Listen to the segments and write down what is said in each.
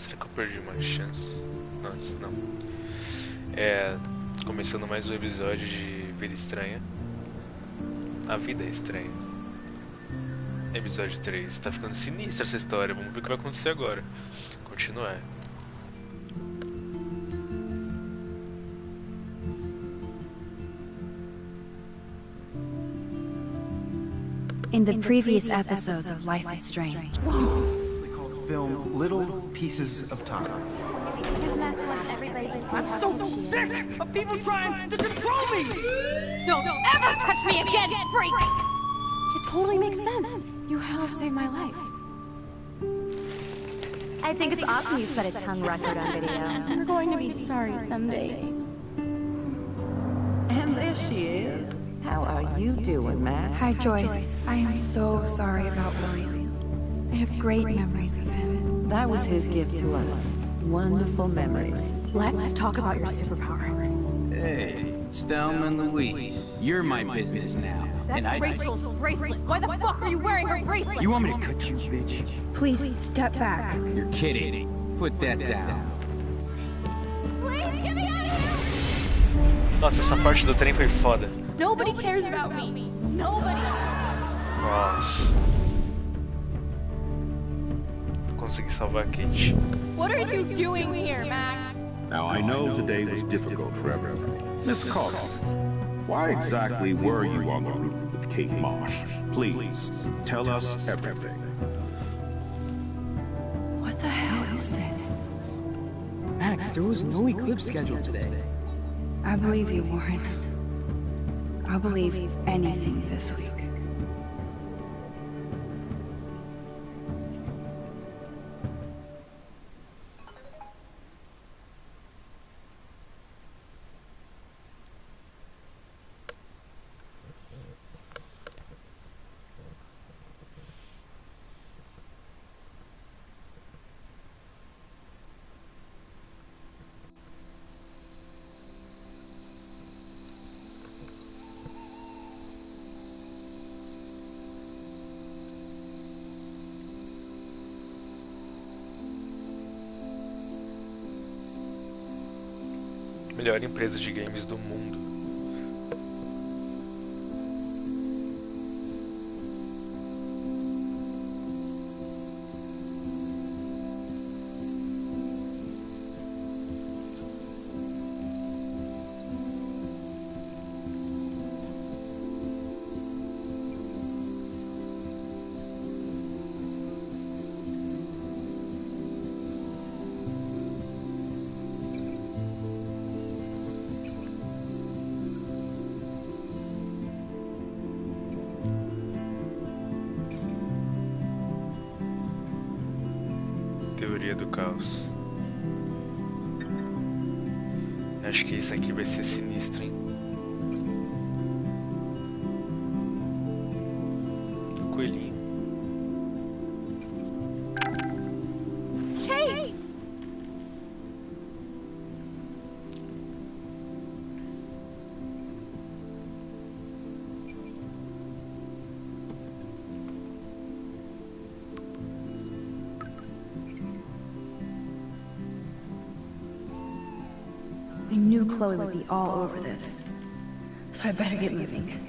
Será que eu perdi uma chance? Nossa, não. Começando mais um episódio de Vida Estranha. A Vida é Estranha. Episódio 3. Tá ficando sinistra essa história. Vamos ver o que vai acontecer agora. Continuar. In the previous episodes of Life is Strange. Film Little Pieces of Time. Because Max wants everybody to see I'm how so she is. sick of people trying to control me! Don't ever touch me again, freak! It totally makes sense. You helped save my life. I think it's awesome you set a tongue record on video. You're going to be sorry someday. And there she is. How are you doing, Max? Hi, Joyce. I am so sorry about William. I have great memories of him. That was his gift to us. Wonderful memories. Let's talk about your superpower. Hey, Stelma and Louise, you're my business now. That's Rachel's bracelet. Why the fuck are you wearing her bracelet? You want me to cut you, bitch? Please step back. You're kidding. Put that down. Please get me out of here! Nossa, essa parte do trem foi foda. Nobody cares about me. Nobody. Nossa. Consegui salvar a Kate. What are you doing here, Max? Now, I know today was difficult for everyone. Miss Coffin, why exactly were you on the route with Kate Marsh? Please, tell us everything. What the hell is this? Max, there was no eclipse scheduled today. I believe you, Warren. I'll believe anything this week. Melhor empresa de games do mundo. Teoria do caos. Acho que isso aqui vai ser sinistro, hein? O coelhinho. Kate! I knew Chloe would be all over this, so I better get moving.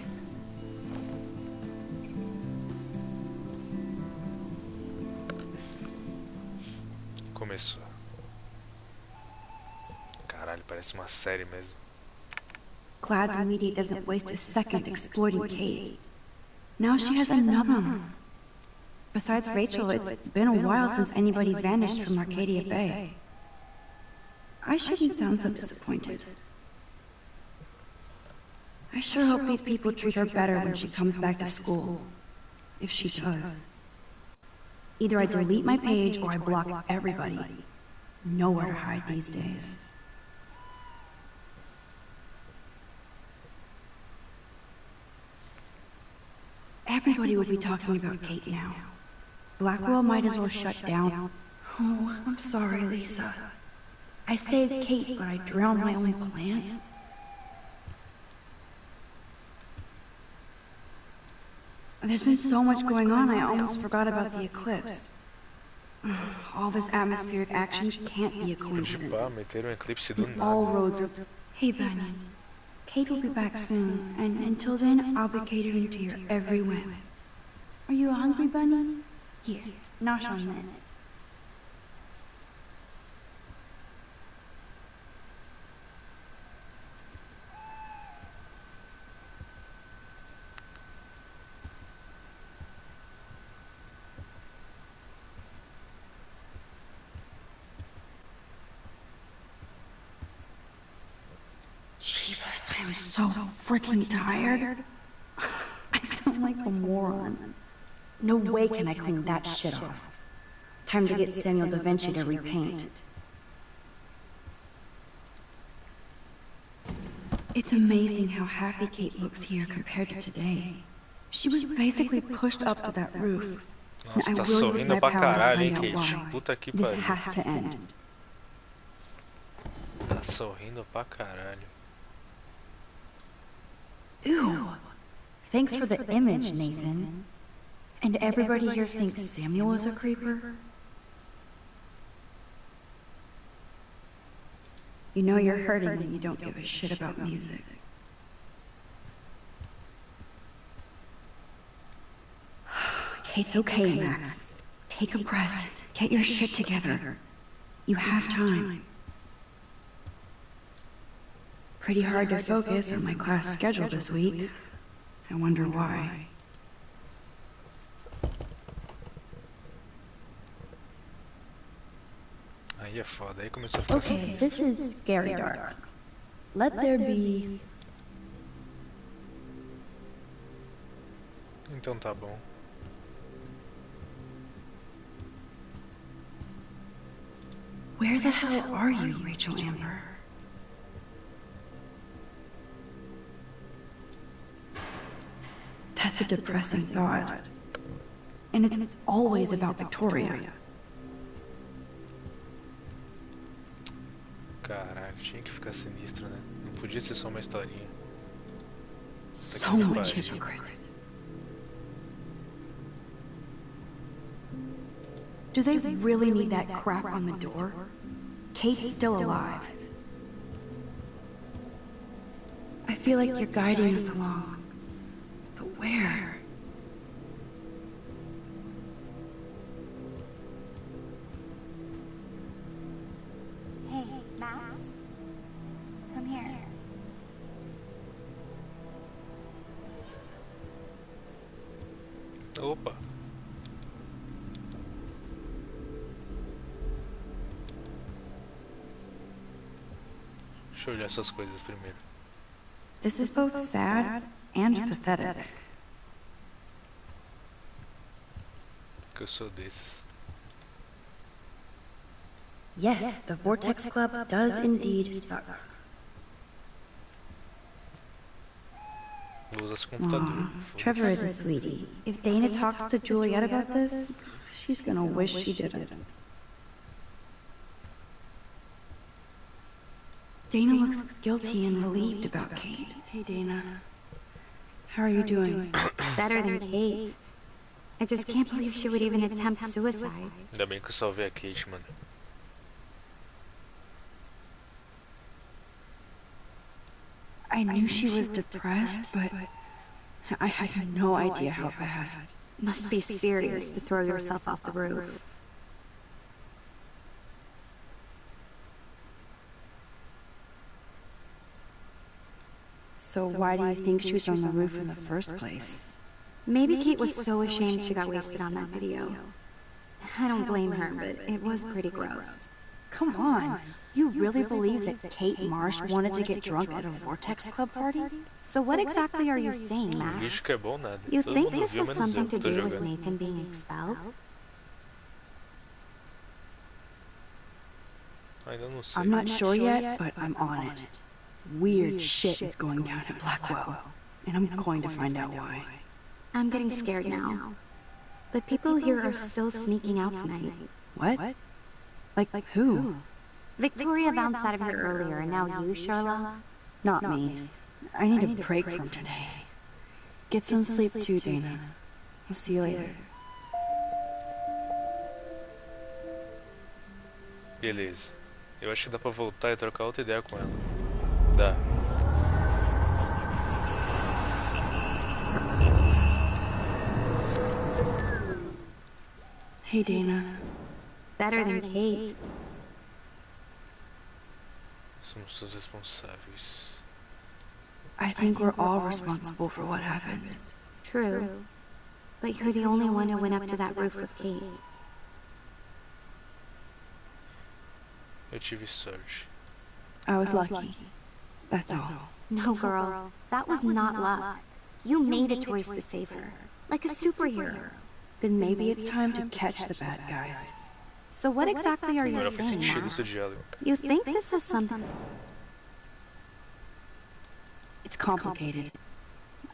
Começou. Caralho, parece uma série mesmo. Glad the media doesn't waste a second exploiting Kate. Now she has another one. Besides Rachel, it's been a while since anybody vanished from Arcadia Bay. I shouldn't sound so disappointed. I sure hope these people treat her better when she comes back to school. If she does. Either I delete my page or I block everybody. Nowhere to hide these days. Everybody will be talking about Kate now. Blackwell might as well shut down. Oh, I'm sorry, Lisa. I saved Kate, but I drowned my own plant. There's been so much going on, I almost forgot about the eclipse. All this atmospheric action can't be a Tipo, coincidence. meteram um eclipse do All nada. roads are... Hey, Bunny. Kate will be back soon, and until then, I'll be catering to your every whim. Are you hungry, Bunny? Here, nosh on this. I'm so freaking tired. I sound like a moron. No way can I clean that shit off. Time to get Samuel da Vinci to repaint. It's amazing how happy Kate looks here compared to today. She was basically pushed up to that roof. Nossa, And tá I will use sorrindo my pra power to caralho, hein, find out Kate? why. Puta que This pariu. has to end. Tá sorrindo pra caralho. Ew. Thanks for the image, Nathan. And everybody here thinks Samuel is a creeper? You know you're hurting when you don't give a shit about music. It's okay, Max. Take a breath. Get your shit together. You have time. Pretty hard to focus on my class schedule this week. I wonder why. Aí é foda, aí começou a ficar Okay, this is scary dark. Let there be... Então tá bom. Where the hell are you, Rachel Amber? That's a depressing thought. And it's always about Victoria. Caralho, tinha que ficar sinistro, né? Não podia ser só uma historinha. So much hypocrite. Do they really need that crap on the door? Kate's still alive. I feel like you're guiding us along. But where? Hey, Max? Come here. Opa! Deixa eu olhar essas coisas primeiro. This is both sad and pathetic. Que eu sou desses. Yes, the Vortex Club does indeed suck. Vou usar esse computador. Aw, Trevor is a sweetie. If Dana talks to Juliet about this, she's gonna wish she didn't. Dana looks guilty and relieved about Kate. Hey, Dana. How are you doing? Better than Kate. I just can't believe she would even attempt suicide. Ainda bem que eu salvei a Kate, mano. I knew she was depressed, but I had no idea how bad. Must be serious to throw yourself off the roof. So why do you think she was on the roof in the first place? Maybe Kate was so ashamed she got wasted on that video. I don't blame her, but it was pretty gross. Come on. You really believe that Kate Marsh wanted to get drunk at a Vortex Club party? So what exactly are you saying, O Max? bicho que é bom nada. You Todo think mundo this viu, has menos eu something que to tô do with jogando. Nathan being expelled? Ainda não sei. I'm not sure yet, but I'm on it. Weird shit is going down at Blackwell, and I'm going to find out why. I'm getting scared now. But people here are still sneaking out tonight. What? Like who? Victoria bounced out of here earlier, and now you, Charlotte? Not me. I need a break from today. Get some sleep too, Dana. I'll see you later. Beleza. Eu acho que dá pra voltar e trocar outra ideia com ela. Dá. Hey, Dana. Better than Kate. Somos todos responsáveis. I think we're all responsible for what happened. True. But you're the only one who went up to that roof with Kate. Eu tive sorte. I was lucky. That's all. No, girl. That was not luck. You made a choice to save her. Like a superhero. Then maybe it's time to catch the bad guys. So what exactly are you Agora faz saying, sentido Max? esse diálogo. You think this has something... It's complicated.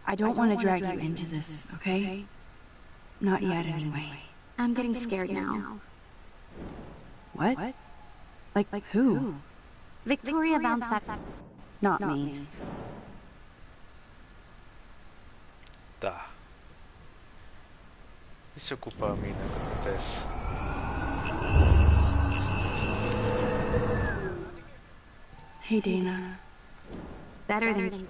I don't want to drag you into this, okay? Not yet, anyway. I'm getting scared now. What? Like who? Victoria bounced that... Not me. Tá. E se ocupar a mina, o que acontece? Hey, Dana. Better than...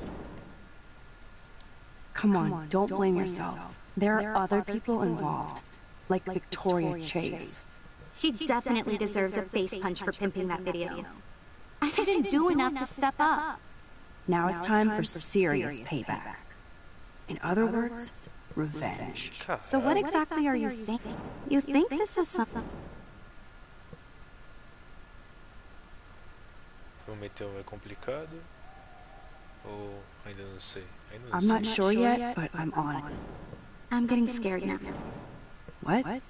Come on, don't blame yourself. There are other people involved. Like Victoria Chase. She definitely deserves a face punch for pimping that video. I didn't do enough to step up. Now it's time for serious payback. In other words, revenge. So what exactly are you saying? You think this has something... Prometeu é complicado? Ou ainda não sei? Ainda não I'm sei. not sure yet, but I'm on it. I'm getting scared now. What?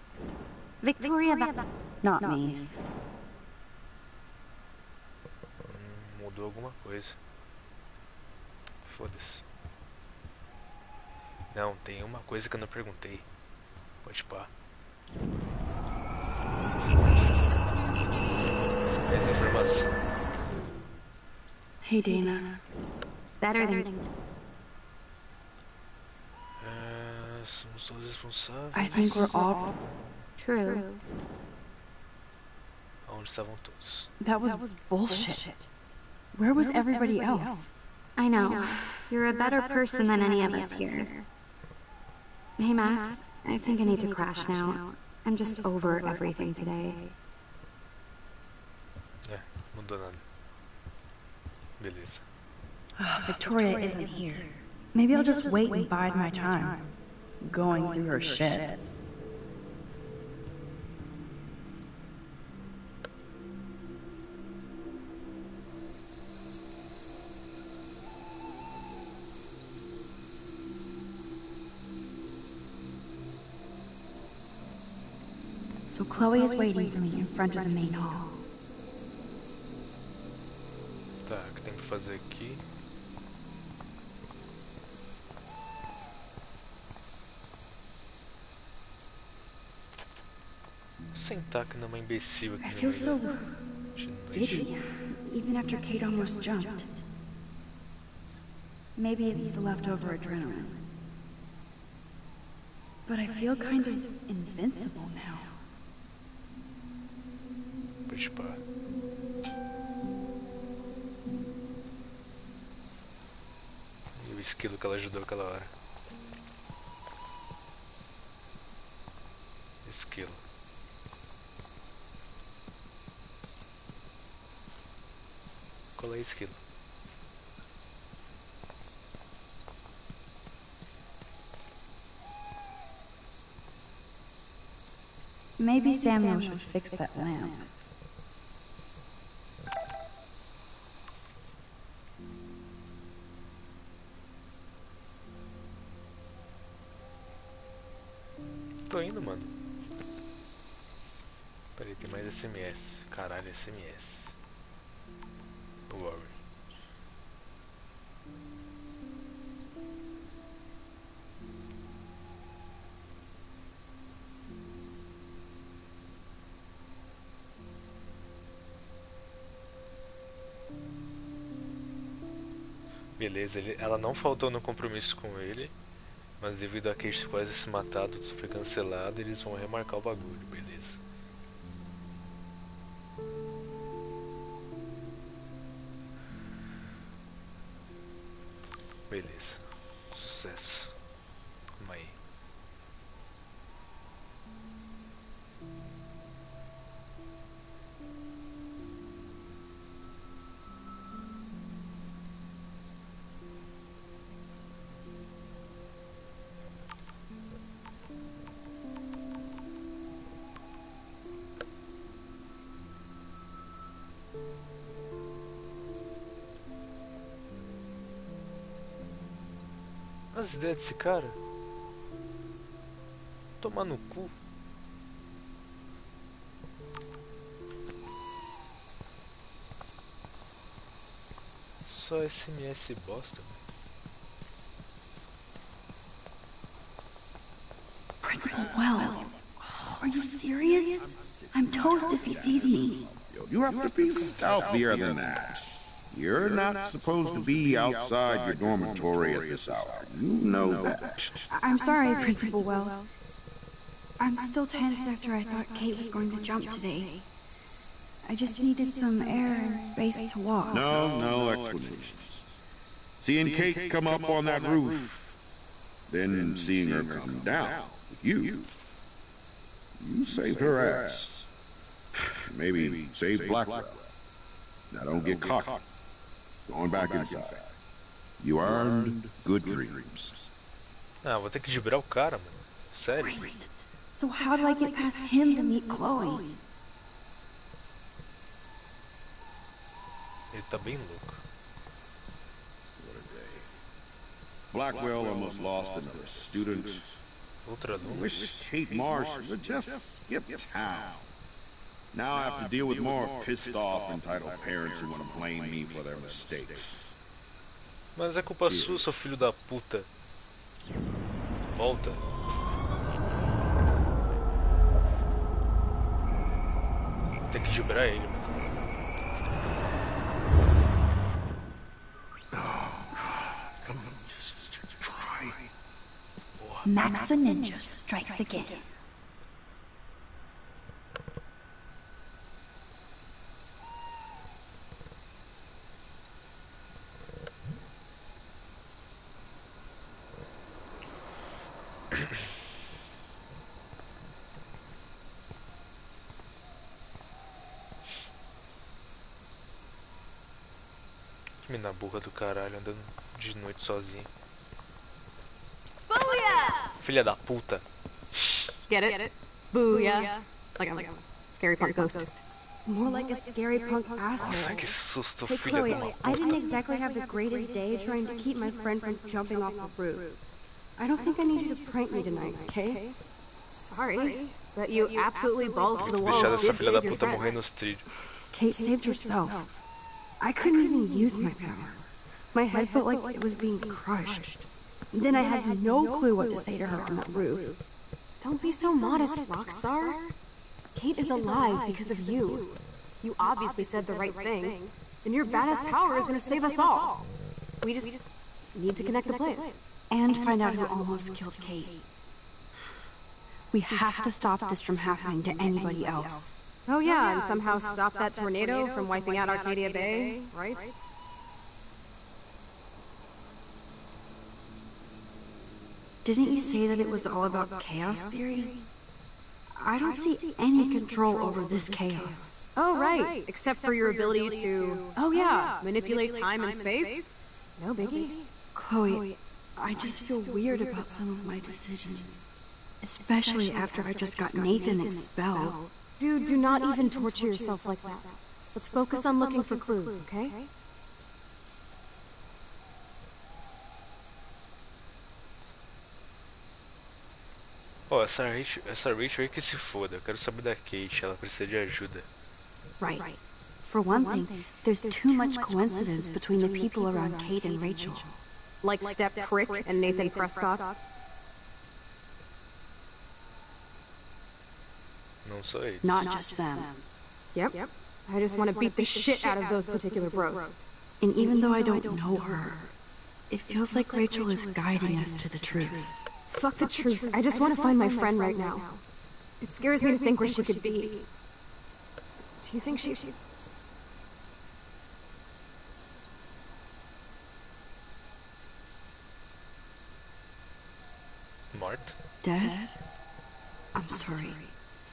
Victoria Not me. Mudou alguma coisa. Foda-se. Não, tem uma coisa que eu não perguntei. Pode pá. Mais informação. Hey, Dana. Better than... Somos todos responsáveis. I think we're all... True. Onde estavam todos? That was bullshit. Where was everybody else? I know. You're a better person than any of us here. Hey, Max. I think I need to crash now. I'm just over everything today. Mudou nada. Beleza. Victoria isn't here. Maybe I'll just wait and bide my time. Going through her shit. So Chloe is waiting for me in front of the main hall. Tá, o que tem que fazer aqui? Sentar aqui numa imbecil aqui I no feel meio so de noite. dizzy, even after Kate almost jumped. Maybe it's the leftover adrenaline. But I feel kind of invincible now. Pode pá. E o esquilo que ela ajudou aquela hora. Esquilo. Qual é esquilo? Maybe Samuel should fix that lamp. Tô indo, mano. Peraí, tem mais SMS. Caralho, SMS. Worry. Beleza, ela não faltou no compromisso com ele, mas devido a Kate quase se matar, tudo foi cancelado, eles vão remarcar o bagulho, beleza. Beleza. Sucesso. Calma aí. As ideias desse cara. Tomar no cu. Só SMS bosta. Principal Wells, are you serious? I'm toast if he sees me. You have to be stealthier than that. You're not supposed to be outside your dormitory at this hour. You know that. I'm sorry, Principal Wells. I'm still tense after I thought Kate was going to jump today. I just needed some air and space to walk. No explanations. Seeing Kate come up on that roof, then seeing her come down with you. You saved her ass. Maybe save Blackwell. Now don't get caught. Going back inside. You earned good dreams. Ah, vou ter que gibrar o cara, mano. Sério? Great. So how do I get past him to meet Chloe? Ele tá bem louco. What a day. Blackwell almost lost another student. Outro I aluno. wish Kate Marsh would just skip town. Now I have to deal with more pissed off entitled parents who want to blame me for their mistakes. Mas é culpa sua, seu filho da puta. Volta. Tem que gibrar ele, mano. Max the Ninja strikes again. Mina burra do caralho, andando de noite sozinho. Booyah! Filha da puta. Get it? Booyah. Like I'm a scary punk ghost. More like a scary punk Nossa, asshole. que susto, Hey filha de Chloe, uma I puta. didn't exactly have the greatest day trying to keep my friend from jumping off the roof. I don't think I need you to prank me tonight, okay? Sorry, but you absolutely balls to the walls Deixar essa did filha da save your puta friend. morrer nos trilhos. Kate saved herself. I couldn't even use my power. My head felt like it was being crushed. Then I had no clue what to say to her on that roof. Don't be so modest, Rockstar. Kate is alive because of you. You obviously said the right thing, and your badass power is gonna save us all. We just need to connect the players. And find out who almost killed Kate. We have to stop this from happening to anybody else. Oh yeah, and somehow stop that tornado from wiping out Arcadia Bay, right? Didn't you say that it was all about chaos theory? I don't see any control over this chaos. Oh right, except for your ability to, oh yeah, manipulate time and space. No biggie. Chloe, I just feel weird about some of my decisions. Especially after I just got Nathan expelled. Dude, do not even torture yourself like that. Let's focus on looking for clues, okay? Ó, essa Rachel aí que se foda. Eu quero saber da Kate, ela precisa de ajuda. Right. For one thing, there's too much coincidence between the people around Kate and Rachel. Like Step Crick and Nathan Prescott. Não só eles. Not just them. Yep. I just want to beat the shit out of those particular bros. And even though I don't know her, it feels like Rachel is guiding us to the truth. Fuck the truth. I just want to find my friend right now. It scares me to think where she could be. Do you think she's... morta? Dead? I'm sorry.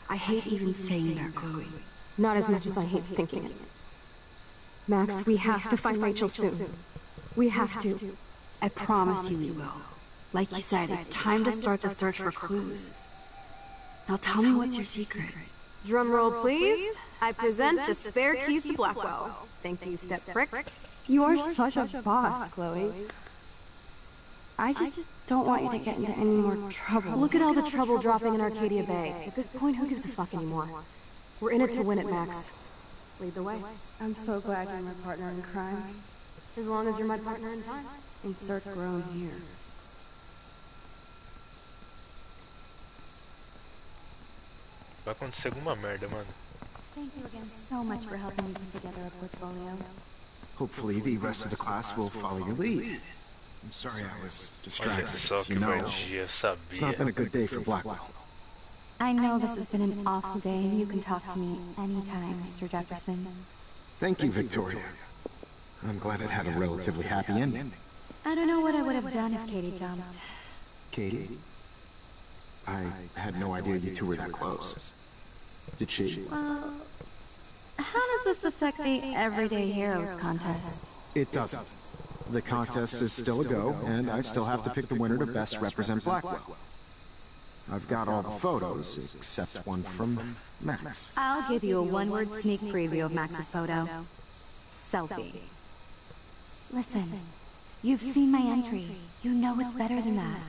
I hate even saying that, Chloe. Not as much as I hate thinking it. Max, we have to find Rachel soon. We have to. I promise you we will. Like you said, it's time to start the search for clues. Now tell me what's your secret. Drum roll, please. I present the spare keys to Blackwell. Thank you, step prick. You are such a boss, Chloe. I just don't want you to get into any more trouble. Look at all the trouble dropping in Arcadia Bay. At this point, who gives a fuck anymore? We're in it to win it, Max. Lead the way. I'm so glad you're my partner in crime. As long as you're my partner in time. Insert groan here. Vai acontecer alguma merda, mano. Thank you again so much for helping me put together a portfolio. Hopefully the rest of the class will follow your lead. I'm sorry I was distracted. Olha só As que you know, vadia, it's not sabia. been a good day for Blackwell. I know this has been an awful day, and you can talk to me anytime, Mr. Jefferson. Thank you, Victoria. I'm glad it had a relatively happy ending. I don't know what I would have done if Katie jumped. Katie? I had no idea you two were that close. Did she? Well, how does this affect the Everyday Heroes contest? It doesn't. The contest is still a go, and I still have to pick the winner to best represent Blackwell. I've got all the photos, except one from Max. I'll give you a one-word sneak preview of Max's photo. Selfie. Listen, you've seen my entry. You know it's better than that.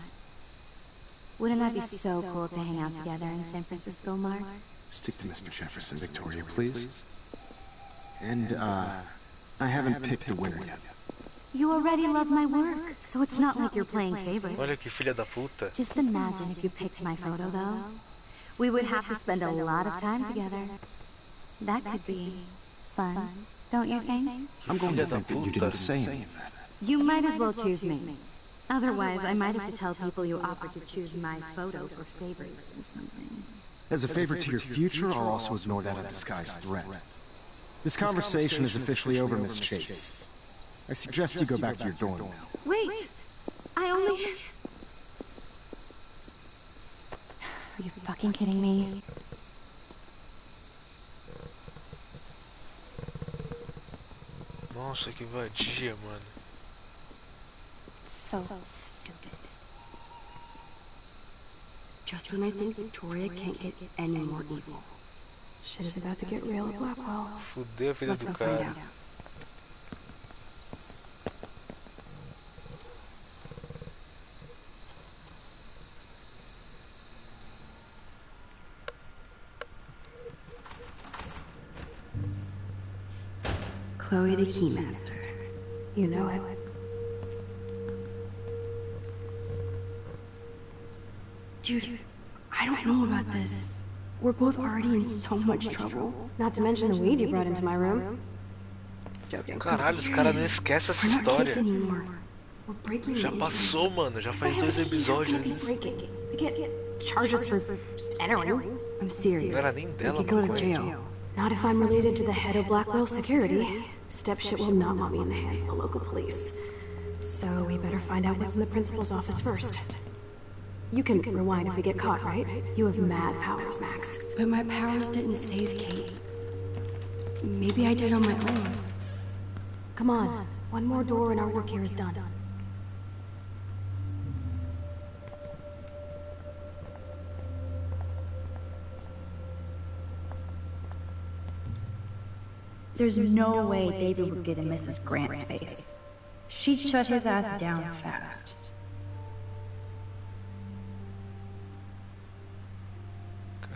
Wouldn't that be so cool to hang out together in San Francisco, Mark? Stick to Mr. Jefferson, Victoria, please. And, I haven't picked the winner yet. You already love my work, so it's not like you're playing favorites. Olha que filha da puta. Just imagine if you picked my photo, though. We would have to spend a lot of time together. That could be fun, don't you think? I'm going to think that you didn't say any of that. You might as well choose me. Otherwise, I might have to tell people you offered to choose my photo for favors or something. As a favor to your future, I'll also ignore that undisguised threat. This conversation is officially over, Miss Chase. I suggest you go back to your dorm now. Wait! I only... Are you fucking kidding me? Nossa, que vadia, mano. So stupid. Just when I think Victoria can't get any more evil. Shit is about to get real at Blackwell. Fudeu a vida Let's do go find cara. out. Chloe the Keymaster. You know it. Dude, I don't know about this. We're both already in so much trouble. Not to mention the weed you brought into my room. Joking. Caralho, os caras nem esquecem essa We're not kids história. anymore. We're breaking Já into- passou, mano. Já faz 2 How episódios. can it be breaking? They can't charge us for just entering. I'm serious. Não era nem We dela, could go to mano. jail. Not if I'm related to the head of Blackwell Security. Step shit will not want me in the hands of the local police. So we better find out what's in the principal's office first. You can rewind if we get caught, right? You have mad powers, Max. But my powers didn't save Kate. Maybe I did on my own. Come on. One more door and our work here is done. There's no way David would get in Mrs. Grant's face. She'd shut his ass down fast.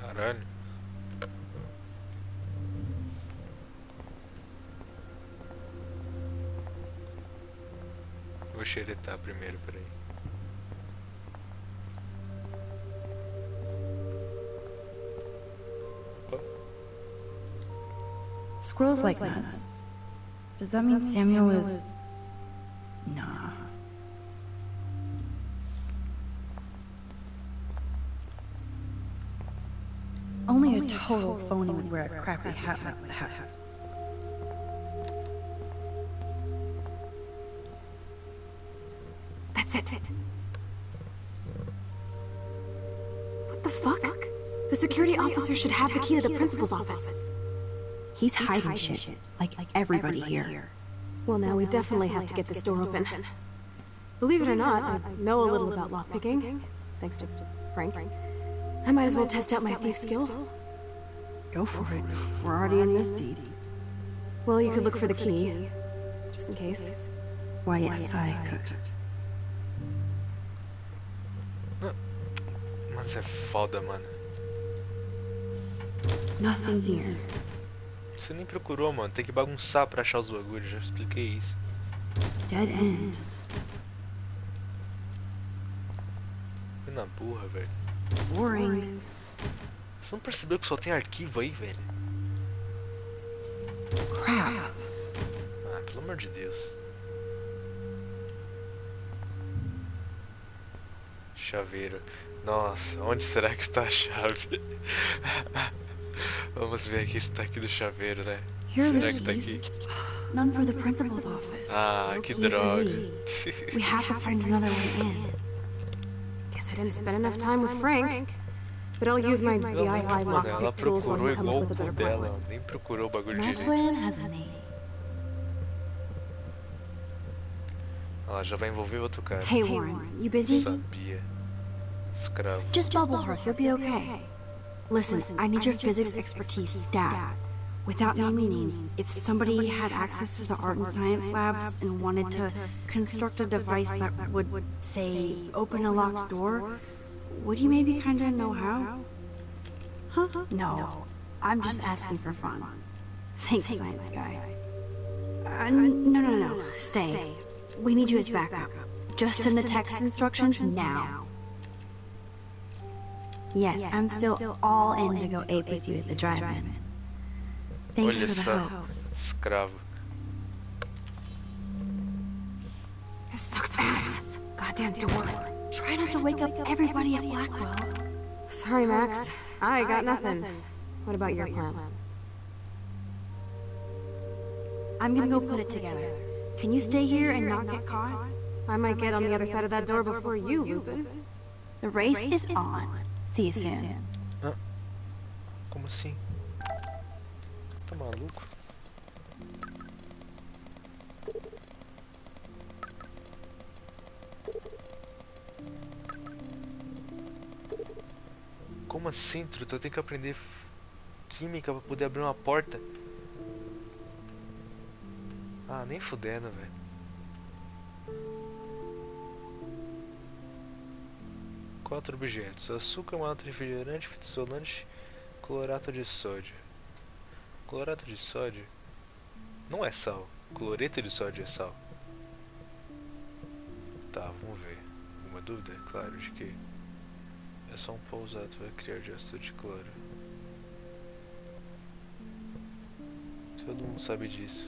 Caralho. Vou xeretar primeiro, peraí. Squirrels like nuts. Does that mean Samuel is... Nah. Only a total phony would wear a crappy hat like that. That's it. The fuck? The security officer should have the key to the principal's office. He's hiding shit, like everybody here. Well, now we definitely have to get this door open. Believe it or not, I know a little about lockpicking, thanks to Frank. I might as well test out my thief skill. Go for it. We're already in this deed. Well, you could look for the key, just in case. Why, yes, I could. Mas é foda, mano. Nothing here. Você nem procurou, mano. Tem que bagunçar pra achar os bagulhos. Já expliquei isso. Dead end. Fui na burra, velho. Boring. Você não percebeu que só tem arquivo aí, velho? Crap. Ah, pelo amor de Deus. Chaveiro. Nossa, onde será que está a chave? Vamos ver aqui se tá aqui do chaveiro, né? Será que tá aqui? None for the principal's office. Ah, que droga. We have to find another way in. Guess I didn't spend enough time with Frank. But I'll use my DIY Mano, ela lockpick tools when procurou we come igual up with a o better plan. dela. Nem procurou o bagulho My direito. plan has a name. Ela já vai envolver outro cara. Hey Warren, you busy? Sabia. Escravo. Just bubble hearth, you'll be okay. Listen, I need your physics expertise stat. Without naming names, if somebody had access to the art and science labs and wanted to construct a device that would, say, open a locked door, would you maybe kinda know how? Huh? No, I'm just asking for fun. Thanks, science guy. No, stay. We need you as backup. Just send the text instructions now. Yes, I'm still all in to go ape with you at the drive-in. Thanks Olha for the só, help. escravo. This sucks ass. Goddamn door. Try not to wake up everybody at Blackwell. Sorry, Max. I got nothing. What about your plan? I'm gonna go put it together. Can you stay here and not get caught? I might get on the other side of that door before you, Lupin. The race is on. See you soon. Hã? Como assim? Tá maluco? Como assim, truta? Eu tenho que aprender química pra poder abrir uma porta? Ah, nem fudendo, velho. Quatro objetos: açúcar, malta, refrigerante, fita isolante, clorato de sódio. Clorato de sódio não é sal. Cloreto de sódio é sal. Tá, vamos ver. Alguma dúvida? Claro, de que é só um pó usado para criar dióxido de cloro. Todo mundo sabe disso.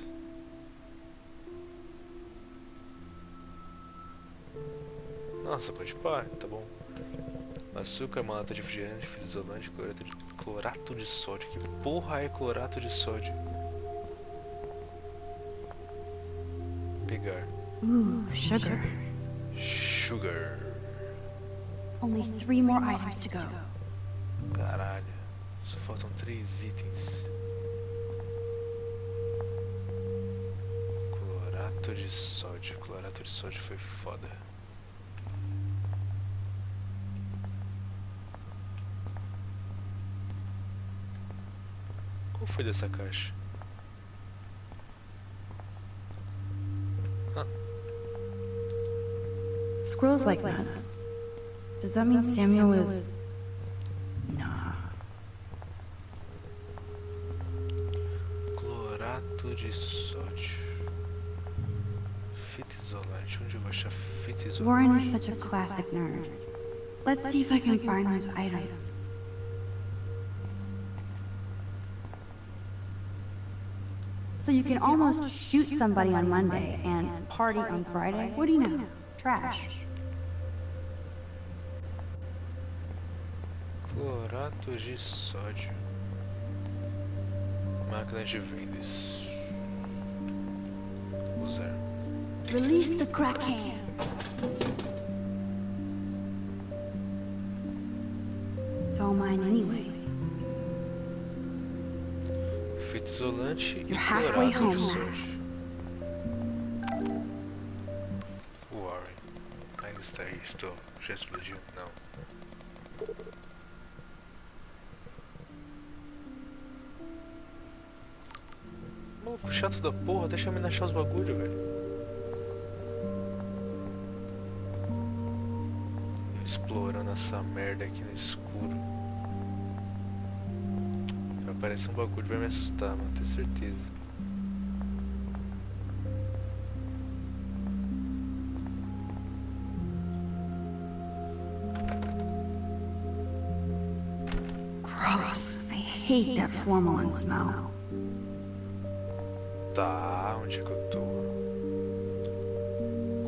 Nossa, pode parar, tá bom. Açúcar, malta de refrigerante, fita isolante, clorato de sódio. Que porra é clorato de sódio? Pegar. Sugar. Sugar. Only 3 more items to go. Caralho. Só faltam 3 itens. Clorato de sódio. Clorato de sódio foi foda. Qual foi dessa caixa? Ah. Squirrels like nuts. Does that mean Samuel is... Nah. Clorato de sódio. Fita isolante. Onde eu vou achar fita isolante? Warren is such a classic nerd. Let's see if I can find those items. So you can almost shoot somebody on Monday and party on Friday? What do you know? Trash. Clorato de sódio. Máquina de vendas. Usar. Release the Kraken. mine anyway. Fita isolante e You're halfway clorato de home, sódio. Warren. Ainda está aí, estou. Já explodiu? Não. Maluco chato da porra, deixa eu me achar os bagulho, velho. Explorando essa merda aqui no escuro. Vai aparecer um bagulho, vai me assustar, mano, tenho certeza. Gross. I hate that formalin smell. Tá, onde é que eu tô?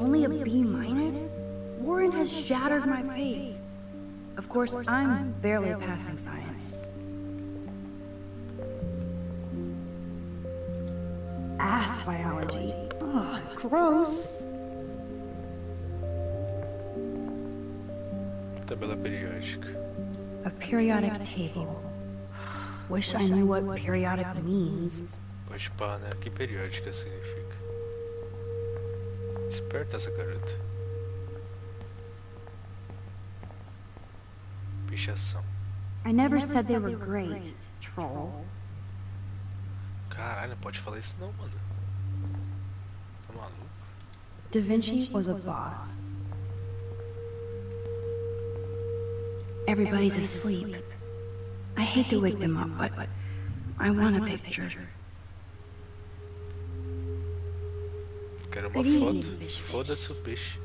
Only a B minus? Warren has shattered my faith. Of course, I'm barely passing science. Ass biology. Ugh, gross. Tabela periódica. A periodic table. Wish I knew what periodic means. Pois pá, né? Que periódica significa? Esperta essa garota. Pichação. I never said they were great, troll. Caralho, não pode falar isso não, mano. Tá maluco? Da Vinci was a boss. Everybody's asleep. I hate to wake them up, but I want a picture. Quero uma Good evening, foto. bicho. Foda-se o peixe.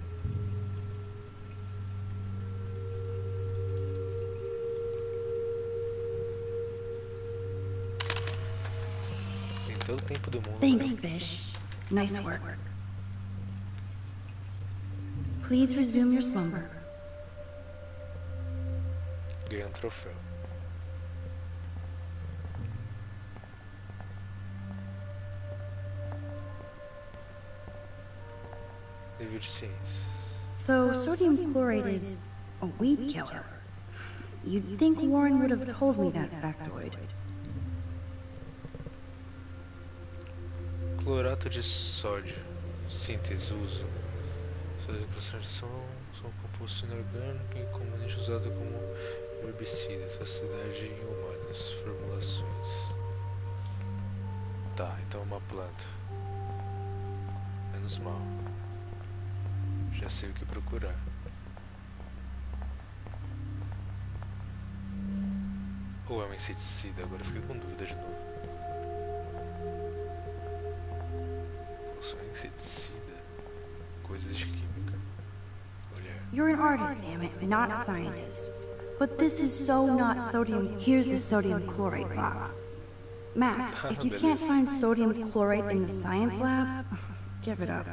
Tem todo o tempo do mundo. Thanks, né? fish. Nice work. Please resume your slumber. Ganhei um troféu. Nível de ciência. So, sodium chlorate is a weed killer. You'd think Warren would have told me that factoid. Clorato de sódio. Síntese, uso. Suas concentração são um composto inorgânico e comumente usado como herbicida. Toxicidade em humanos. Formulações. Tá, então é uma planta. Menos mal. Já sei o que procurar. Ou é um inseticida? Agora eu fiquei com dúvida de novo. Ou só é inseticida? Coisas de química. Olhar. You're an artist, damn it, not a scientist. But this is so not sodium. Here's the sodium chlorate box. Max, if you can't find sodium chlorate in the science lab, give it up.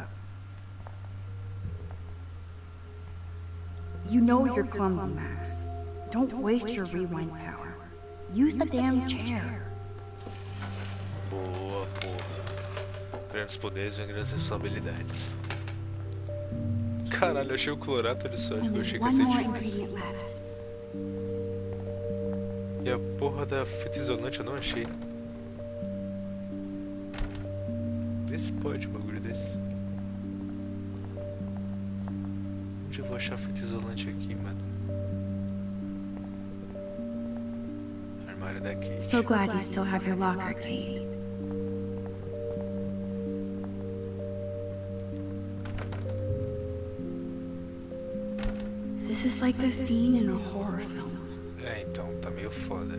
You know you're clumsy, Max. Don't waste your rewind power. Use the damn chair. Boa, porra. Grandes poderes vêm grandes responsabilidades. Caralho, eu achei o clorato de sódio, eu achei que ia One ser more difícil. ingredient left. E a porra da fita isolante eu não achei. Vê se pode um bagulho desse. Onde eu vou achar fita isolante aqui, mano? Armário da Kate. So glad you still have your locker, Kate. This is like a scene in a horror film. É, então, tá meio foda.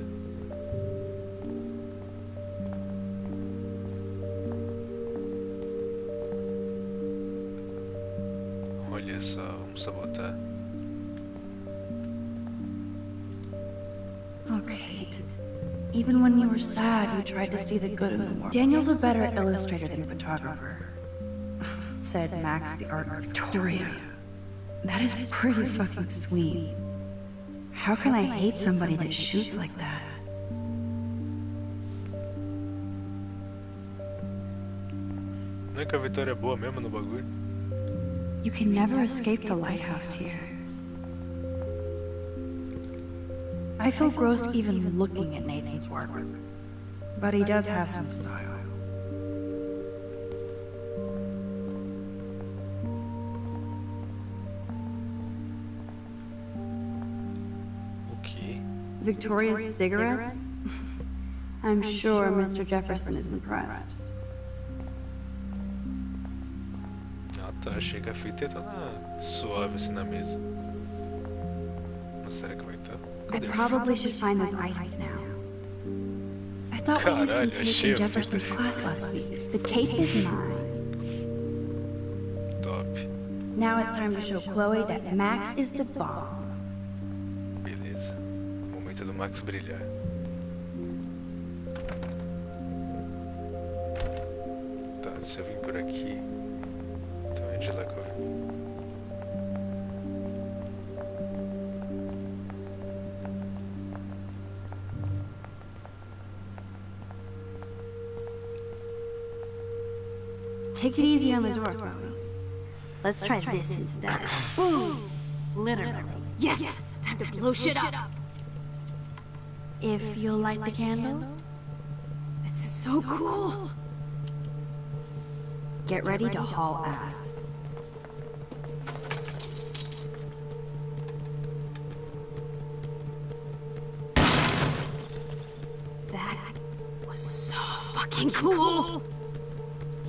Olha só, vamos sabotar. Oh, Kate. Even when you were sad, you tried to see the good in the world. Daniel's a better illustrator than photographer, said Max, the art of Victoria. That is pretty fucking sweet. How can I hate somebody that shoots like that? Não é que a Vitória é boa mesmo no bagulho? You can never escape the lighthouse here. I feel gross even looking at Nathan's work. But he does have some style. Ok. Victoria's cigarettes? I'm sure Mr. Jefferson is impressed. Ah tá, achei que a fita ia tá suave assim na mesa. Mas será que vai estar? I probably should find those items now. I thought we used some tape in Jefferson's class last week. The tape is mine. Top. Now it's time to show Chloe that Max is the bomb. Beleza. Momento do Max brilhar. Tá, se eu vim por aqui, então é de lá que eu vim. Take it easy on the door, Chloe. Let's try this instead. Boom! Literally. Yes! Time to blow shit up! If you'll light the candle, This is so cool! get ready to haul ass. That was so fucking cool!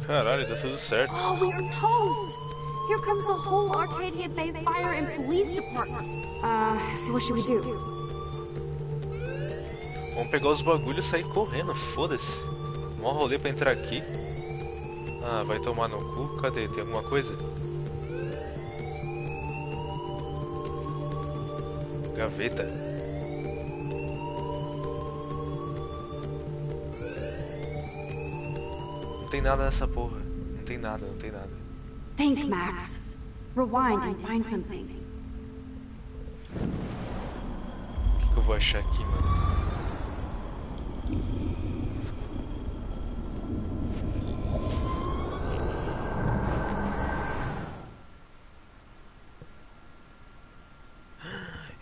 Caralho, deu tudo certo. Oh, we are toast! Here comes the whole Arcadia Bay Fire and Police Department. So what should we do? Vamos pegar os bagulhos e sair correndo, foda-se. Mó rolê pra entrar aqui. Ah, vai tomar no cu? Cadê? Tem alguma coisa? Gaveta. Não tem nada nessa porra. Não tem nada, não tem nada. Think, Max. Rewind and find something. O que eu vou achar aqui, mano?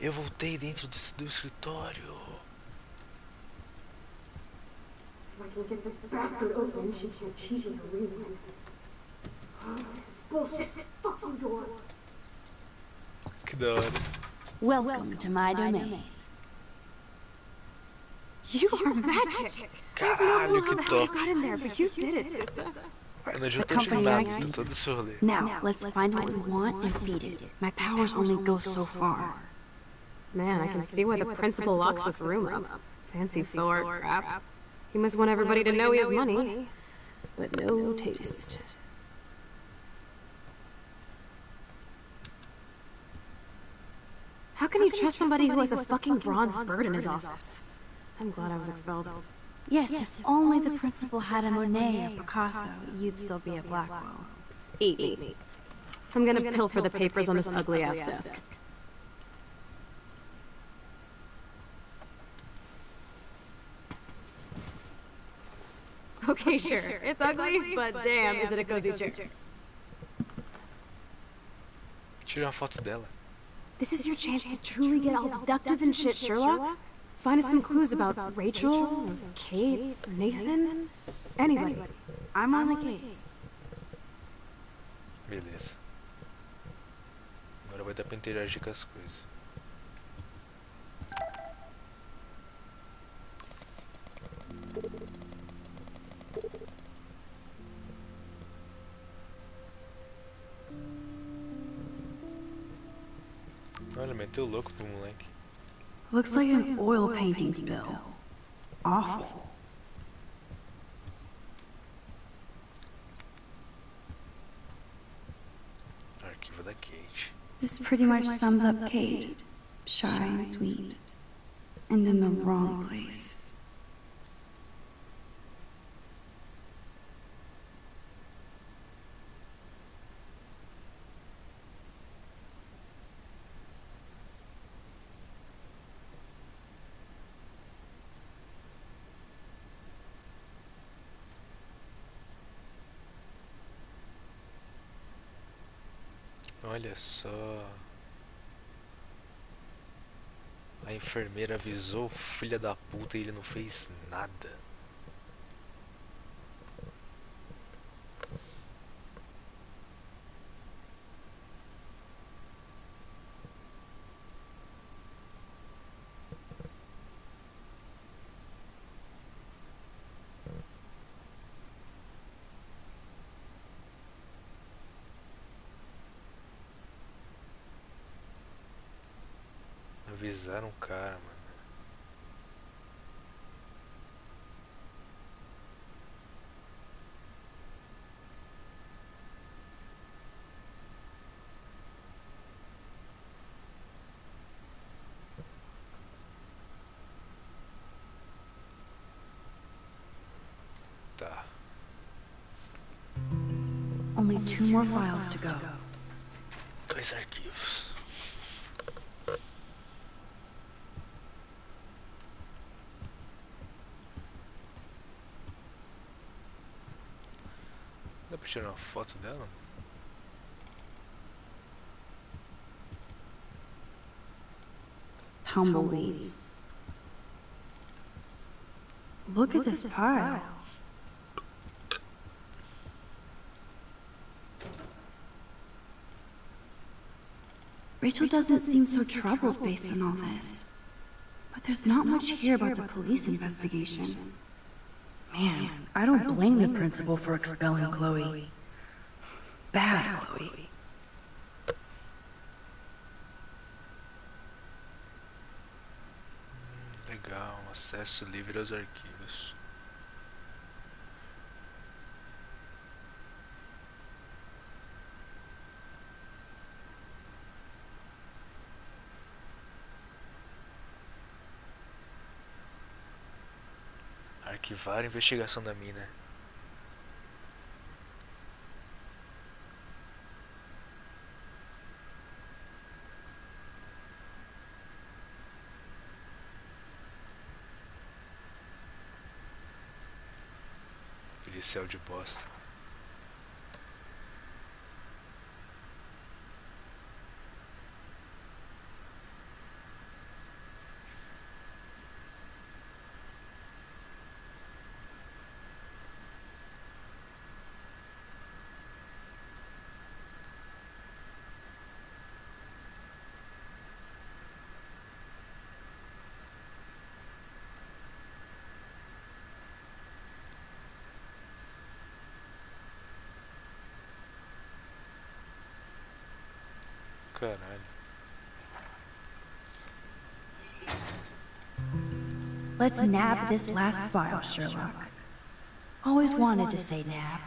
Eu voltei dentro do escritório. If I can get this bastard open, she can't cheat in her rewind. Oh, this is bullshit! Fucking door! Que da hora. Welcome to my domain. You are magic! I have no clue how the hell you got in there, but you did it, sister. Eu não adianta de nada, todo esse rolê. Now, let's find what we want and beat it. My powers only go so far. Man, I can see why the principal locks this room up. Fancy faux art crap. He must want everybody to know he has money, but no taste. How can you trust somebody who has a fucking bronze bird in his office? I'm glad I was expelled. Yes, if only the principal had a Monet or Picasso, you'd still be at Blackwell. Eat me. I'm gonna pilfer the papers on this ugly-ass desk. Okay, sure. It's ugly, but damn, is it a cozy chair. Tira uma foto dela. This is your chance to truly get all deductive and shit, Sherlock. Find us some clues about Rachel, or Kate, or Nathan. Anybody. I'm on the case. Beleza. Agora vai dar pra interagir com as coisas. Olha, meteu o louco pro moleque. Looks like an oil painting spill. Awful. Arquivo da Kate. This pretty much sums up Kate. Shy and sweet. And in the wrong place. Olha só. A enfermeira avisou o filho da puta e ele não fez nada. Avisaram o cara, mano. Tá. Only 2 more files to go. 2 arquivos. Dá pra tirar uma foto dela? Tumbleweeds. Look at this pile. Rachel doesn't seem so troubled based on all this. But there's not much here about the police investigation. Man, I don't blame the principal for expelling Chloe. Bad Chloe. Legal, acesso livre aos arquivos. Arquivar a investigação da mina. Policial de bosta. Caralho. Let's nab this last file, Sherlock. Always wanted to say nab.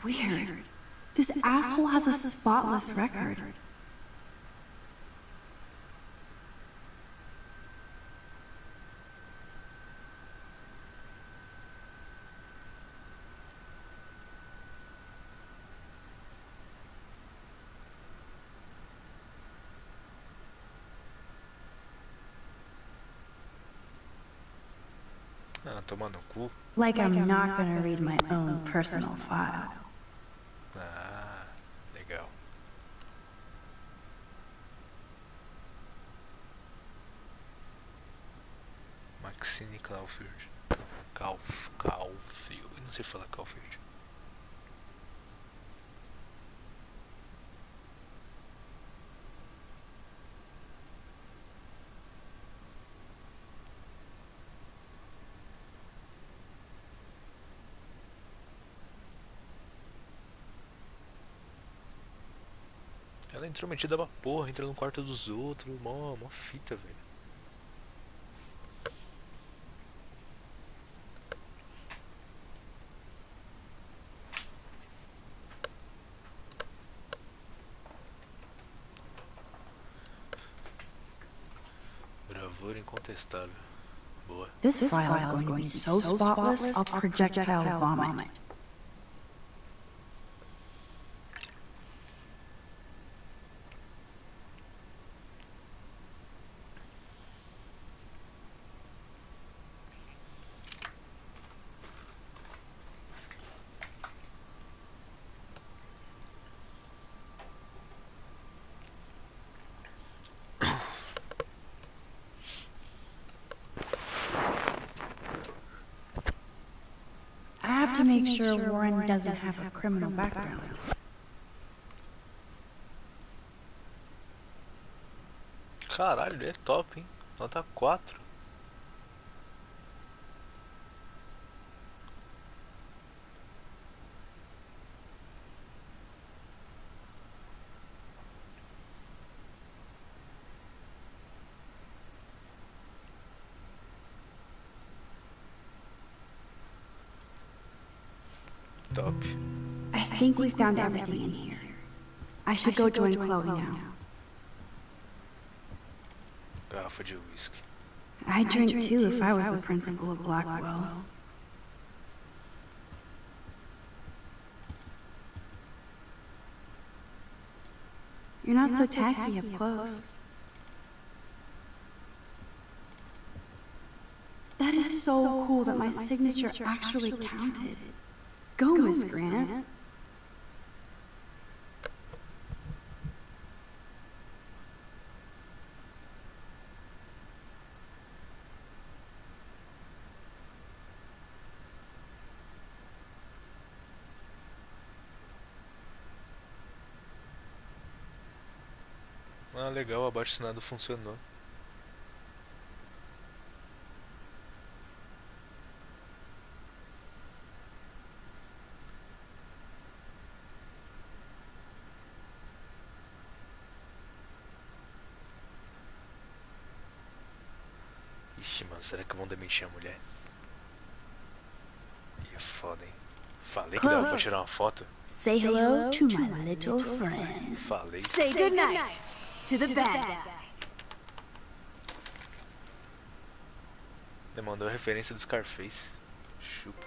Weird. This asshole has a spotless record. Ah, toma no cu. Like I'm not gonna read my own personal file. Ah, legal. Maxine Caulfield. Caulfield. Não sei falar Caulfield. Ela entrou metida pra porra, entra no quarto dos outros, mó fita, velho. Bravura incontestável. Boa. This file is going to be so spotless, I'll projectile vomit. to make sure Warren doesn't have a criminal background. Caralho, é top, hein? Nota 4. Top. I think we found everything in here. I should go join Chloe now. Garrafa de whisky. I'd drink too if I was the principal of Blackwell. You're not so tacky up close. That is so cool that my signature actually counted. Go, Miss Grant. Ah, legal, o abaixo-assinado funcionou. Ixi, mano, será que vão demitir a mulher? Ih, é foda, hein? Falei que dava pra tirar uma foto. Say hello to my little friend. Falei. Say goodnight to the bad guy. Demandou a referência do Scarface. Chupa.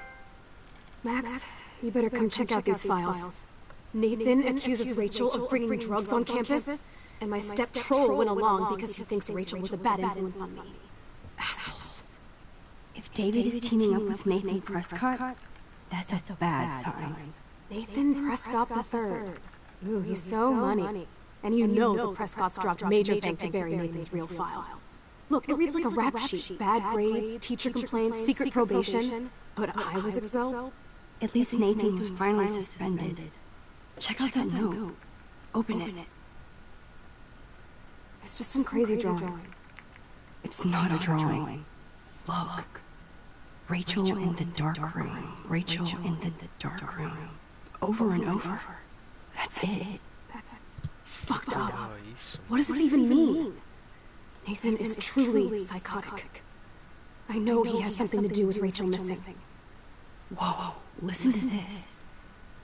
Max, you better come check out these files. Nathan accuses Rachel of bringing drugs on campus, and my step troll went along because he thinks Rachel was a bad influence on me. Assholes. If David is teaming up with Nathan Prescott, that's a bad sign. Nathan Prescott III. Ooh, he's so money. And you know the Prescotts dropped major bank to bury Nathan's real file. Look, it reads like a rap sheet. Bad grades, teacher complaints, secret probation. But I was expelled? At least Nathan was finally suspended. Check out that note. Open it. It's just some crazy drawing. It's not a drawing. Look. Rachel in the dark room. Rachel in the dark room. Over and over. That's it. That's fucked up. Ah, isso. What does this even mean? Nathan is truly psychotic. I know he has something to do with Rachel missing. Whoa, listen to this.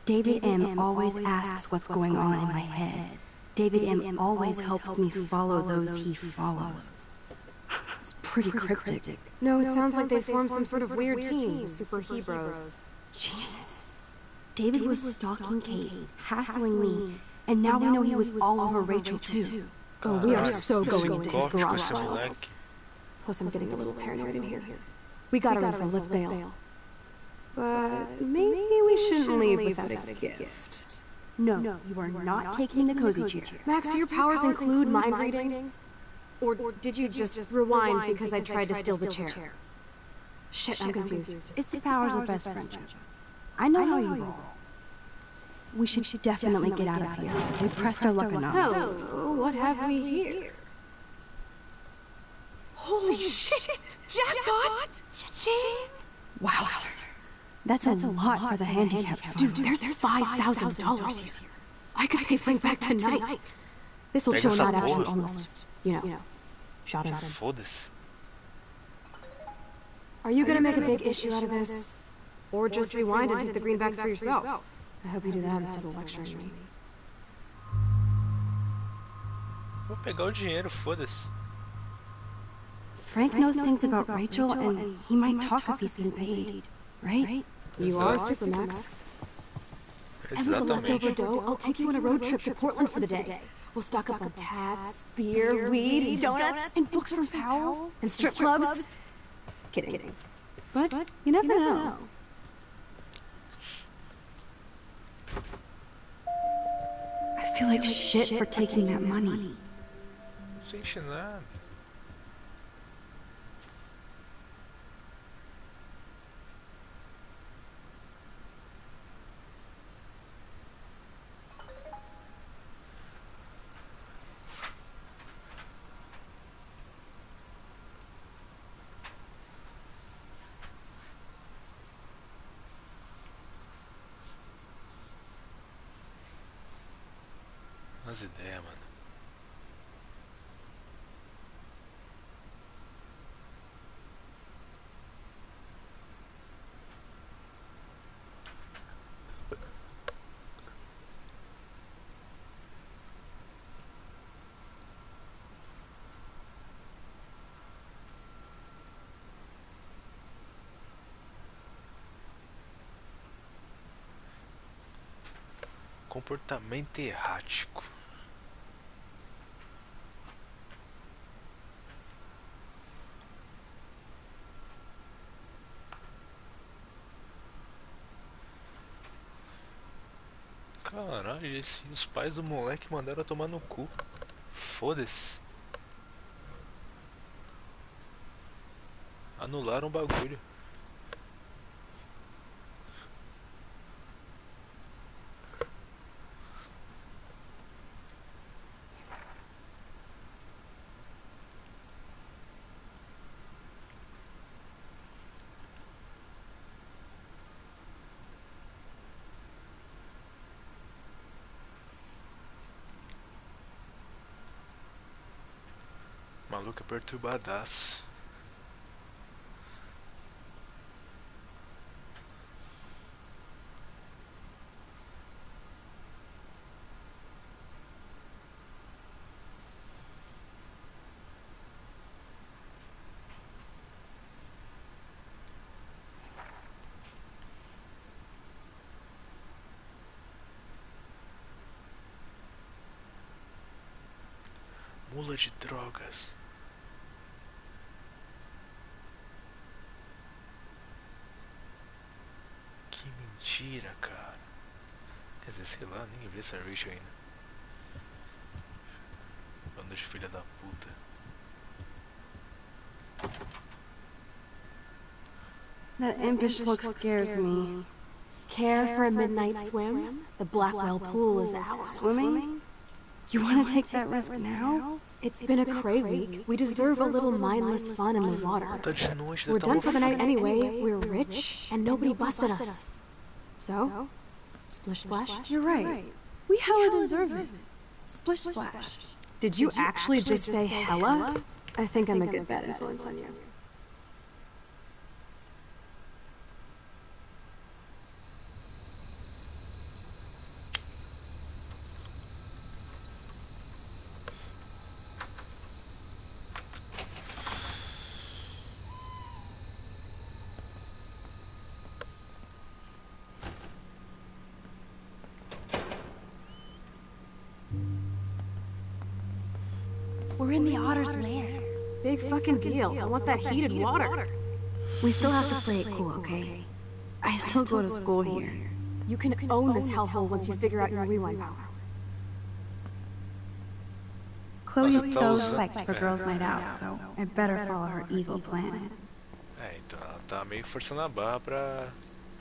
David M. always asks what's going on in my head. David M. always helps me follow those he follows. It's pretty cryptic. No, it sounds like they formed some sort of weird team, the Super Hebrews. Jesus. David was stalking Kate, hassling me, and now we know he was all over Rachel too. Oh, we are so going into his garage files. Plus, I'm getting a little paranoid in here. We got our info, let's bail. But maybe we shouldn't leave without a gift. No, you are not taking the cozy chair. Max, do your powers include mind reading? Or did you just rewind because I tried to steal the chair? Shit, I'm confused. It's the powers of best friendship. I know how you roll. We should definitely get out of here. We pressed our luck enough. Hello, what have we here? Holy shit! Jackpot! Cha-ching! Wow, sir. That's a lot for the handicap fund. Dude, there's $5,000 here. I could pay Frank back tonight. This will chill him out after you almost, shot him. Foda-se. Are you gonna make a big issue out of this? Or just rewind and take the greenbacks for yourself? I hope you do that instead of lecturing me. Vou pegar o dinheiro, foda-se. Frank knows things about Rachel, and he might talk if he's been paid, right? You are Supermax. And with the leftover dough, I'll take you on a road trip to Portland for the day. We'll stock up on tats, beer, weed, donuts, And books from pals? and strip clubs. Kidding. But you never know. I feel like shit for taking that money. Não sente nada. As ideias, mano. Comportamento errático. Caralho, os pais do moleque mandaram tomar no cu. Foda-se. Anularam o bagulho. Maluco é perturbadaço. Mula de drogas. Que mentira, cara. Quer dizer, sei lá, nem vi essa Rachel ainda. Bando de filha da puta. That impish look scares me. Care for a midnight swim? The Blackwell pool is ours. Swimming? You want to take that risk now? It's been a cray week. We deserve a little mindless fun in the water. We're done for the night anyway. We're rich, and nobody busted us. So, splish splash? You're right. We hella deserve it. Splish splash. Did you actually just say hella? I think I'm a good bad influence on you. We're in the otter's lair. Big fucking deal. I want that heated water. We still have to play it cool, okay? I still go to school here. You can own this hellhole once you figure out your rewind power. Chloe is so psyched for girls' night out, so I better follow her evil plan. É, então ela tá meio forçando a barra pra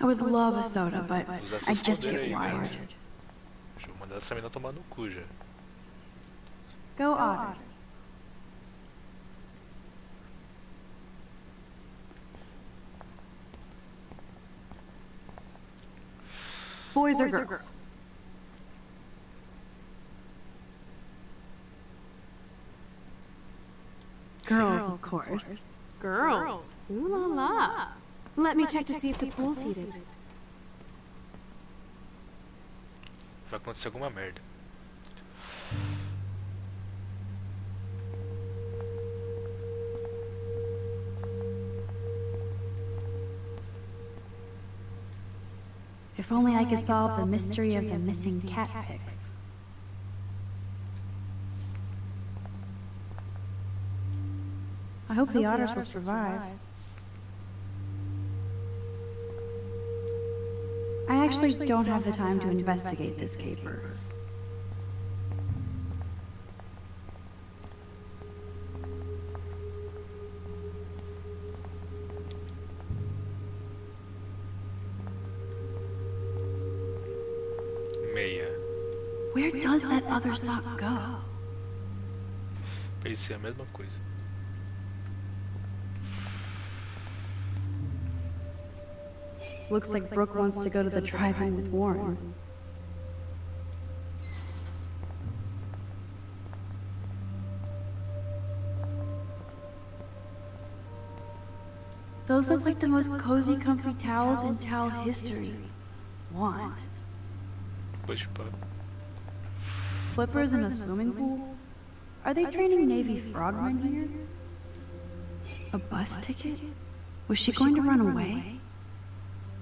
I would love a soda, but usar I seus just poderes get aí, wired. né? Deixa eu mandar essa menina tomar no cu já. Go otters. Boys or girls? Girls, of course. Girls? Ooh la la. Let me check to see if the pool's heated. Vai acontecer alguma merda. If only I could solve the mystery of the missing cat pics. I hope the otters will survive. I actually don't have the time to investigate this caper. Where does that other sock go? Pensei a mesma coisa. Looks like Brooke wants to go to the drive-in with Warren. Those look like the most cozy, comfy towels in towel history. Want? Push pop. Flippers in a swimming pool? Are they training Navy frogmen here? A bus ticket? Was she going to run away?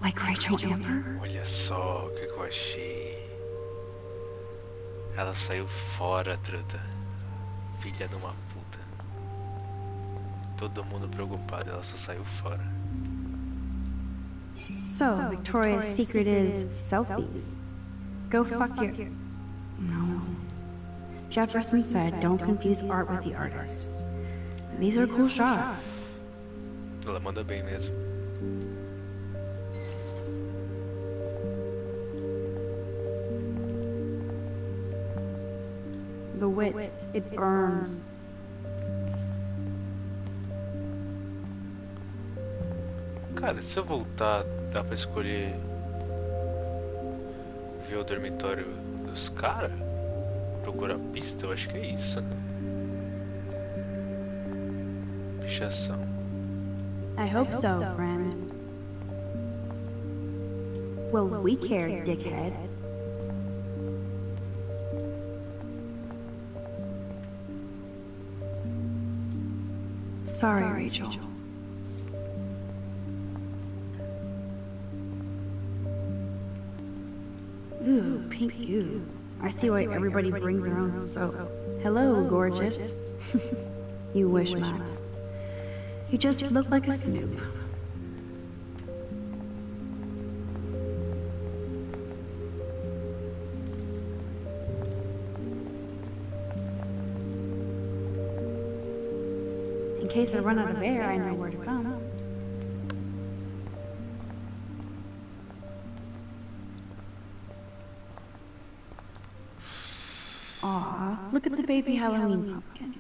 Like Rachel Amber? Olha só o que eu achei. Ela saiu fora, truta. Filha de uma puta. Todo mundo preocupado, ela só saiu fora. So, Victoria's secret is selfies. Go fuck your... No. Jefferson said don't confuse art with the artist. These are cool shots. Ela manda bem mesmo. The wit, it burns. Cara, se eu voltar, dá pra escolher ver o dormitório dos caras? Procurar pista? Eu acho que é isso, né? Pichação. I hope so, friend. Well, we care, dickhead. Sorry, Rachel. Ooh, pink goo. I see why everybody brings their own soap. Hello, gorgeous. You wish, Max. You just look like a snoop. In case I run out of air, I know where to come. Aw, look at the baby Halloween pumpkin.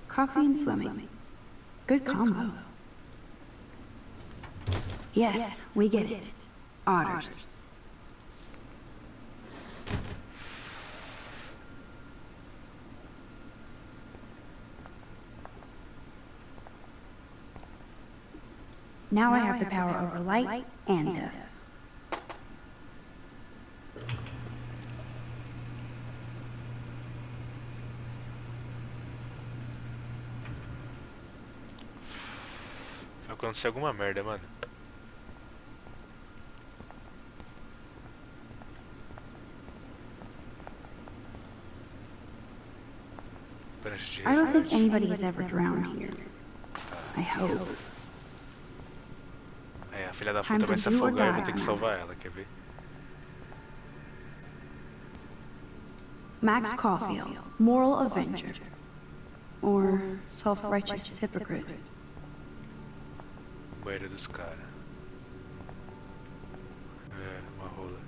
Coffee and swimming. Good combo. Yes, we get it. Otters. Now I have the power over light and death. Vai acontecer alguma merda, mano. I don't think anybody has ever drowned here. I hope. É, a filha da puta vai se afogar e eu vou ter que salvar ela, quer ver? Max Caulfield, moral avenger. Or self-righteous hypocrite. Banheiro dos caras. É, uma rola.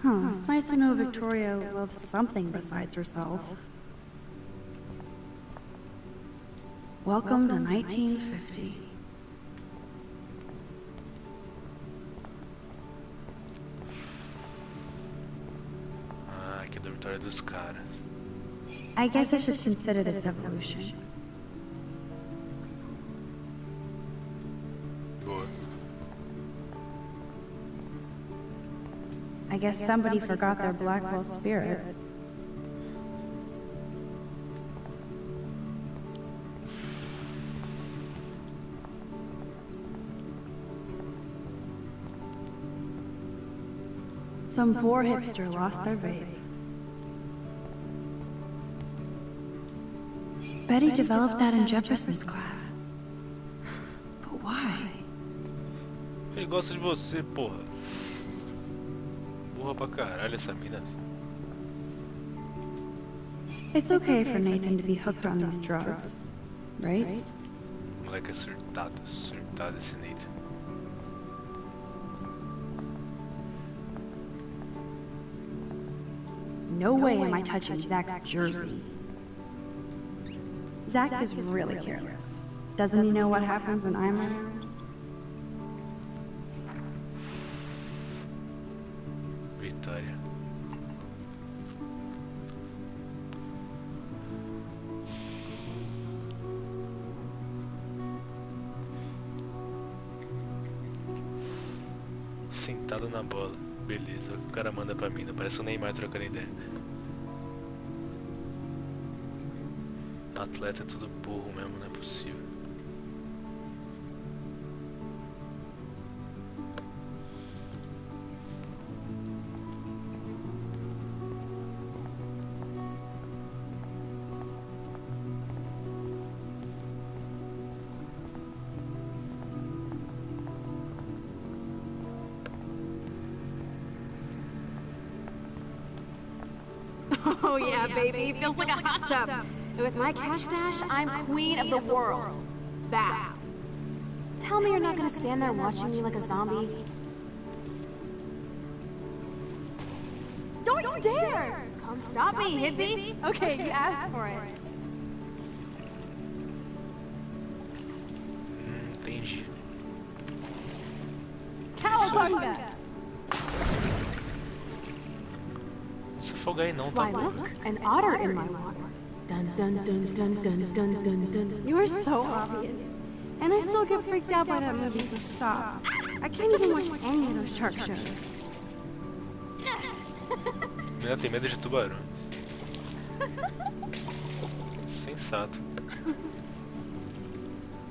Huh, it's nice to know Victoria loves something besides herself. Welcome to 1950. Ah, aqui é o dormitório dos caras. I guess I should consider this evolution. Boa. I guess somebody forgot their Blackwell spirit. Some poor hipster lost their vape. Betty developed that in Jefferson's class. But why? Ele gosta de você, porra. Burra pra caralho essa mina. It's okay for Nathan to be hooked on these drugs, right? O moleque é surtado, surtado esse Nathan. No way am I touching Zach's jersey. Zach is really careless. Doesn't he know what happens when I'm around? Vitória. sentado na bola. Beleza, o cara manda pra mim, não parece o Neymar trocando ideia. Atleta é tudo burro mesmo, não é possível. Oh yeah, baby. Feels like a hot tub. And with my cash stash, I'm queen of the world. Bow. Tell me you're not gonna stand there watching me like a zombie. Don't you dare! Come stop me, hippie. Okay, you asked for it. Entendi. Cowabunga! Não se afoga aí não, tá? Why, look, an otter in my water. Dun dun dun dun dun dun dun dun. You are so obvious. And I still get freaked out by that movie, so stop. I can't even watch any of those shark shows. Menina tem medo de tubarões. Sensato.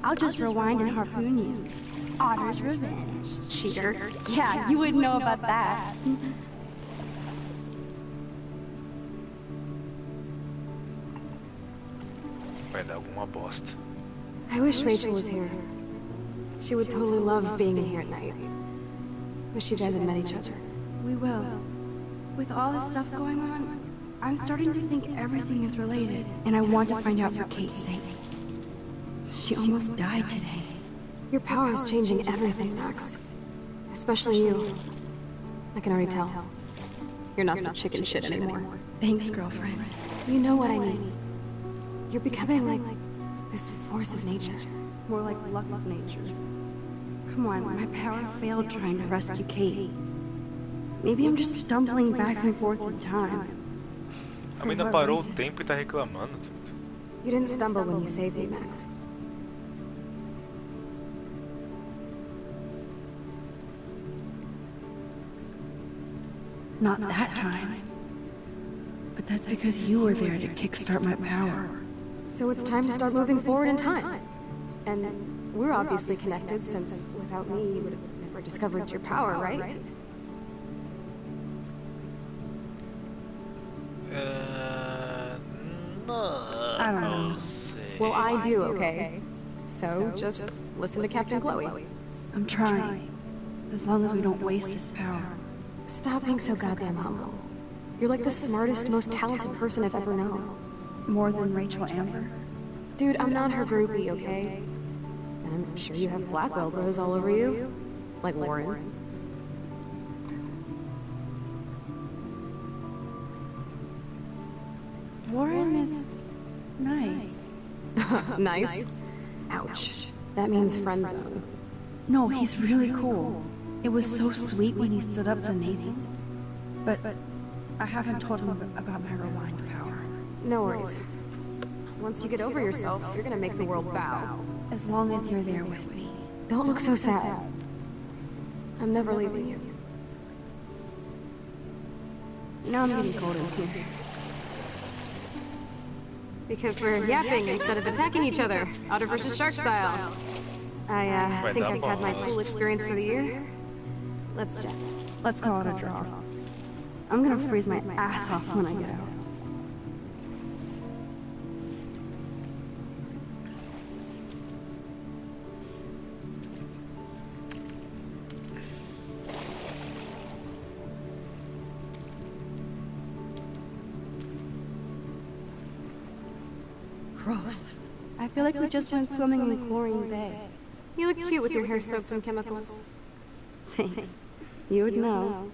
I'll just rewind and harpoon you. Otter's revenge. Cheater. Yeah, you wouldn't know about that. Vai dar alguma bosta. I wish Rachel was here. She would totally love being in here at night. Wish you guys had met each other. We will. With all this stuff going on, I'm starting to think everything is related, and I want to find out for Kate's sake. She almost died today. Your power is changing everything, Max. Especially you. I can already tell. You're not some chicken shit anymore. Thanks, girlfriend. You know what I mean. You're becoming like this force of nature. More like luck of nature. Come on, my power failed trying to rescue Kate. Maybe I'm just stumbling back and forth in time. A menina parou o tempo e tá reclamando. You didn't stumble when you saved me, Max. Not that time. But that's because you were there to kickstart my power. So it's time to start moving forward in time. And we're obviously connected, since without me, you would have never discovered your power, right? No. I don't know. Well, I do, okay? So just listen to Captain Chloe. I'm trying. As long as we don't waste this power. Stop being so goddamn humble. You're like the smartest, most talented person I've ever known. More than Rachel Amber? Dude, I'm not her groupie, okay? And I'm sure you have Blackwell bros all over you. Like Warren. Warren is nice. Nice? Ouch. That means friend zone. No, he's really cool. It was so sweet when he stood up to Nathan. But I haven't told him about my rewind power. No worries. Once you get over yourself, you're gonna make the world bow. As long as you're there with me. Don't look so sad. I'm never leaving you. Now I'm getting cold in here. Because we're yapping instead of attacking each other. Otter versus shark style. I think I've had my pool experience for the year. Let's check. Let's call it a draw. I'm gonna freeze my ass off when I get out. Gross. I feel like we just went swimming in Chlorine Bay. You look cute with your hair soaked in chemicals. Thanks. You would know.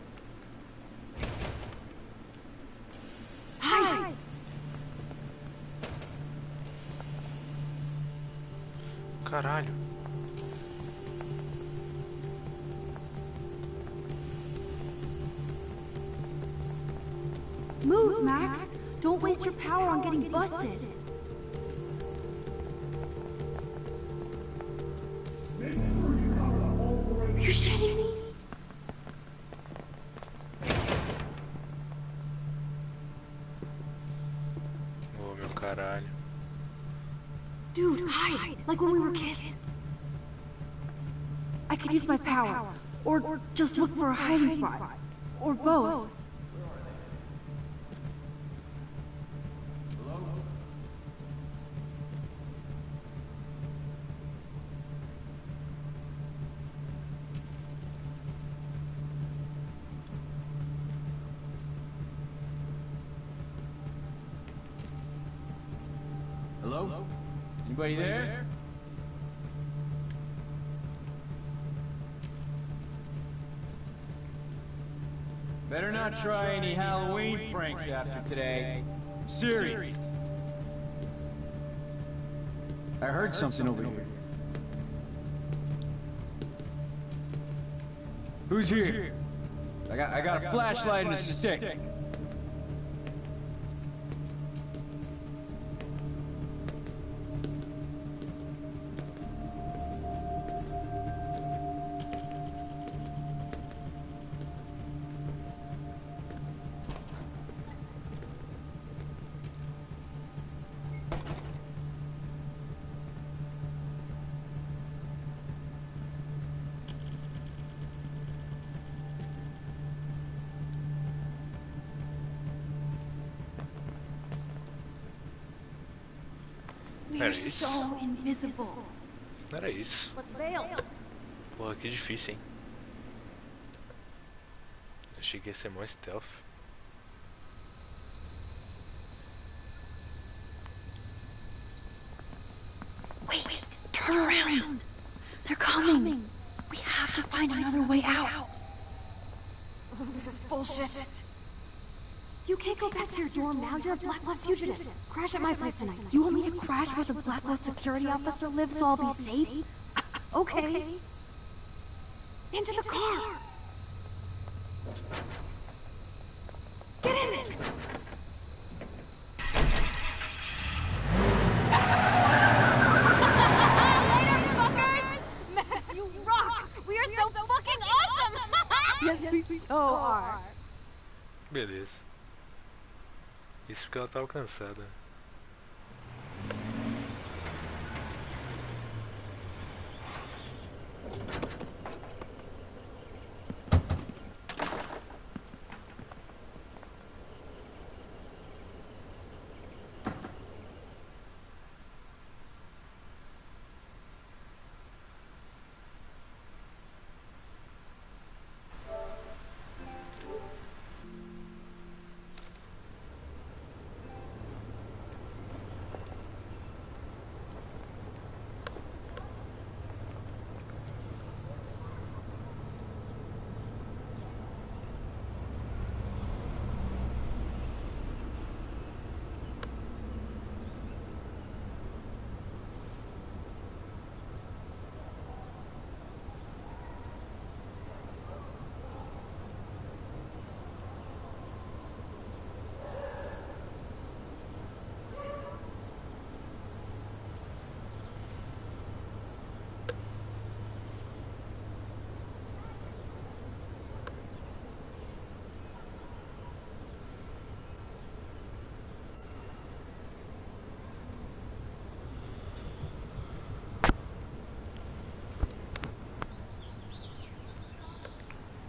Hide! Caralho. Move, Max! Don't waste your power on getting busted! Are you shitting me? caralho. Dude, hide! Like when we were kids. I could use my power, or just look for a hiding spot, or both. Hello? Anybody there? Better not try any Halloween pranks after today. I'm serious. I heard something over here. Who's here? I got a flashlight and a stick. We're so invisible. Não era isso. Let's bail. Porra, que difícil, hein? Achei que ia ser mais stealth. Wait, turn around. They're coming. We have to find another way out. Oh, this is bullshit. You can't go back to your dorm now. You're a Blackwell fugitive. Crash at my place tonight. You want me to crash where the Blackwell security officer lives so I'll be safe? Okay. Into the car. Get in it. Later, fuckers. Max, you rock. We are so fucking awesome. Yes, we so are. Beleza. Isso porque ela tá alcançada.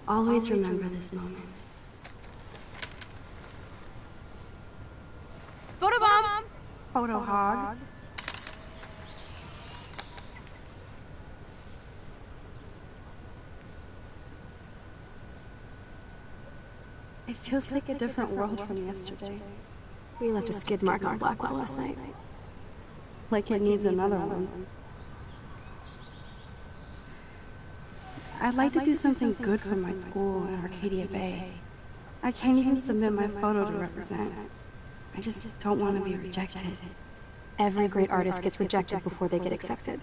Always remember this moment. Photobomb. Photo hog. It feels like a different world from yesterday. We left a skid mark on Blackwell last night. Like it needs another one. I'd like to do something good for my school in Arcadia Bay. I can't even submit my photo to represent. I just don't want to be rejected. Every great artist gets rejected before they get accepted.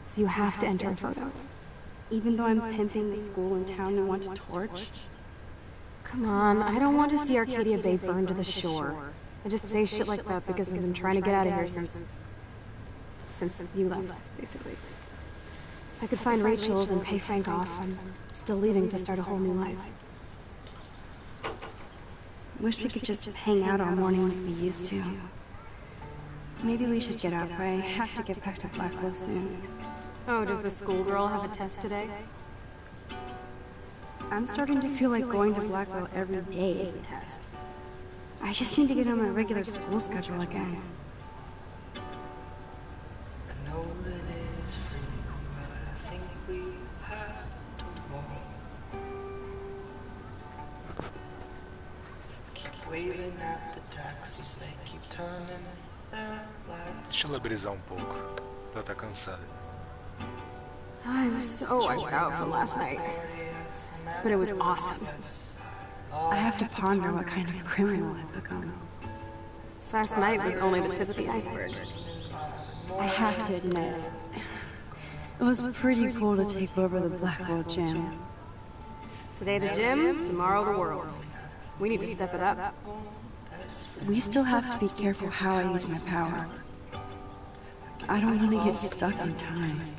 So you have to enter a photo. Even though I'm pimping the school in town you want to torch? Come on, I don't want to see Arcadia Bay burned to the shore. I just say shit like that because I've been trying to get out of here since you left, basically. If I could find Rachel, then pay Frank off. I'm still leaving to start a whole new life. Wish we could just hang out all morning like we used to. Maybe we should get up. I have to get back to Blackwell soon. Oh, does the schoolgirl have a test today? I'm starting to feel like going to Blackwell every day is a test. I just need to get on my regular school schedule again. I know that it is free, but I think we have to walk. Keep waving at the taxis, they keep turning their lights. Deixa ela brisar um pouco. Ela tá cansada. I'm so wiped out from last night. But it was awesome. I have to ponder what kind of criminal I've become. Last night was only the tip of the iceberg. I have to admit, it was pretty cool to take over the Blackwell gym. Today the gym, tomorrow the world. We need to step it up. We still have to be careful how I use my power. I don't want to get stuck in time.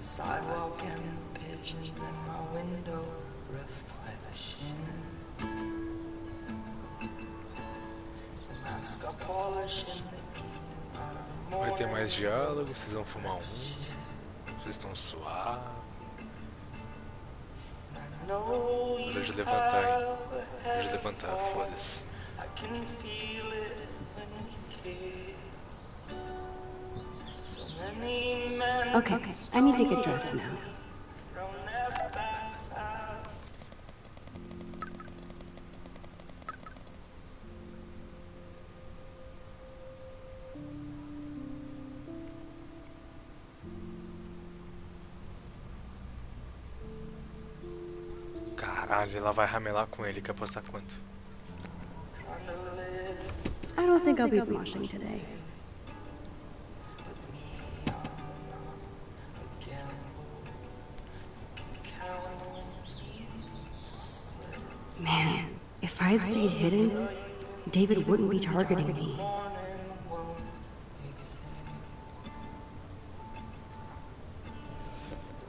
Sidewalk and the pigeons in my window reflection. The mask I polish in the evening. Vai ter mais diálogo, vocês vão fumar vocês estão suaves. Hora de levantar, hein? Hora de levantar, foda-se. I can feel it when we kiss. Okay, I need to get dressed now. Caralho, ela vai ramelar com ele, quer apostar quanto? I don't think I'll be moshing today. Man, if I had stayed hidden, David wouldn't be targeting me.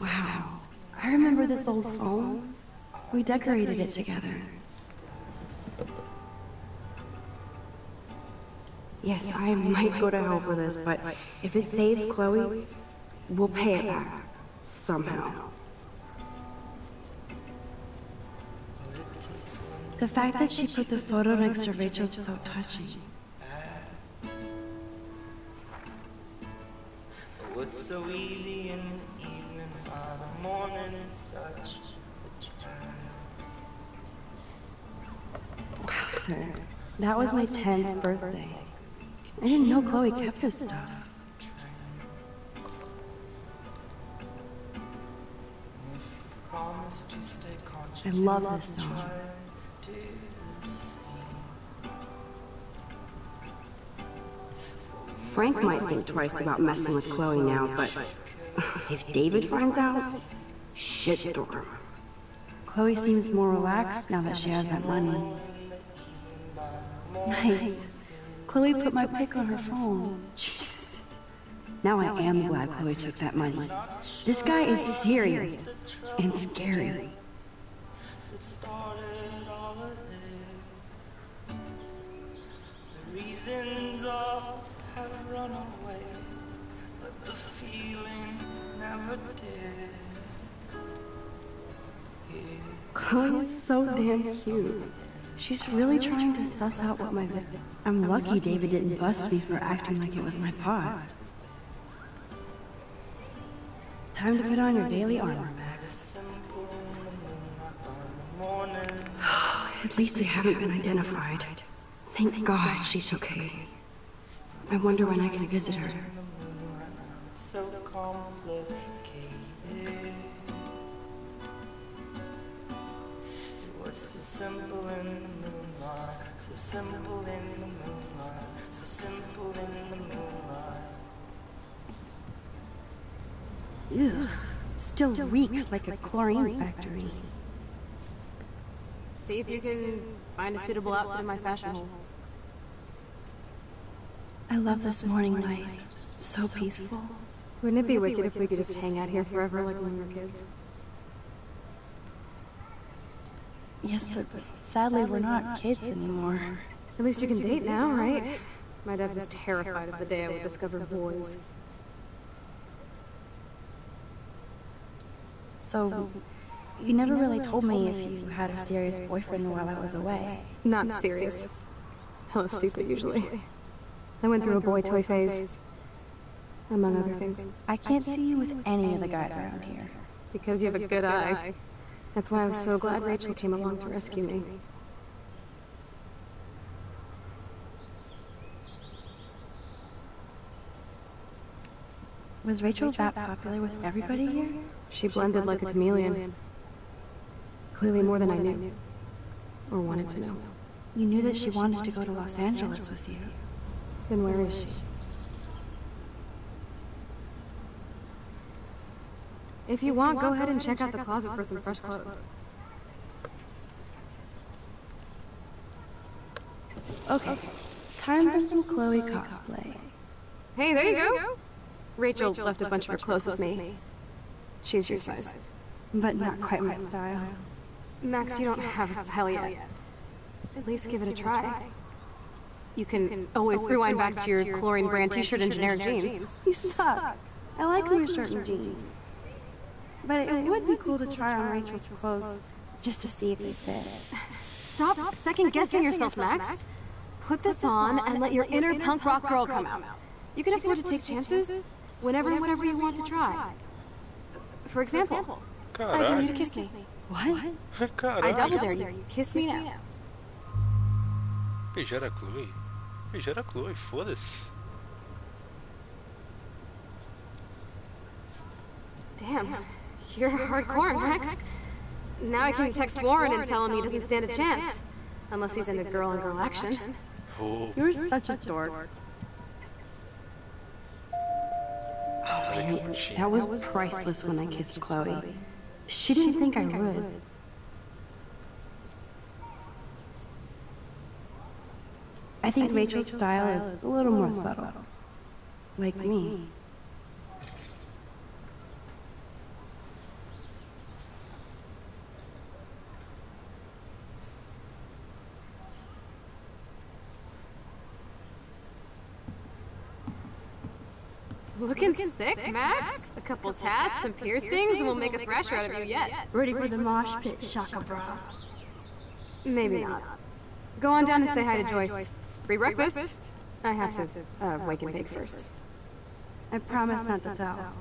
Wow, I remember this old phone. We decorated it together. Yes, I might go to hell for this, but if it saves Chloe, we'll pay it back. Somehow. The fact that she put the photo next to Rachel is so touching. What's so easy in the evening while the morning is such a drag. Wow, sir. That was my 10th birthday. I didn't know Chloe kept this stuff. I love this song. Frank might think twice about messing with Chloe now, but if David finds out, shitstorm. Chloe seems more relaxed now that she has that money. Nice. Chloe put my pic on her phone. Jesus. Now I am glad Chloe took that money. This guy is serious and scary. It started all of this. The reasons all have run away, but the feeling never did. Chloe's so damn cute. She's really trying to suss out what my I'm lucky David didn't bust me for acting like it was my pot. Time to put on your daily armor, Max. At least we haven't been identified. Thank God she's okay. I wonder when I can visit her. So complicated. It was so simple in the moonlight, so simple in the moonlight, so simple in the moonlight. Ugh, still reeks like a chlorine factory. See if you can find a suitable outfit in my fashion hole. I love this morning light. It's so peaceful. Wouldn't it be wicked if we could just hang out here forever like when we were kids? Yes, but sadly we're not kids anymore. At least you can date now, right? My dad was terrified of the day I would discover boys. So, you never really told me if you had a serious boyfriend while I was away. Not serious. Hella stupid, usually. I went through a boy toy phase, among other things. I can't see you with any of the guys around here. Because you have a good eye. That's why I was so glad Rachel came along to rescue me. Was Rachel that popular with everybody here? She blended like a chameleon. Clearly more than I knew. Or wanted to know. You knew that she wanted to go to Los Angeles with you. Then where is she? If you want, go ahead and check out the closet for some fresh clothes. Okay, time for some Chloe cosplay. Hey, there you go! Rachel left a bunch of her clothes with me. She's your size. But not quite my style. Max, you don't have a style yet. At least give it a try. You can always rewind back to your chlorine brand t-shirt and generic jeans. You suck. I like my shirt and jeans. But it would be cool to try on Rachel's clothes, just to see if they fit. Stop second-guessing yourself, Max. Put this on and let your inner punk rock girl come out. You can afford to take chances whenever and whatever you want to try. For example, I dare you to kiss me. What? I double dare you. Kiss me now. Beijar a Chloe? Beijar a Chloe, foda-se. Damn, you're hardcore, Max. Now I can text Warren and tell him he doesn't stand a chance. Unless he's into girl-on-girl action. Oh. You're such a dork. Oh man, that was priceless when I kissed Chloe. She didn't think I would. I think Rachel's style is a little more subtle. Like me. Looking sick, Max? A couple tats, some piercings, and we'll make a thrasher out of you yet. Ready for the mosh pit, Shaka Bra. Maybe not. Go on down and say hi to Joyce. Free breakfast? I have to, wake and bake first. I promise not to tell.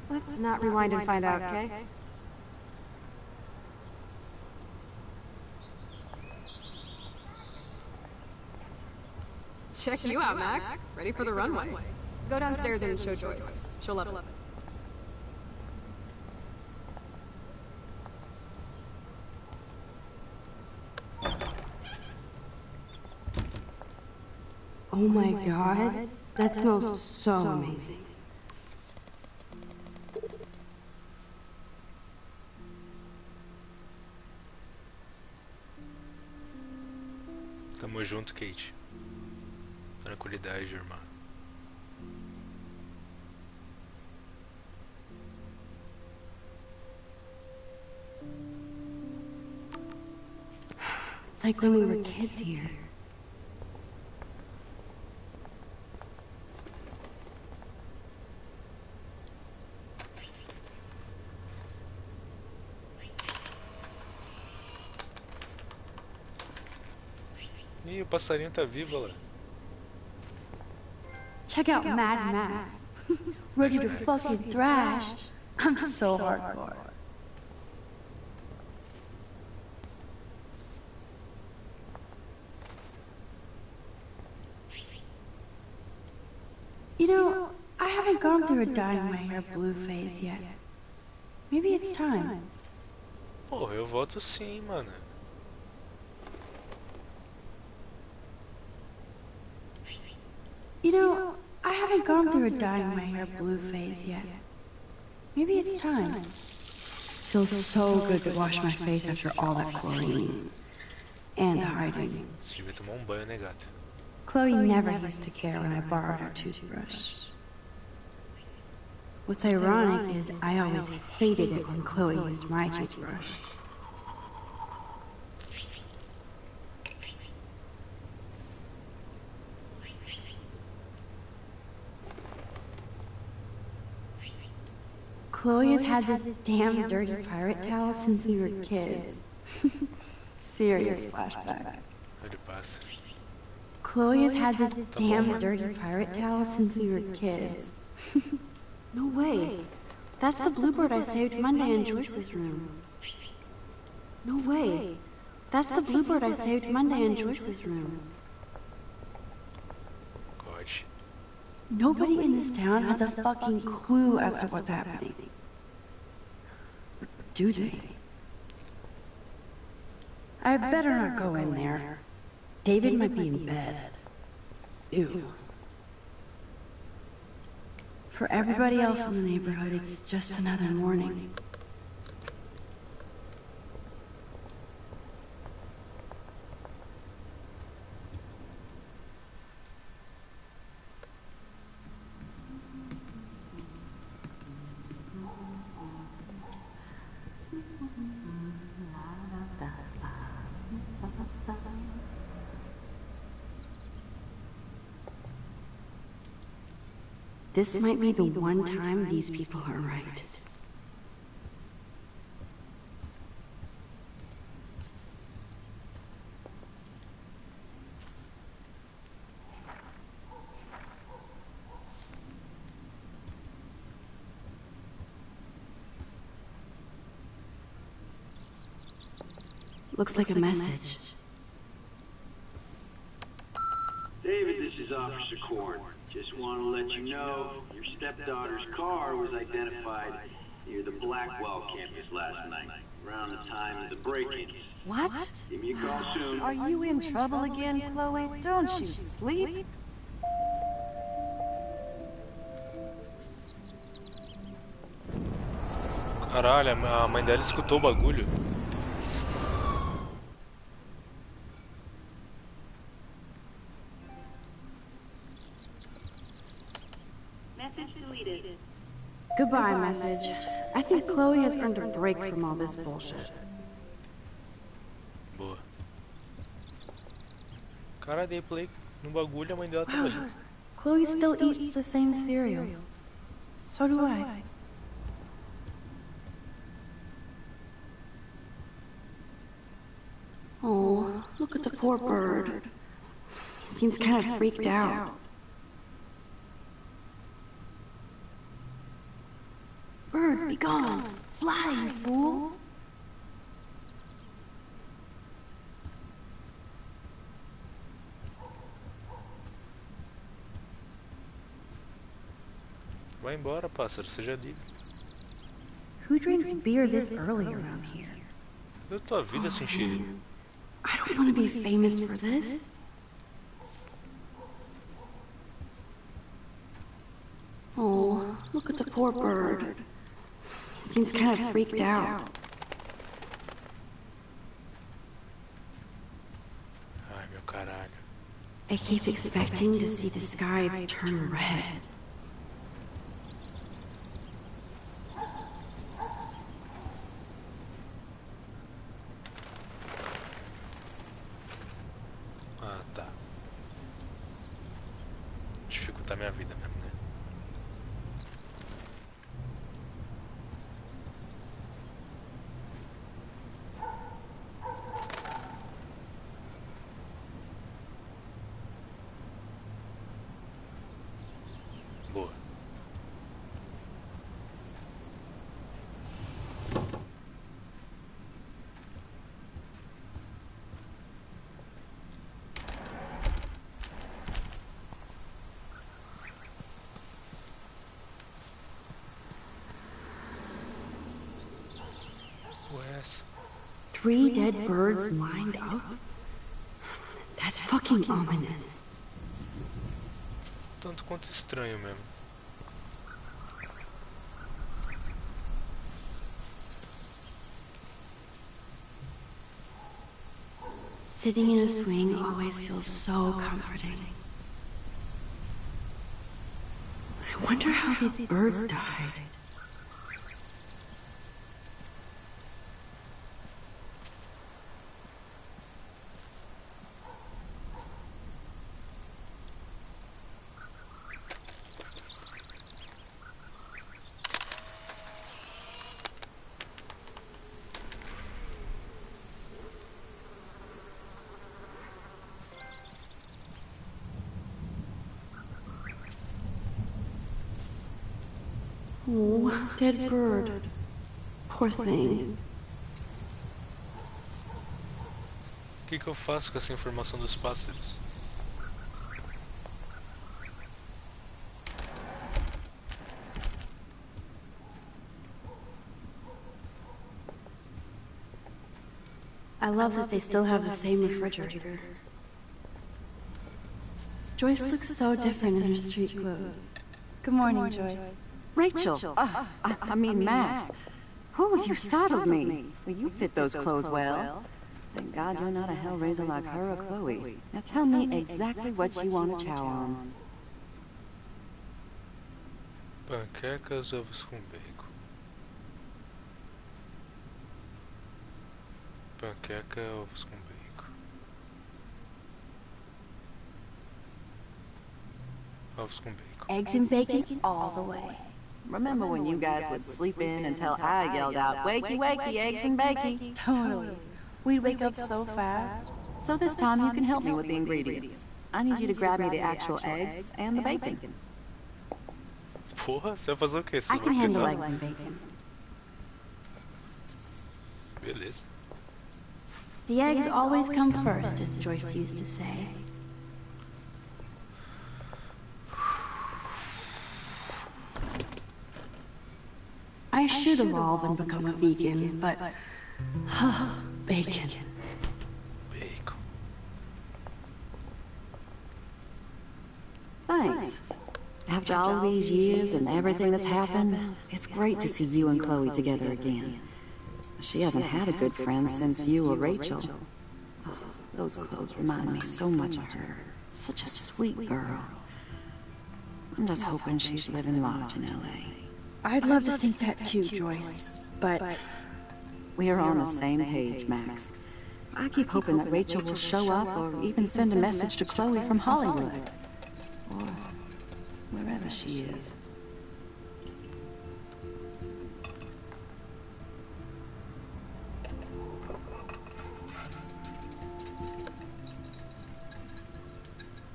Let's not rewind and find out, okay? Check you out, Max. Ready for the runway. Go downstairs and show Joyce. She'll love it. Oh my god, that smells so amazing. Tamo junto, Kate. Tranquilidade, irmã. It's like when we were kids here. Ih, o passarinho tá vivo lá. Check out Mad Max. Ready to fucking thrash. I'm so hardcore. You know, I haven't gone through a dyeing my hair blue phase yet. Maybe it's time. Porra, eu voto sim, mano. You know, I haven't gone through a dyeing my hair blue phase yet. Maybe it's time. Feels so good to wash my face after all that chlorine. And hiding. Você vai tomar banho, né, gata? Chloe never used to care when I borrowed her toothbrush. What's ironic is I always hated it when Chloe used my toothbrush. Chloe has had this damn dirty pirate towel since we were kids. Serious flashback. Chloe has had this damn dirty pirate towel since we were kids. No way. That's the bluebird I saved Monday in Joyce's room. No way. That's the bluebird I saved Monday in Joyce's room. Nobody in this town has a fucking clue as to what's happening. Do they? I better not go in there. David might be in bed. Ew. For everybody else in the neighborhood, it's just another morning. This might be the one time these people are right. Looks like a message. David, this is Officer Korn. Just want to let you know your stepdaughter's car was identified near the Blackwell campus last night, around the time of the break-ins. What? Give me a call soon. Are you in trouble again, Chloe? Don't you sleep? Caralho, a mãe dela escutou o bagulho. Goodbye, message. I think Chloe has earned a break from all this bullshit. Boa. Cara, dei play no bagulho, a mãe dela também. Chloe still eats the same cereal. So do I. Oh, look at the poor bird. He seems kind of freaked out. Bird, be gone! Fly, you fool! Vai embora, pássaro, seja livre. Who drinks beer this early around here? Deu tua vida sem cheiro. I don't want to be famous for this. Oh, look at the poor bird. He seems kind of freaked out. Ai, meu caralho. I keep expecting to see the sky turn red. Ah, tá. Dificultar minha vida mesmo, né? Boa. Wes. 3 dead birds lined up? That's fucking ominous. Tanto quanto estranho mesmo. Sitting in a swing always feels so comforting. I wonder how these birds died. Oh, dead bird. Poor thing. O que eu faço com essa informação dos pássaros? I love that they still have the same refrigerator. Joyce looks so different in her street clothes. Good morning, Joyce. Rachel! I mean Max. Whew, you startled me. Well, you fit those clothes well. Thank God you're not a hellraiser like her or Chloe. Now tell me exactly what you want to chow on. Panquecas, ovos com bacon. Panqueca, ovos com bacon. Ovos com bacon. Eggs and bacon all the way. Remember when you guys would sleep in until I yelled out, "Wakey, wakey, eggs and bacon"? Totally. We'd wake up so fast. So this time you can help me with the ingredients. I need you to grab me the actual eggs and the bacon. Porra, você vai fazer o quê? Você I vai can handle fritar? eggs and bacon. Beleza. The eggs always come first, as Joyce used to say. I should evolve and become a vegan, but... bacon. Bacon. Thanks. After all these years and everything that's happened, it's great to see you and Chloe together again. She hasn't had a good friend since you or Rachel. Oh, those clothes remind me so much of her. Such a sweet girl. I'm just hoping she's living large in L.A. I'd love to think that too, Joyce, but... We're on the same page, Max. I keep hoping that Rachel will show up or even send a message to Chloe from Hollywood. Or wherever she is.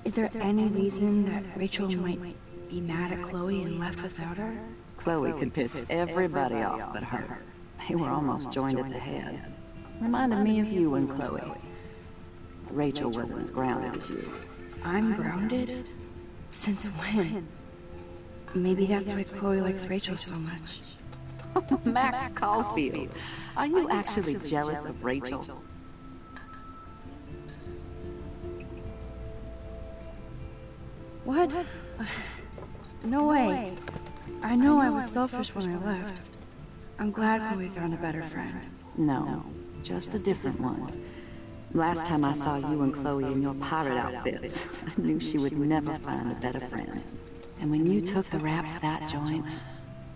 Is there any reason that Rachel might be mad at Chloe and left without her? Chloe could piss everybody off but her. They were almost joined at the head. Reminded me of you and Chloe. Rachel wasn't as grounded as you. I'm grounded? Since when? Maybe that's why Chloe likes Rachel so much. Max Caulfield, are you actually jealous of Rachel? What? No way. I know I was selfish when I left. I'm glad Chloe found a better friend. No, just a different one. Last time I saw you and Chloe in your pirate outfits, I knew she would never find a better friend. And when you took the rap for that joint,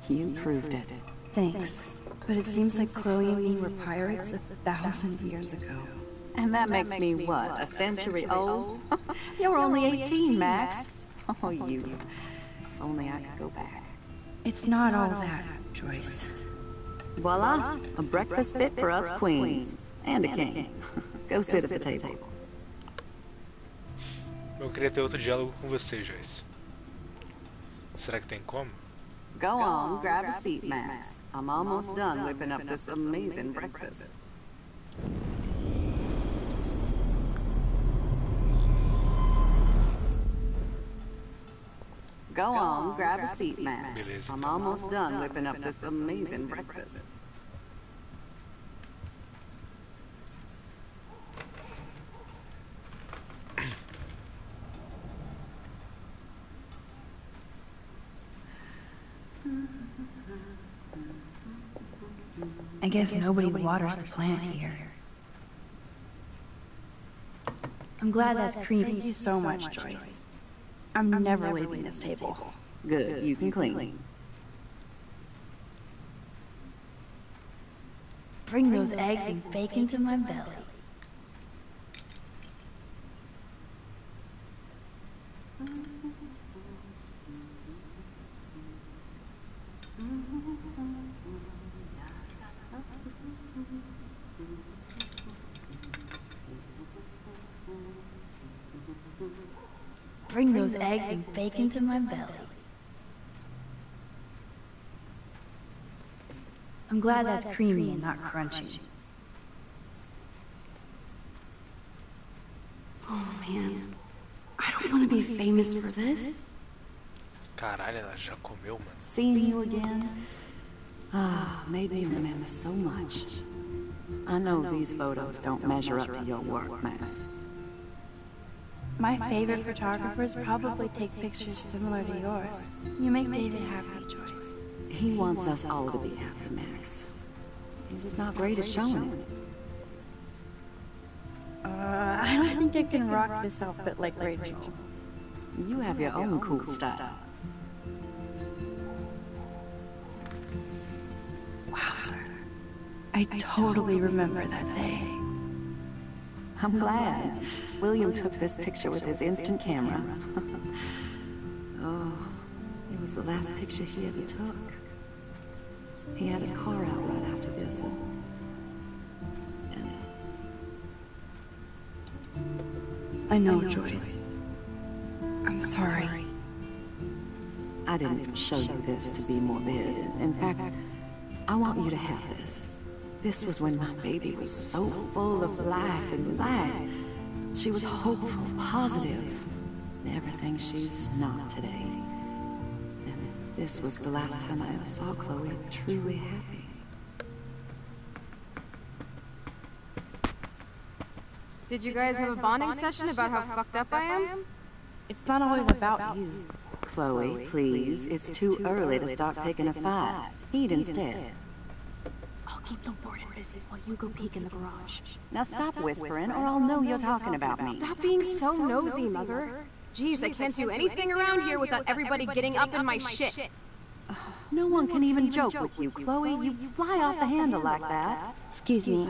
you proved it. Thanks. But it seems like Chloe and me were pirates 1,000 years ago. And that makes me what, a century old? You're only 18, Max. Oh, you. If only I could go back. It's not all that, Joyce. Voila, a breakfast fit for us queens. And a king. Go sit at the table. Eu queria ter outro diálogo com você, Joyce. Será que tem como? Go on, grab a seat, Max. I'm almost done whipping up this amazing breakfast. Go on, grab a seat, Max. I'm almost done whipping up this amazing breakfast. I guess nobody waters the plant here. I'm glad that's cream. Thank you so much, Joyce. I'm never leaving this table. Good, you can clean. Bring those eggs and bacon to my belly. Bring those eggs and bacon to my belly. I'm glad that's creamy and not crunchy. Oh man, I don't want to be famous for this. Caralho, ela já comeu, mano. Seeing you again? Made me remember so much. I know these photos don't measure up to your work, Max. My favorite photographers probably take pictures similar to yours. You make David happy, Joyce. He wants us all to be happy, Max. He's just not great at showing it. I don't think I can rock this outfit like Rachel. You have your own cool style. Wowzer. I totally remember that day. I'm glad. William took this picture with his instant camera. Oh, it was the last picture he ever took. He had his car out right after this. I know, Joyce. I'm sorry. I didn't show you this to be morbid. In fact, I want you to have this. This was when my baby was so full of life and light. She was hopeful, positive. Everything she's not today. And this was the last time I ever saw Chloe truly happy. Did you guys have a bonding session about how fucked up I am? It's not always about you. Chloe, please. It's too early to start picking a fight. Eat instead. I'll keep the warden busy while you go peek in the garage. Now stop whispering, or I'll know you're talking about me. Stop being so nosy, Mother. Jeez, I can't do anything around here without everybody getting up in my shit. No one can even joke with you, Chloe. You fly off the handle like that. Excuse me.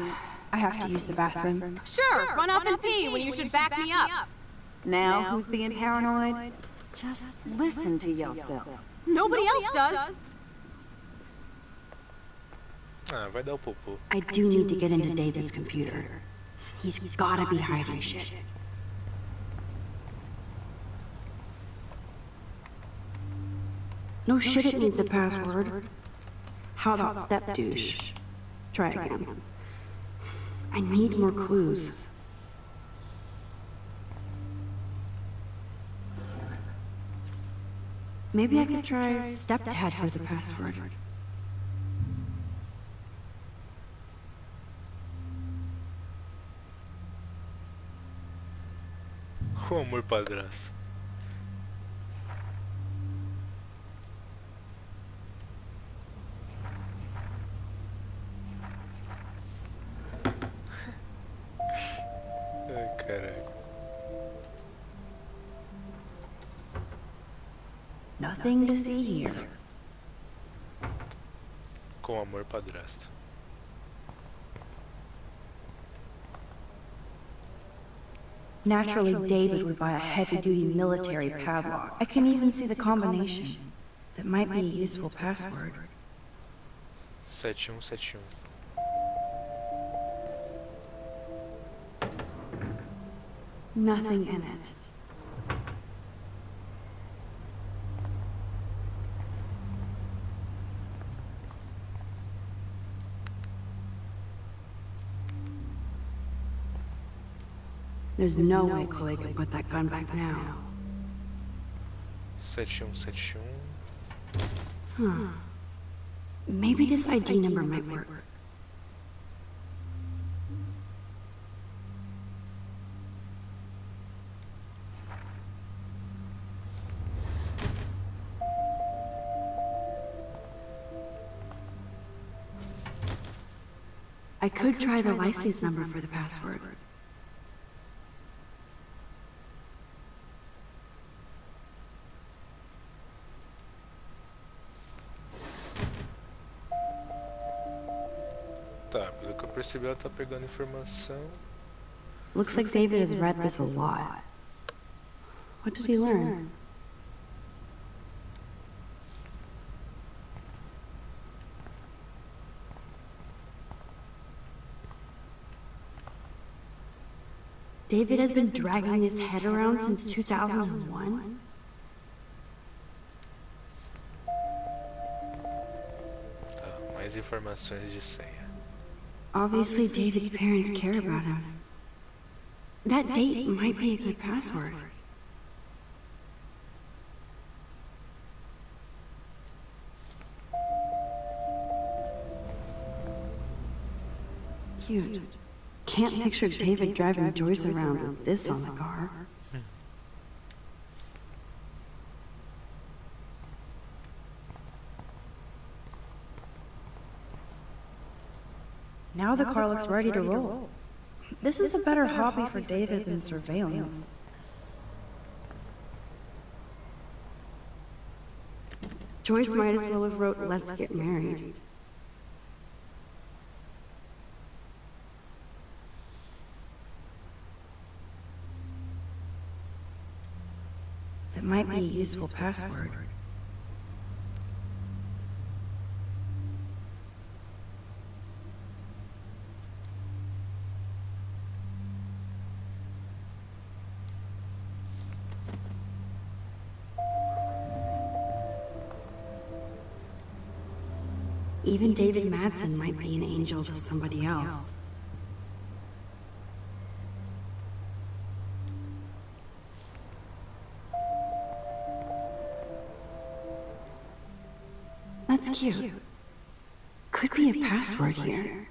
I have to use the bathroom. Sure, run off and pee when you should back me up. Now, who's being paranoid? Just listen to yourself. Nobody else does. Vai dar o popô. I do need to get into David's computer. He's gotta be hiding shit. No shit, it needs a password. How about step douche? Try again. I need more clues. Maybe I could try stepdad for the password. O amor padrasto. Ai, caralho. Nothing to see here. Com amor padrasto. Naturally, David would buy a heavy-duty military padlock. I can even see the combination. That might be a useful password. 7171. Nothing in it. There's no way Chloe could put that gun back now. 7171. Huh. Maybe this ID number might work. I could try the license number for the password. Tá, pelo que eu percebi, ela tá pegando informação. Looks like David has read this a lot. What did he learn? David has been dragging his head around since 2001? Tá, mais informações de senha. Obviously, David's parents care about him. That date might be a good password. Cute. Can't picture David driving Joyce around with this on the car. Now the car looks ready to roll. This is a better hobby for David than surveillance. Joyce might as well have wrote, "Let's get married." That might be a useful password. Even David Madsen might be an angel to somebody else. That's cute. Could be a password here.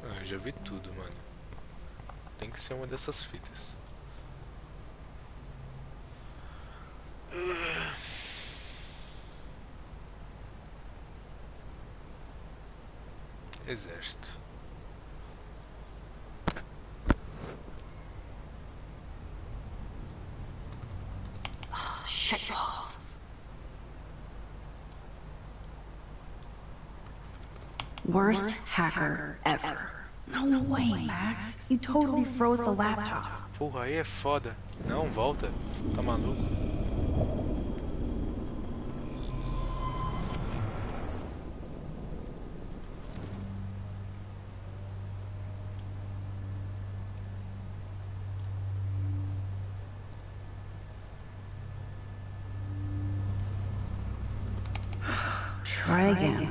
Ah, já vi tudo, mano. Tem que ser uma dessas fitas. Exército. Shitballs. Worst hacker ever. No way, Max. You totally froze the laptop. Porra, aí é foda. Não, volta. Tá maluco? Try again.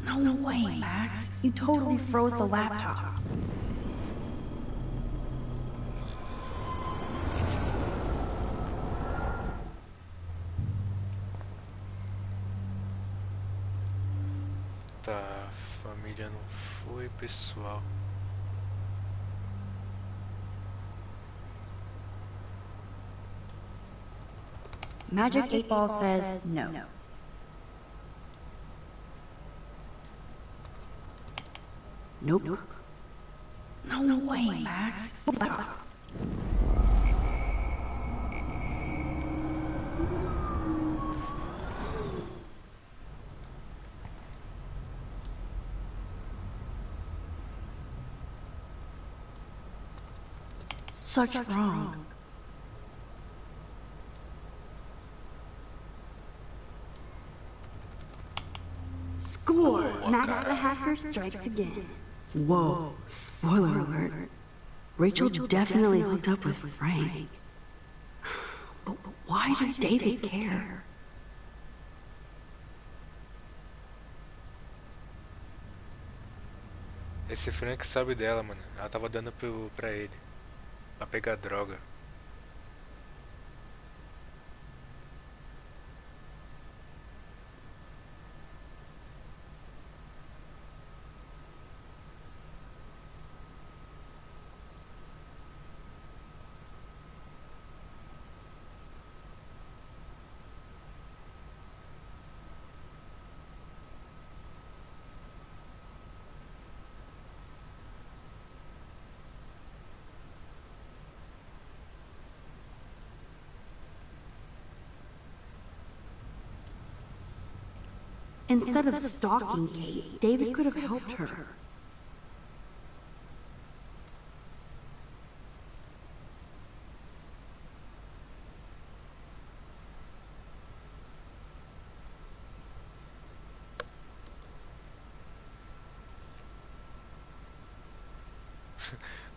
No way, Max. You totally froze the laptop. Tá, família não foi, pessoal. Magic 8 Ball says no. Nope. No way, Max. Such wrong. Score! Max the hacker strikes again. Whoa, spoiler alert. Rachel definitely hooked up with Frank. But why does David care? Esse Frank sabe dela, mano. Ela tava dando pra ele. Pra pegar droga. Instead of stalking Kate, David could have helped her.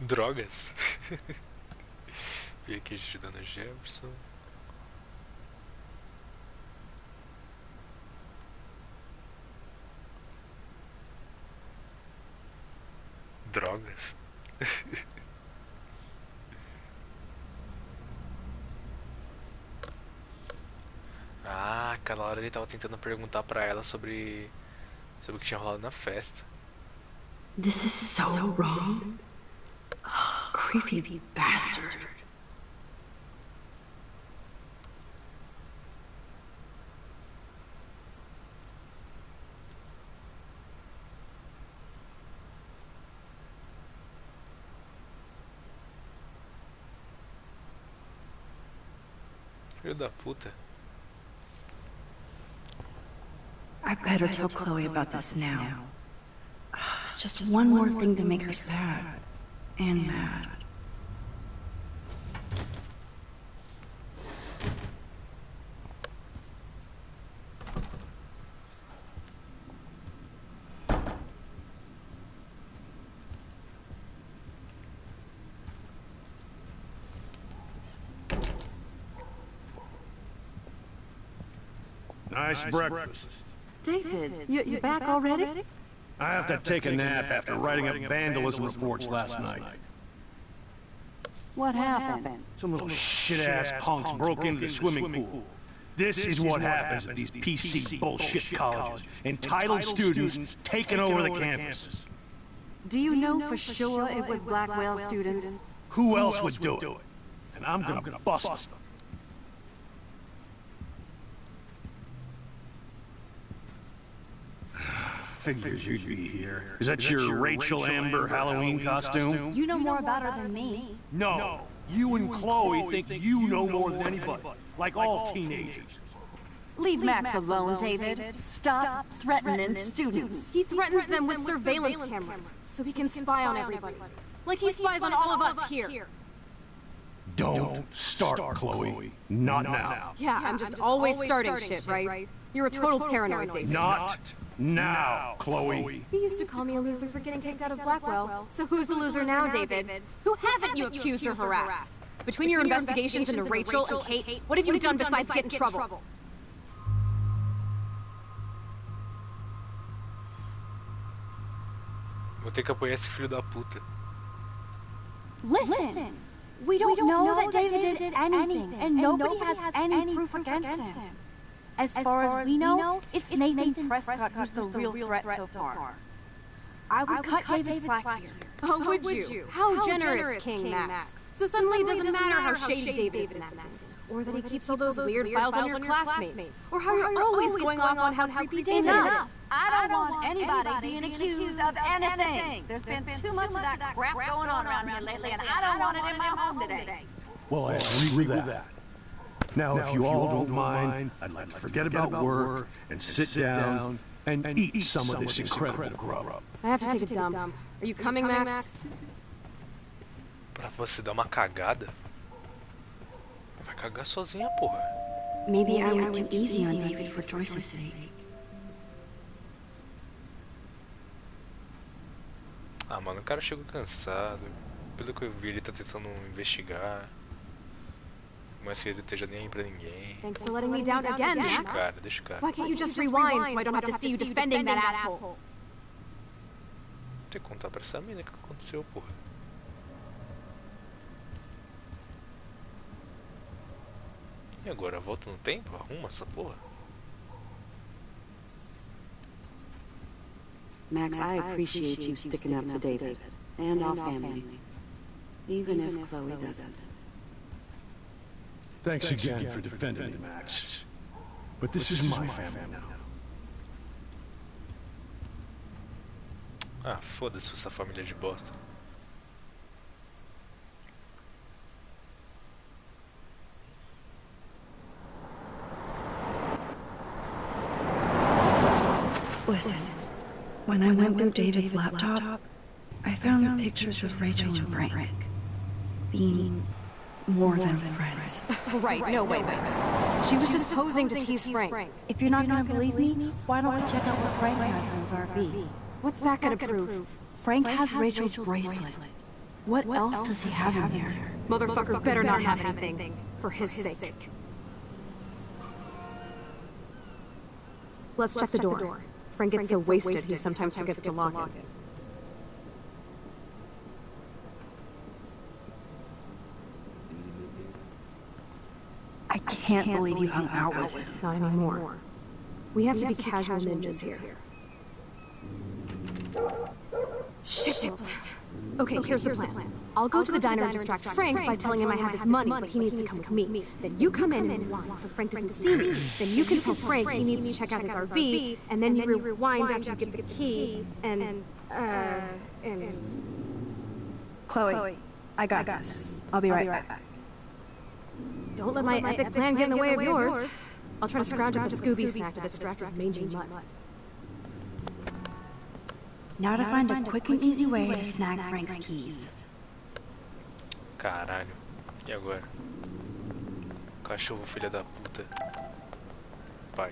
Drogas? Vi aqui ajudando a Jefferson. Drogas. Ah, aquela hora ele tava tentando perguntar pra ela sobre o que tinha rolado na festa. This is so wrong. Oh, creepy bastard. Filho da puta. I better tell Chloe about this now. It's just one more thing to make her sad and mad. Nice breakfast. David, you back already? I have to take a nap after writing up vandalism reports last night. What happened? Some little shit-ass punks broke into the swimming pool. This is what happens at these PC bullshit colleges. Entitled students taking over the campus. Do you know for sure it was Blackwell students? Who else would do it? And I'm gonna bust them. Figures you'd be here. Is that your Rachel Amber Halloween costume? You know more about her than me. No. You and Chloe think you know more than anybody. Like all teenagers. Leave Max alone, David. Stop threatening students. He threatens them with surveillance cameras, so he can spy on everybody. Like he spies on all of us here. Don't start, Chloe. Not now. Yeah, I'm just always starting shit, right? You're a total paranoid, David. Not now, Chloe. You used to call me a loser for getting kicked out of Blackwell. So who's the loser now, David? Who haven't you accused or harassed? Between your investigations into Rachel and Kate, what have you done besides get in trouble? Vou ter que apoiar esse filho da puta. Listen! We don't know that David did anything, and nobody has any proof against him. As far as we know, it's Nathan Prescott who's the real threat so far. I would cut David slack here. Oh, would you? How generous, King Max. So suddenly it doesn't matter how shady David's been acting. Or that he keeps all those weird files on your classmates. Or how you're always going off on how creepy David is. I don't want anybody being accused of anything. There's been too much of that crap going on around here lately, and I don't want it in my home today. Well, I agree with that. Now, if you all don't mind, I'd like to forget about work and sit down and eat some of this incredible grub. I have to take a dump. Are you coming, Max? Pra você dar uma cagada? Vai cagar sozinha, porra. Maybe I went too easy on David for Joyce's sake. Ah, mano, o cara chegou cansado. Pelo que eu vi, ele tá tentando investigar. Mas que ele esteja nem aí pra ninguém. Thanks for letting me down again, Max. Deixa o cara. Why can't you just rewind so I don't have to see you defending that asshole? Tem que contar pra essa mina o que aconteceu, porra. E agora, volta no tempo? Arruma essa porra. Max, I appreciate you sticking up for David and our family, even if Chloe doesn't. Thanks again for defending me, Max. But this is my family now. Ah, foda-se essa família de bosta. Listen, when I went through David's laptop, I found pictures of Rachel and Frank being more than friends. Right, no way, Max. She was just posing to tease Frank. If you're not gonna believe me, why don't we check out what Frank has in his RV? What's that gonna prove? Frank has Rachel's bracelet. What else does he have in here? Motherfucker better not have anything. For his sake. Let's check the door. Frank gets so wasted he sometimes forgets to lock it. I can't believe you hung out with it. Not anymore. We have to be casual ninjas here. Shit. Okay, here's the plan. I'll go to the diner and distract Frank by telling him I have his money, but he needs to come with me. Then you come in and rewind so Frank doesn't see me. Then you can tell Frank he needs to check out his RV, and then you rewind after you get the key, and... Chloe, I got this. I'll be right back. Don't let my epic plan get in the way of yours. I'll try to scrounge up a Scooby snack to distract his mangy mutt. Now to find a quick and easy way to snag Frank's keys. Caralho. E agora? Cachorro filha da puta. Pai.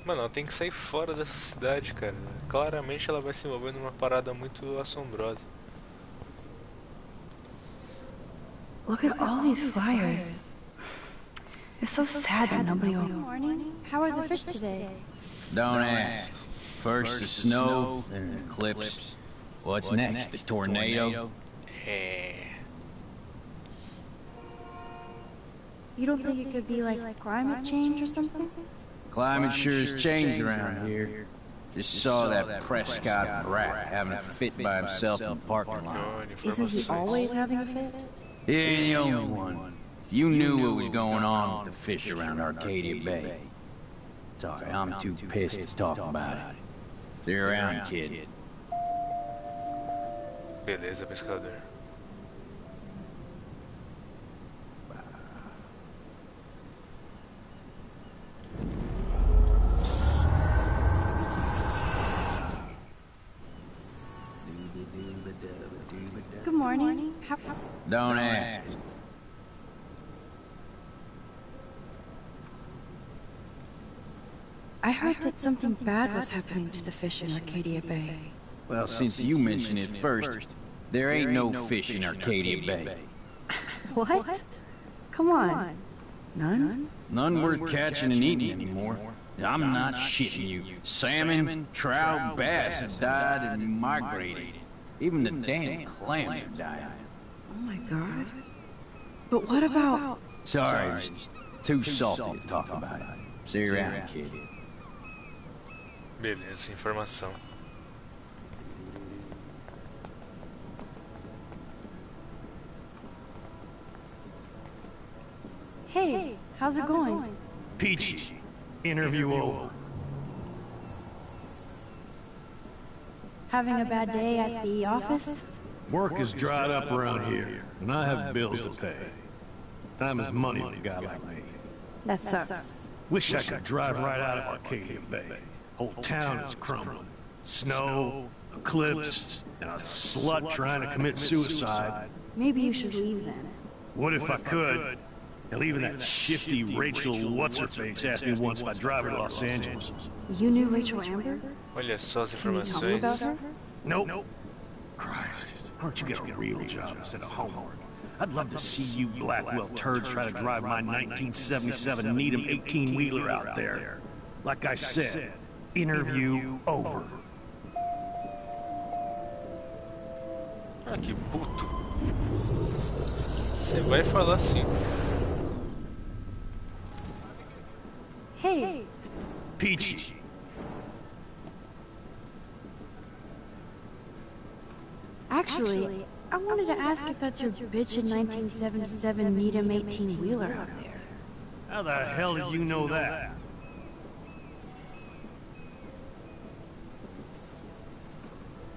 Mano, ela tem que sair fora dessa cidade, cara. Claramente ela vai se envolver numa parada muito assombrosa. Look at all these flyers. It's so sad that nobody will... Good morning. How are the fish today? Don't ask. First the snow, then an eclipse. What's next? The tornado? You don't think it could be like climate change or something? Climate sure has changed around here. Just saw that Prescott rat having a fit by himself in the parking lot. Isn't he always having a fit? He ain't the only one. If you knew what was going on with the fish around Arcadia Bay. Sorry, I'm too pissed to talk about it. See you around, kid. Beleza, pescador. Good morning. Don't ask. I heard that something bad was happening to the fish in Arcadia Bay. Well, since you mentioned it first, there ain't no fish in Arcadia Bay. What? Come on. None? None worth catching and eating anymore. I'm not shitting you. Salmon, trout, bass have died and migrated. Even the damn clams are dying. Oh my god. But what about... Sorry, just too salty to talk about it. See you around, kid. Beleza, informação. Hey, how's it going? Peachy. Interview over. Having a bad day at the office? Work is dried up around here, and I have bills to pay. Time is money to a guy like me. That sucks. Wish I could drive right out of Arcadia Bay. Whole town is crumbling. Snow, eclipse, and a slut trying to commit suicide. Maybe you should leave then. What if I could? Hell, even that shifty Rachel What's-Her-Face asked me once if I'd drive her to Los Angeles. You knew Rachel Amber? Olha só as Can you tell me about her? Nope. Christ, why don't you get a real job instead of homework? I'd love to see you Blackwell turds try to drive my 1977 Needham 18-wheeler out there. Like I said, interview over. Ah, que puto. Você vai falar assim. Hey. Peachy. Actually, I wanted to ask if that's your bitchin' 1977 Needham 18-wheeler out there. How the hell did you know that?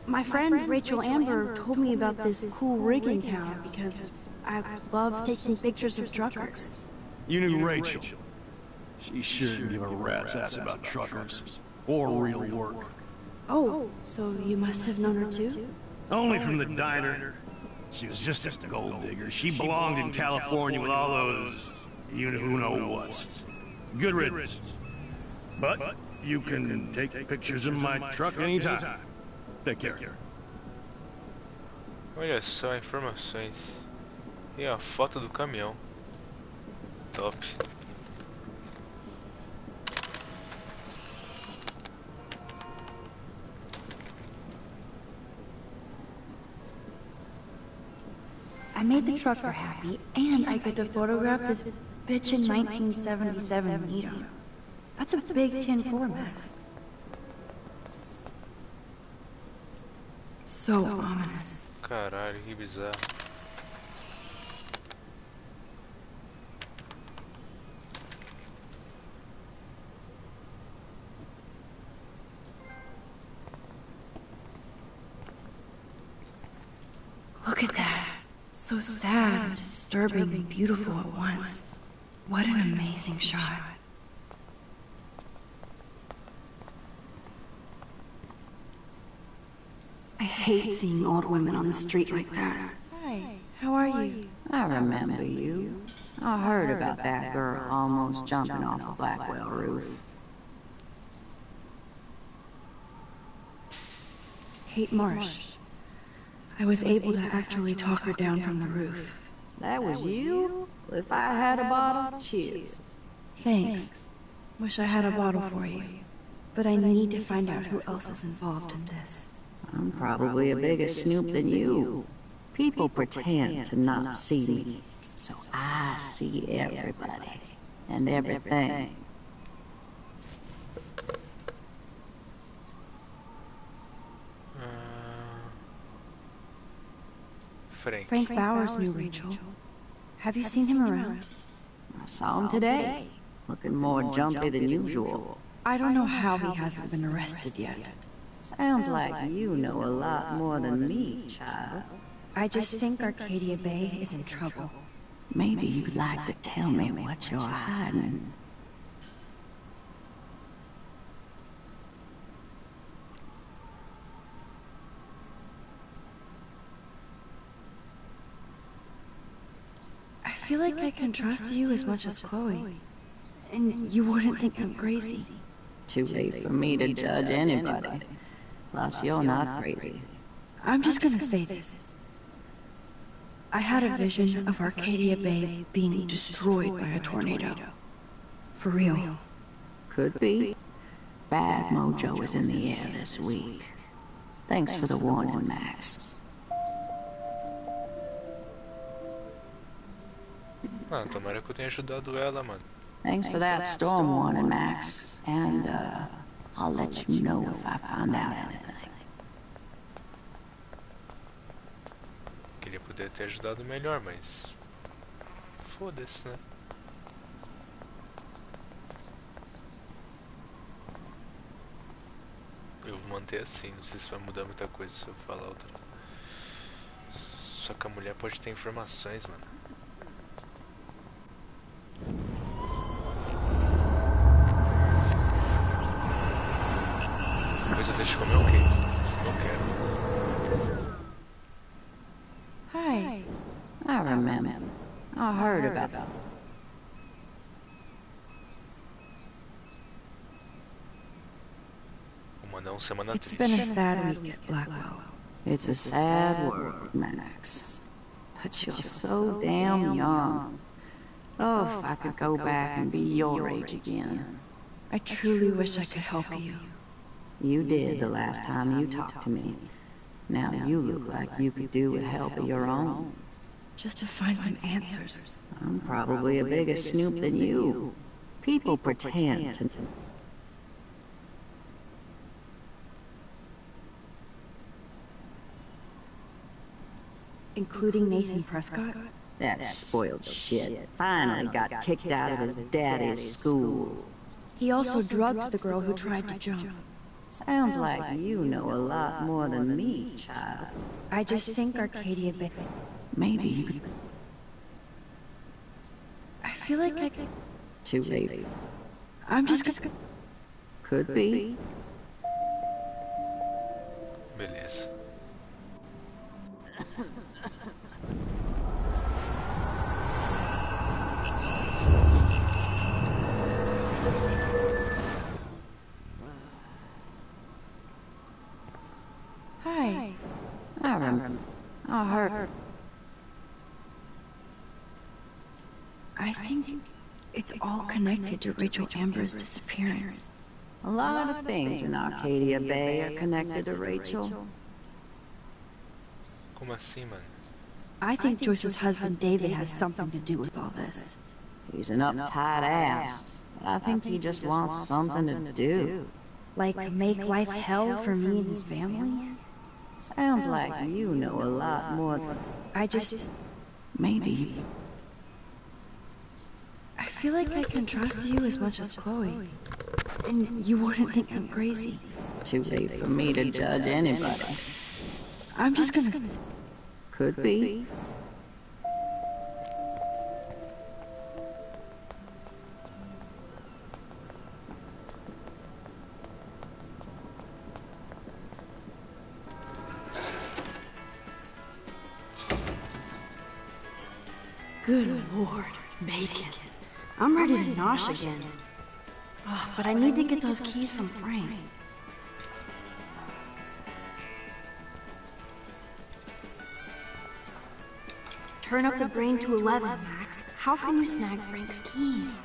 My friend Rachel Amber told me about this cool rig in town because I love taking pictures of truckers. You knew Rachel. She sure didn't give a rat's ass about truckers. Or real work. Oh, so you must have known her too? Only from the diner. She was just a gold digger. She belonged in California with all those... you know who know what's. Good riddance. But you can take pictures of my truck anytime. Take care. Olha só, informações. E a foto do caminhão. Top. I made the trucker happy, and I get to photograph this bitchin' 1977 Neato. That's a big 10-4, Max. So ominous. Caralho, que bizarro. Look at that. So sad and disturbing and beautiful at once. What an amazing shot. I hate seeing old women on the street like that. Hi, how are you? I remember you. I heard about that girl almost jumping off the Blackwell roof. Kate Marsh. I was able to actually talk her down from the roof. That was you? If I had a bottle, cheers. Thanks. Wish I had a bottle for you. But I need to find out who else is involved in this. I'm probably a bigger snoop than you. People pretend to not see me, so I see everybody and everything. Frank Bowers knew Rachel. Have you seen him around? I saw him today, looking more jumpy than usual. I don't know how he hasn't been arrested yet. Sounds like you know a lot more than me, child. I just think Arcadia Bay is in trouble. Maybe you'd like to tell me what you're hiding. I feel like I can trust you as much as Chloe. And you wouldn't think I'm crazy. Too late for me to judge anybody. Plus, you're not crazy. I'm just gonna say this. I had a vision of Arcadia Bay being destroyed by a tornado. For real. Could be. Bad mojo is in the air this week. Thanks for the warning, Max. Ah, tomara que eu tenha ajudado ela, mano. Thanks for that storm warning, Max. And, I'll let you know if I find out anything. Queria poder ter ajudado melhor, mas... foda-se, né? Eu vou manter assim, não sei se vai mudar muita coisa se eu falar outra. Só que a mulher pode ter informações, mano. Depois eu deixo comer o quê? Não quero. Hi. I remember. I heard about that. Uma não semana It's triste. been a sad week at Blackwell. It's a sad world, Max. But you're so damn young. Oh, if I could go back and be your age again. I truly wish I could help you. You did the last time you talked to me. Now you look like you could do with help of your own. Just to find some answers. I'm probably a bigger snoop than you. People pretend to... Including Nathan Prescott? That spoiled shit finally got kicked out of his daddy's school. He also drugged the girl who tried to jump. Sounds like you know a lot more than me, child. I just think Arcadia Bay... Maybe you could... I feel like I... Too late. I'm just gonna... Could be. Beleza. Hi. I remember. I heard. I think it's all connected to Rachel Amber's disappearance. A lot of things in Arcadia Bay are connected to Rachel. Como assim, mano? I think Joyce's husband David has something to do with all this. He's an uptight ass, but I think he just wants something to do. Like make life hell for me and his family? Sounds like you know a lot more than... I just... Maybe. I feel like I can trust you as much as Chloe. And you wouldn't think I'm crazy. Too late for me to judge anybody. I'm just gonna... Could be. Good Lord, bacon. I'm ready to nosh again. Oh, but I need to get those keys from Frank. Turn up the brain to 11, Max. How can you snag Frank's keys?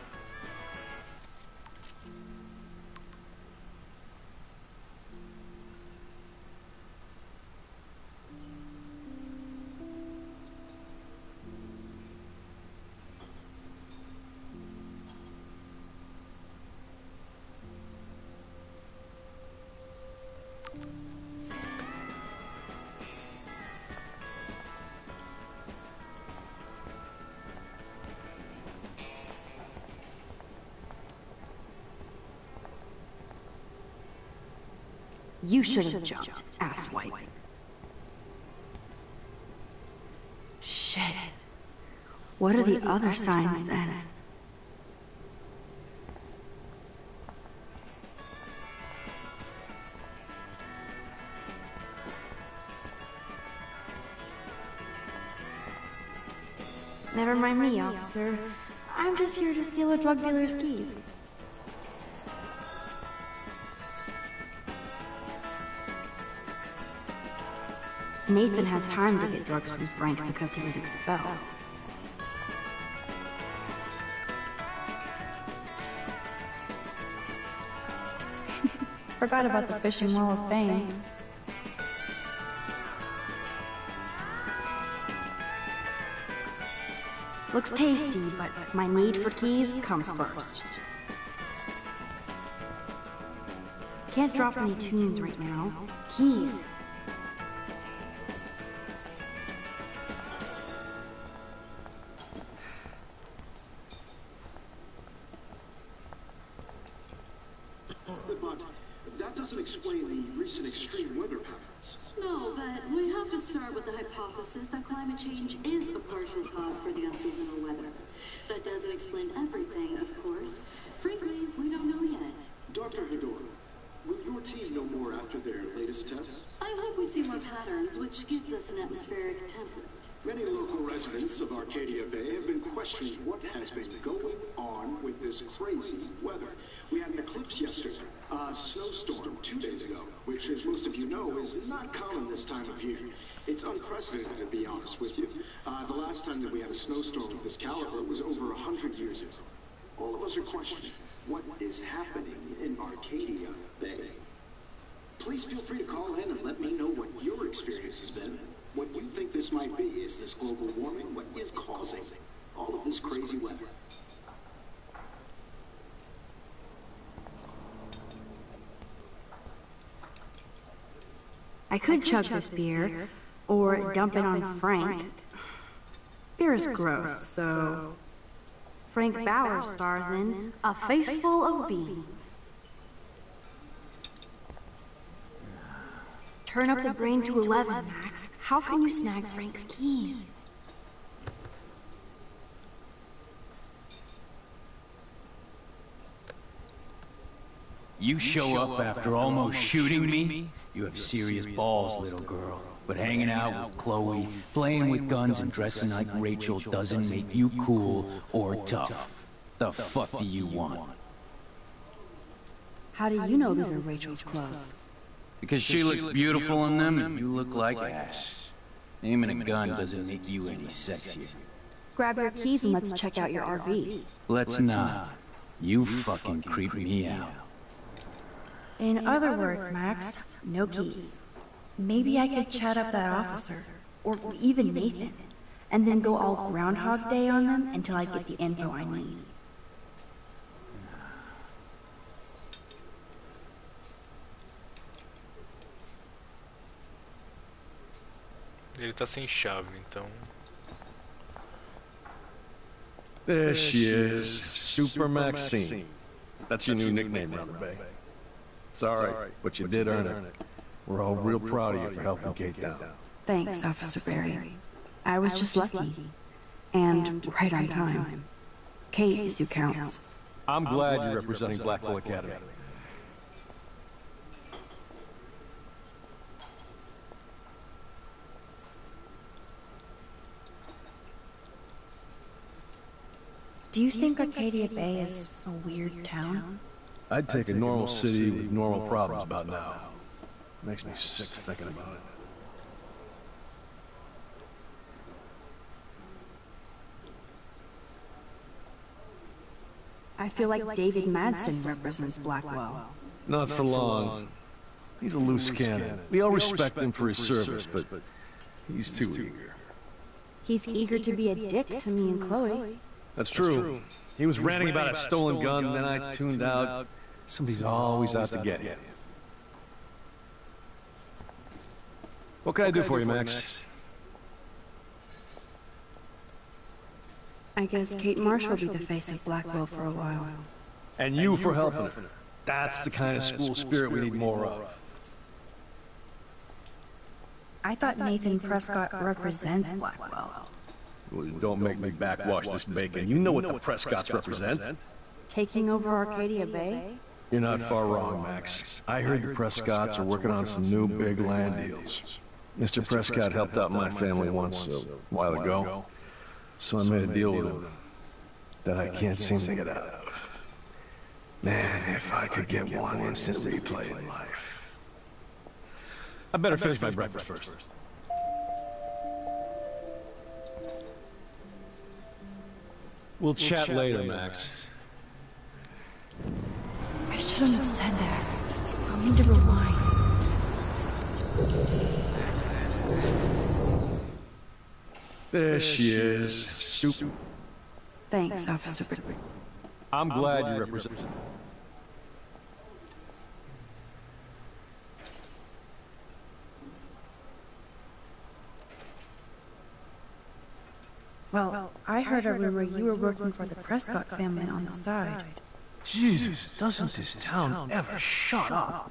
You should have jumped, asswipe. Shit. What are the other signs then? Never mind me, officer. I'm just here to steal a drug dealer's keys. Nathan has time to get drugs from Frank because he was expelled. Forgot about the Fishing Wall of Fame. Looks tasty, but my need for keys comes first. Can't drop any tunes right now. Keys. That doesn't explain the recent extreme weather patterns. No, but we have to start with the hypothesis that climate change is a partial cause for the unseasonal weather. That doesn't explain everything, of course. Frankly, we don't know yet. Dr. Hedora, will your team know more after their latest tests? I hope we see more patterns, which gives us an atmospheric template. Many local residents of Arcadia Bay have been questioning what has been going on with this crazy weather. We had an eclipse yesterday, a snowstorm 2 days ago, which, as most of you know, is not common this time of year. It's unprecedented, to be honest with you. The last time that we had a snowstorm of this caliber was over 100 years ago. All of us are questioning what is happening in Arcadia Bay. Please feel free to call in and let me know what your experience has been. What you think this might be. Is this global warming? What is causing all of this crazy weather? I could chug this beer, or dump it on Frank. Beer is gross, so... Frank Bauer stars in A Face Full of Beans. Turn up the brain to 11, Max. How can you snag Frank's keys? You show up after almost shooting me? You have serious balls, little girl. But hanging out with Chloe, playing with guns and dressing like Rachel doesn't make you cool or tough. The fuck do you want? How do you know these are Rachel's clothes? Because she looks beautiful in them and you look like ass. Aiming a gun doesn't make you any sexier. Grab your keys and let's check out your RV. Let's not. You fucking creep me out. In other words, Max, no keys. Maybe I could chat up that officer, or even Nathan, and then go all Groundhog Day on them until I get the info I need. Ele tá sem chave, então. There she is, Super Maxine. That's your new nickname, Brother Bay. Sorry, but you did earn it. We're all real proud of you for helping Kate down. Thanks, Officer Barry. I was just lucky. And right on time. Kate is who counts. I'm glad you're representing Blackwell Academy. Do you think Arcadia Bay is a weird town? I'd take a normal city with normal problems about now. Makes me sick thinking about it. I feel like David Madsen represents Blackwell. Not for long. He's a loose cannon. We all respect him for his service, but he's too eager. He's eager to be a dick to me and Chloe. That's true. He was ranting about a stolen gun, and then I tuned out. Somebody's always out to get you. What can I do for you, Max? I guess Kate Marsh will be the face of Blackwell for a while. And you for helping her. That's the kind of school spirit we need more of. I thought Nathan Prescott represents Blackwell. Well, don't make me backwash this bacon. You know what the Prescotts represent. Taking over Arcadia Bay? You're not far wrong, Max. I heard the Prescotts are working on some new big land deals. Mr. Prescott helped out my family once a while ago, so I made a deal with him that I can't seem to get out of. Man, if I could get one instant replay in life. I better finish my breakfast first. We'll chat later, Max. I shouldn't have said that. I'll need to rewind. There she is, Super. Thanks, Officer. I'm glad you represent. Well, I heard a rumor you were working for the Prescott family on the side. Jesus, doesn't this town ever shut up?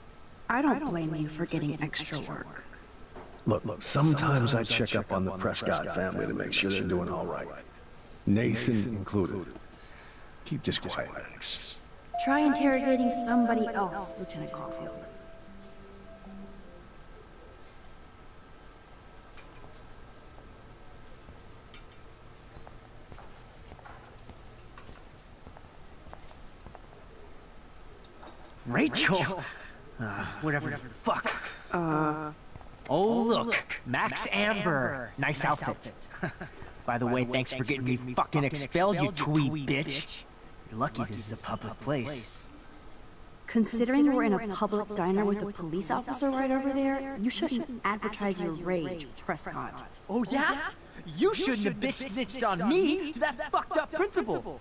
I don't blame you for getting extra work. Look, sometimes I check up on the Prescott family to make sure they're doing all right. Nathan included. Keep this quiet, Max. Try interrogating somebody else, Lieutenant Caulfield. Rachel? Whatever the fuck. Oh, look. Max Amber. Nice outfit. By the way, thanks for getting me fucking expelled, you twee bitch. You're lucky this is a public place. Considering we're in a public diner with a police officer right over there, you shouldn't advertise your rage, Prescott. Oh, yeah? You shouldn't have bitch snitched on me to that fucked up principal.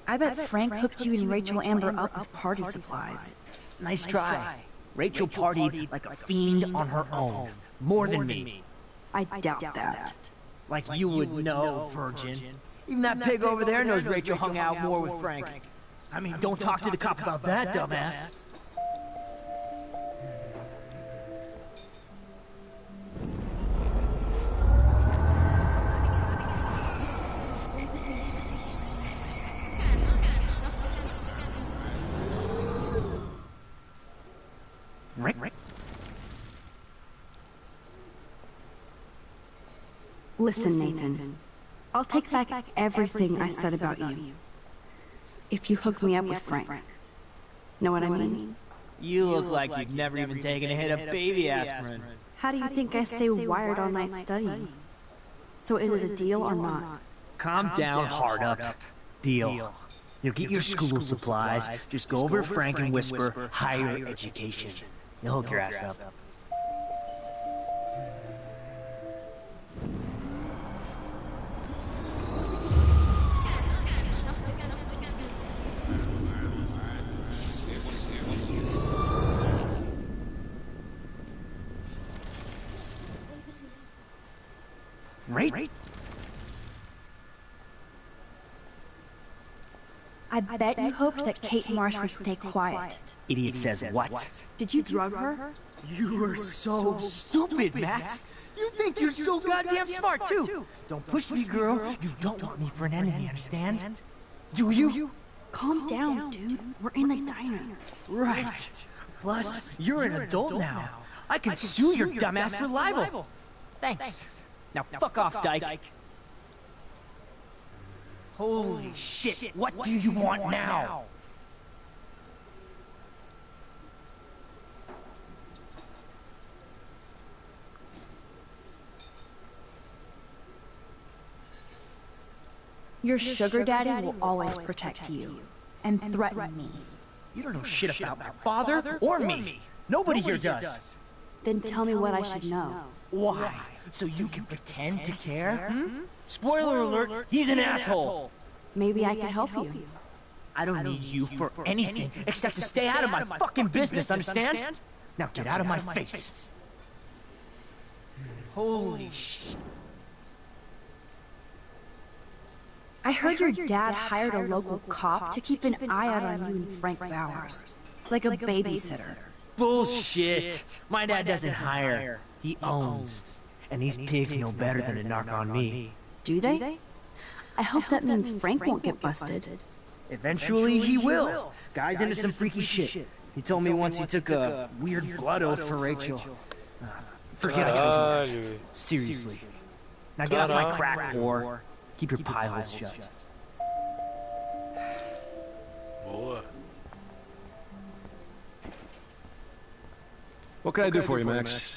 I bet Frank hooked you and Rachel Amber up with party supplies. Nice try. Rachel partied like a fiend on her own. More than me. I doubt that. Like you would know, virgin. Even that pig over there knows Rachel hung out more with Frank. I mean, don't talk to the cop about that, dumbass. Listen, Nathan. I'll take back everything I said about you. If you hook me up with Frank. Know what I mean? You look like you've never even taken a hit of baby aspirin. How do you think I stay wired all night studying? So is it a deal or not? Calm down, hard up. Deal. You'll get your school supplies, just go over to Frank and whisper, higher education. You'll hook your ass up. Right? I bet you hoped that Kate Marsh would stay quiet. Idiot says what? Did you drug her? You are so stupid, Max. You think you're so goddamn smart, too. Don't push me, girl. You don't want me for an enemy, understand? Do you? Calm down, dude. We're in the diner. Right. Plus, you're an adult now. I can sue your dumbass for libel. Thanks. Now fuck off, Dyke. Holy shit, what do you want now? Your sugar daddy will always protect you and threaten me. You don't know shit about my father or me. Nobody here does. Then tell me what I should know. Why? So you can pretend to care? Spoiler alert, he's an asshole. Maybe I can help you. I don't need you for anything except to stay out of my fucking business, understand? Now get out of my face. Holy shit. I heard your dad hired a local cop to keep an eye out on you and Frank Bowers. Like a babysitter. Bullshit. My dad doesn't hire. He owns. And these pigs know better than to narc on me. Do they? I hope that means Frank won't get busted. Eventually he will. Guy's into some freaky shit. He told me once he took a weird blood oath for Rachel. Forget I told you that. Seriously. Now get off my crack, whore. Keep your pie holes shut. Boa. What can I do for you, Max?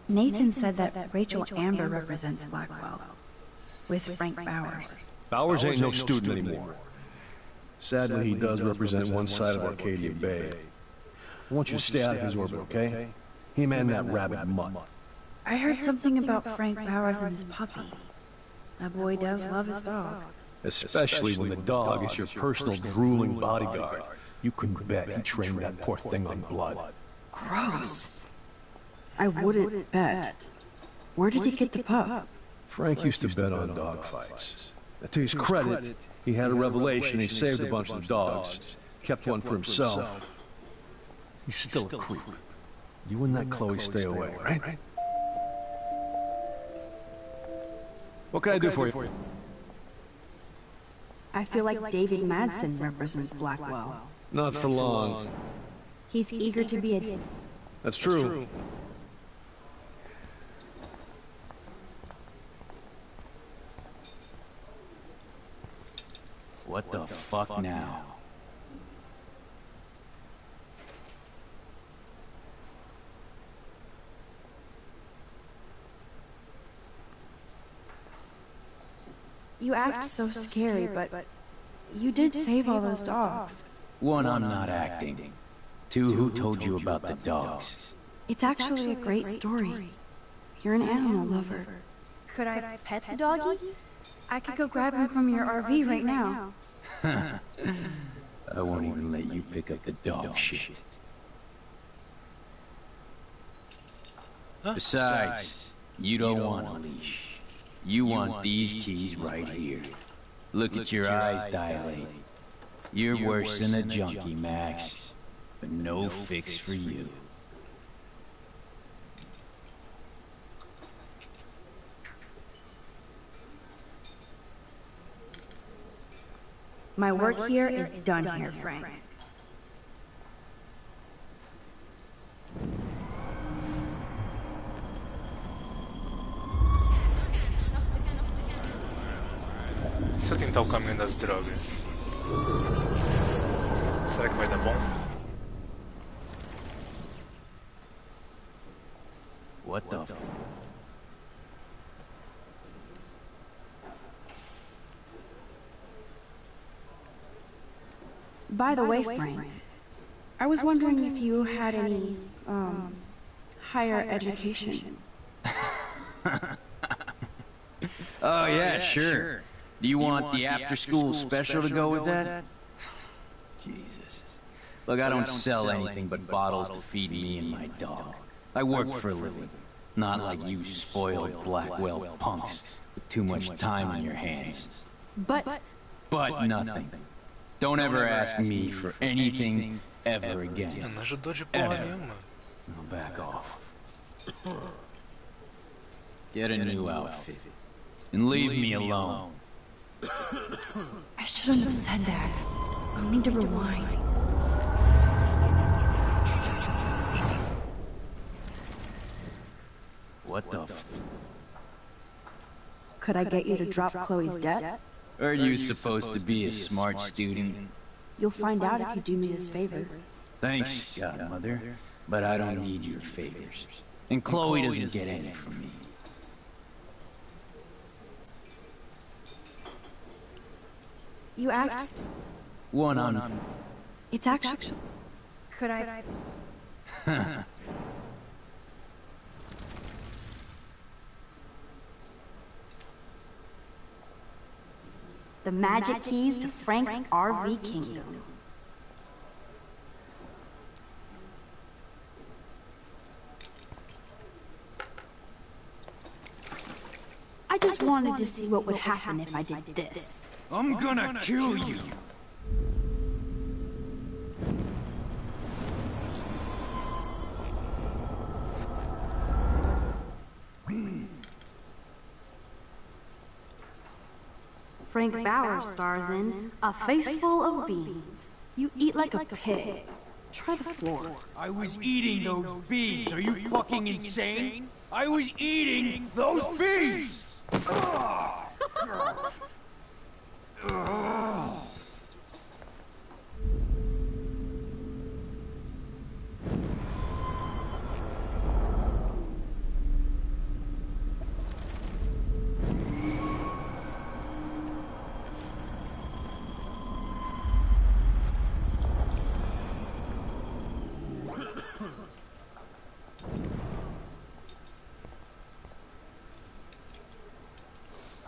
Nathan said that Rachel Amber represents Blackwell, with Frank Bowers. Bowers ain't no student anymore. Sadly, he does represent one side of Arcadia Bay. I want you to stay out of his orbit, okay? Him and that rabbit mutt. I heard something about Frank Bowers and his puppy. That boy does love his dog. Especially when the dog is your personal drooling bodyguard. You can bet he trained that poor thing on blood. Gross. I wouldn't bet. Where did he get the pup? Frank used to bet on dog fights. To his credit, he had a revelation. He saved a bunch of the dogs, kept one for himself. He's still a creep. You and that Chloe stay away, right? What can I do for you? I feel like David Madsen represents Blackwell. Not for long. He's eager to be a... That's true. What the fuck now? You act so scary, but you did save all those dogs. One, I'm not acting. Two, who told you about the dogs? It's actually a great story. You're an animal lover. Could I pet the doggy? I could go grab him from your RV right now. I won't even let you pick up the dog shit. Besides, you don't want a leash. You want these keys right here. Look at your eyes dilate. You're worse than a junkie, Max. But no fix for you. My work here is done here, Frank. Se eu tentar o caminho das drogas, será que vai dar bom? What the f... By the way, Frank, I was wondering if you had any, higher education. Oh yeah, sure. Do you want the after-school special to go with that? Jesus. Look, I don't sell anything but bottles to feed me and my dog. I work for a living. Not like you spoiled Blackwell punks with too much time on your hands. But nothing. Don't ever ask me for anything ever again. Ever. Now back off. Get a new outfit. And leave me alone. I shouldn't have said that. I'll need to rewind. What the f... Could I get you to drop Chloe's debt? Are you supposed to be a smart student? You'll find out if you do me this favor. Thanks, Godmother, but I don't need your favors. And Chloe doesn't get any from me. You act... One on... It's actually... Could I... The magic keys to Frank's RV kingdom. I just wanted to see what would happen if I did this. I'm gonna kill you! Frank Bauer stars in A Face Full of Beans. You eat like a pig. Try the floor. I was eating those beans. Are you fucking insane? I was eating those beans!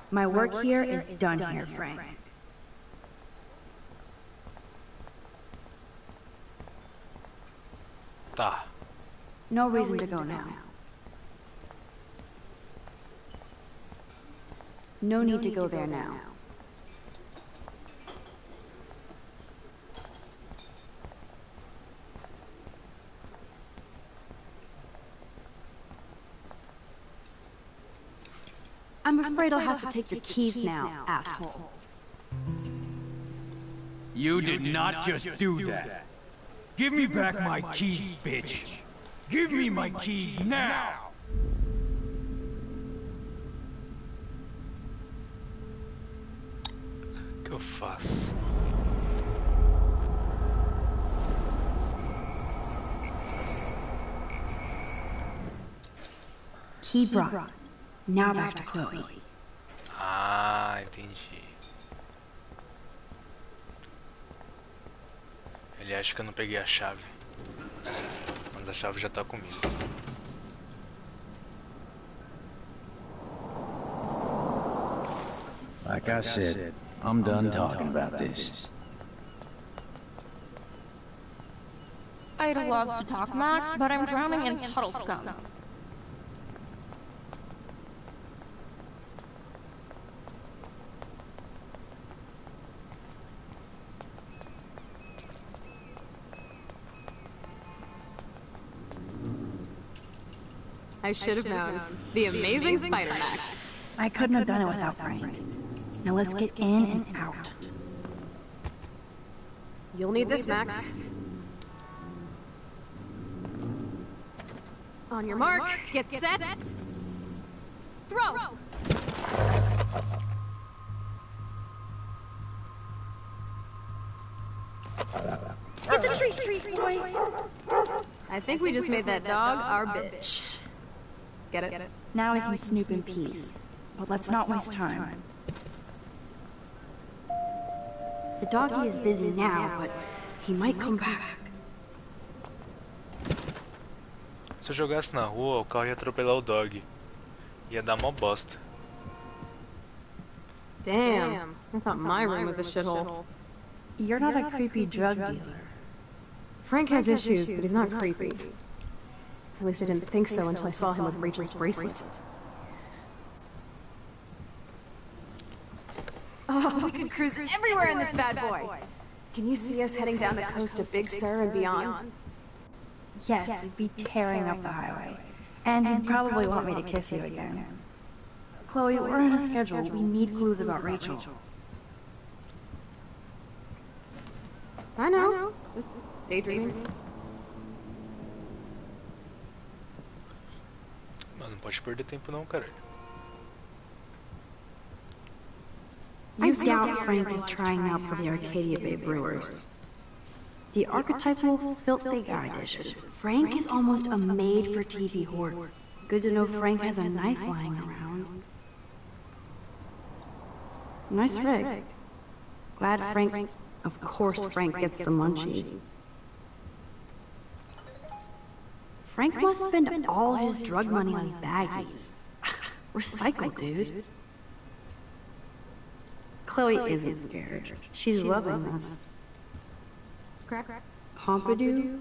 My work here is done here, Frank. Tá. No reason to go now. No need to go there now. I'm afraid I'll have to take the keys now, asshole. You did not just do that. Give me back my keys, bitch. Give me my keys now! O que eu faço? Key brought. Now back to Chloe. Ah, entendi. Ele acha que eu não peguei a chave. Mas a chave já tá comigo. Like I said, I'm done talking about this. I'd love to talk, Max, but I'm drowning in puddle scum. I should have known. The amazing Spider-Max. I couldn't have done it without Frank. Now let's get in and out. You'll need this, Max. On your mark, get set, throw! Get the treat, boy! I think we just made that dog our bitch. Get it? Now we can snoop in peace. But let's not waste time. The doggy is busy now, but he might come back. Se eu jogasse na rua, o carro ia atropelar o dog. Ia dar mó bosta. Damn, I thought my room was a shithole. You're not a creepy drug dealer. Frank has issues, but he's not creepy. At least I didn't think so until I saw him with Rachel's bracelet. Oh, we could cruise everywhere in this bad boy! Can you see us heading down the coast of Big Sur and beyond? Yes, we'd be tearing up the highway. And you'd probably want me to kiss you again. Chloe, we're on a schedule. We need clues about Rachel. I know. Just daydreaming. Mano, não pode perder tempo não, caralho. I doubt Frank is trying out for the Arcadia Bay Brewers. The archetypal filthy guy dishes. Frank is almost a made-for-TV hoarder. Good to know Frank has a knife lying around. Nice rig. Glad Frank... Of course Frank gets the munchies. Frank must spend all his drug money on baggies. Recycle, dude. Chloe isn't scared. She's loving this. Pompidou?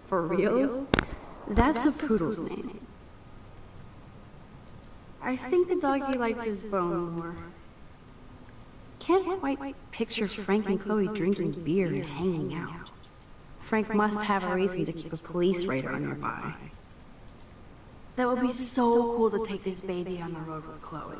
For reals? That's a poodle's name. I think the doggy likes his bone more. Can't quite picture Frank and Chloe drinking beer and hanging out. Frank must have a reason to keep a police radar nearby. That would be so cool to take this baby on the road with Chloe.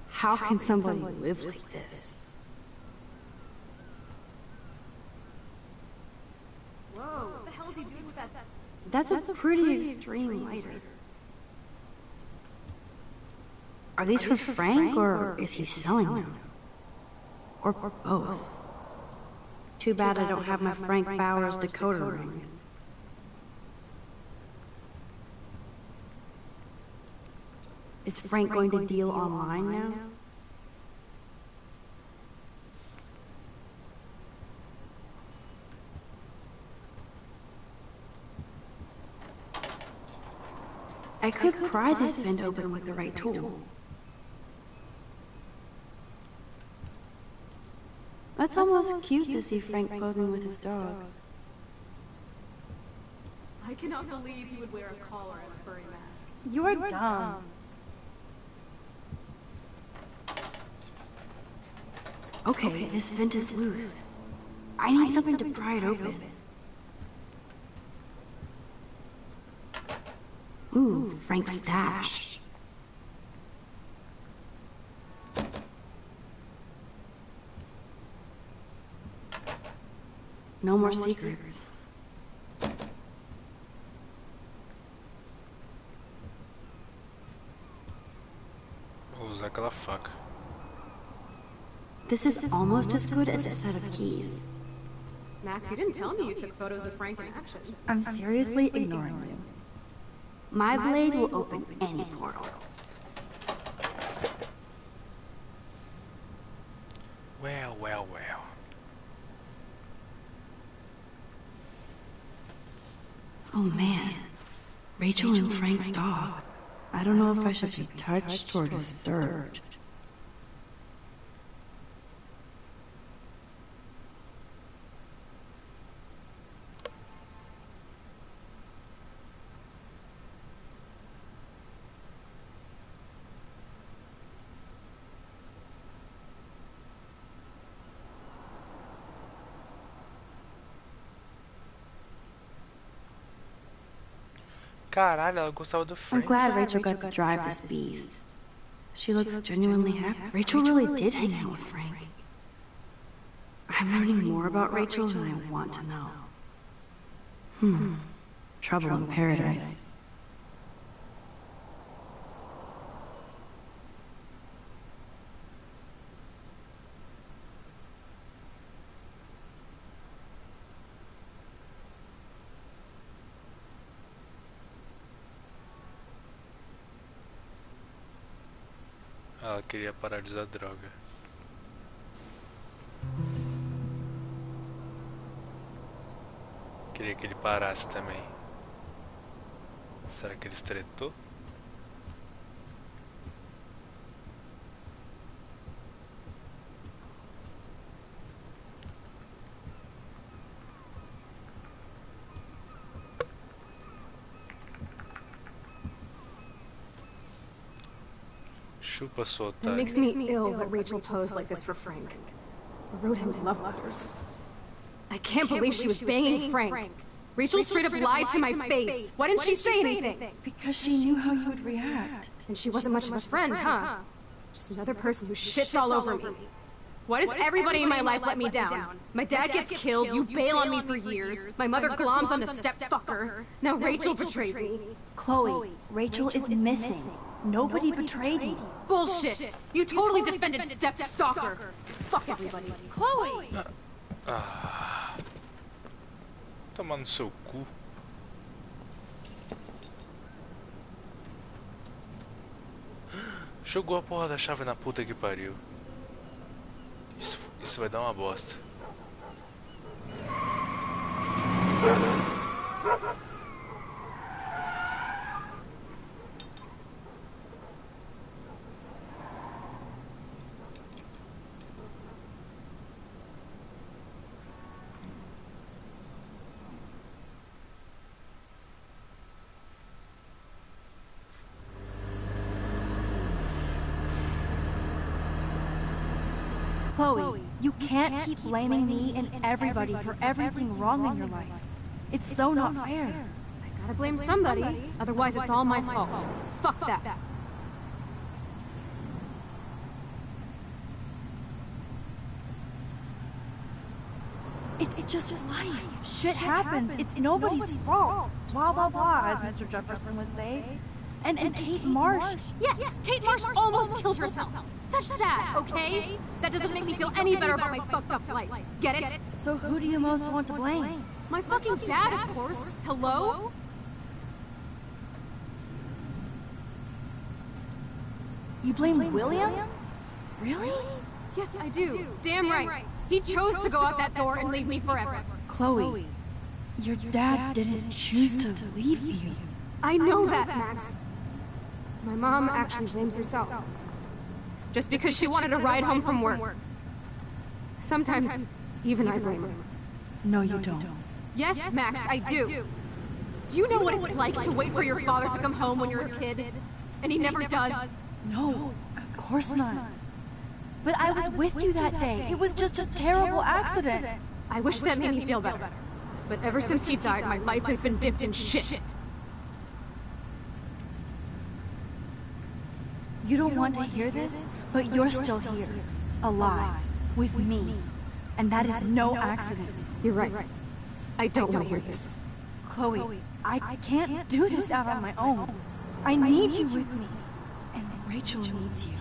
How can somebody live like this? Whoa, what the hell is he doing with that? That's a pretty extreme lighter. Are these for Frank, or is he selling them? Or both? Too bad I don't have my Frank Bowers decoder ring. Is Frank going to deal online now? I could pry this vent open with the right tool. That's almost cute to see Frank posing with his dog. I cannot believe he would wear a collar and a furry mask. You're dumb. Okay, this vent is loose. I need something to pry it open. Ooh, Frank's stash. No more secrets. Vou usar aquela faca. This is almost as good as a set of keys. Max, you didn't tell me you took photos of Frank in action. I'm seriously ignoring you. My blade will open any portal. Well, well, well. Oh man, Rachel and Frank's dog. I don't know if I should be touched or disturbed. Caralho, ela gostava do Frank. I'm glad Rachel got to drive this beast. She looks genuinely happy. Rachel really did hang out with Frank. I'm learning more about Rachel than I want to know. Trouble in paradise. Ela queria parar de usar droga. Queria que ele parasse também. Será que ele estretou? Chupa sua It otária. makes me ill that Rachel posed like this for Frank. Or wrote him love letters. I can't believe she was banging Frank. Rachel straight up lied to my face. Why didn't she say anything? Because she knew how you would react. And she wasn't much of a friend, huh? Just another person who shits all over me. Why does everybody in my life let me down? My dad gets killed, you bail on me for years. My mother gloms on a step-fucker. Now Rachel betrays me. Chloe, Rachel is missing. Nobody betrayed you. Bullshit! You totally defended step-stalker. Fuck everybody. Chloe! Toma no seu cu. Jogou a porra da chave na puta que pariu. Isso vai dar uma bosta. Chloe, you can't keep blaming me and everybody for everything wrong in your life. It's so not fair. I gotta blame somebody, otherwise it's all my fault. Fuck that. It's just life. Shit happens. It's nobody's fault. Blah, blah, blah, as Mr. Jefferson would say. And Kate Marsh. Yes, Kate Marsh almost killed herself. Such sad, okay? That doesn't make me feel any better about my fucked up life. Get it? So who do you most want to blame? My fucking dad, of course. Hello? You blame William? Really? Yes, I do. Damn right. He chose to go out that door and leave me forever. Chloe, your dad didn't choose to leave you. I know that, Max. My mom actually blames herself. Just because she wanted a ride home from work. Sometimes, even I blame her. No, you don't. Yes, Max, I do. Do you know what it's like to wait for your father to come home when you're a kid? And he never does? No, of course not. But I was with you that day. It was just a terrible accident. I wish that made me feel better. But ever since he died, my life has been dipped in shit. You don't want to hear this, but you're still here, alive, with me. And that is no accident. You're right. I don't want to hear this. Chloe, I can't do this out on my own. I need you with me. And Rachel needs you.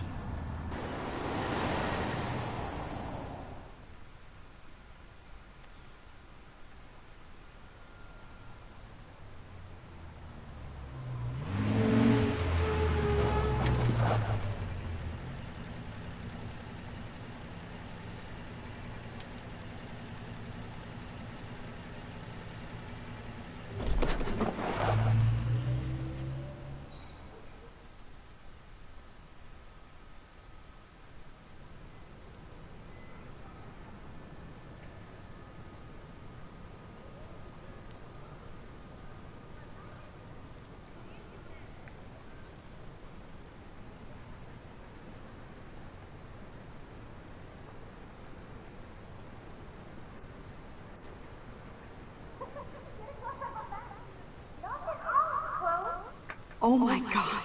Oh my god.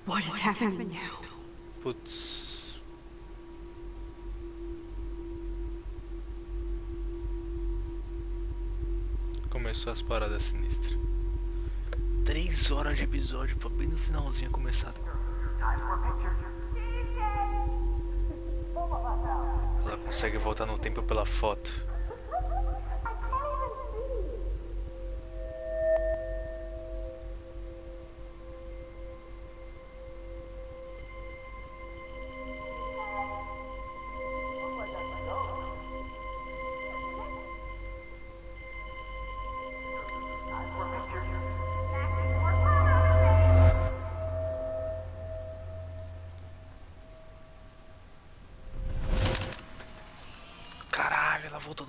What is happening now? Putz. Começou as paradas sinistras. 3 horas de episódio pra bem no finalzinho começar. Ela consegue voltar no tempo pela foto.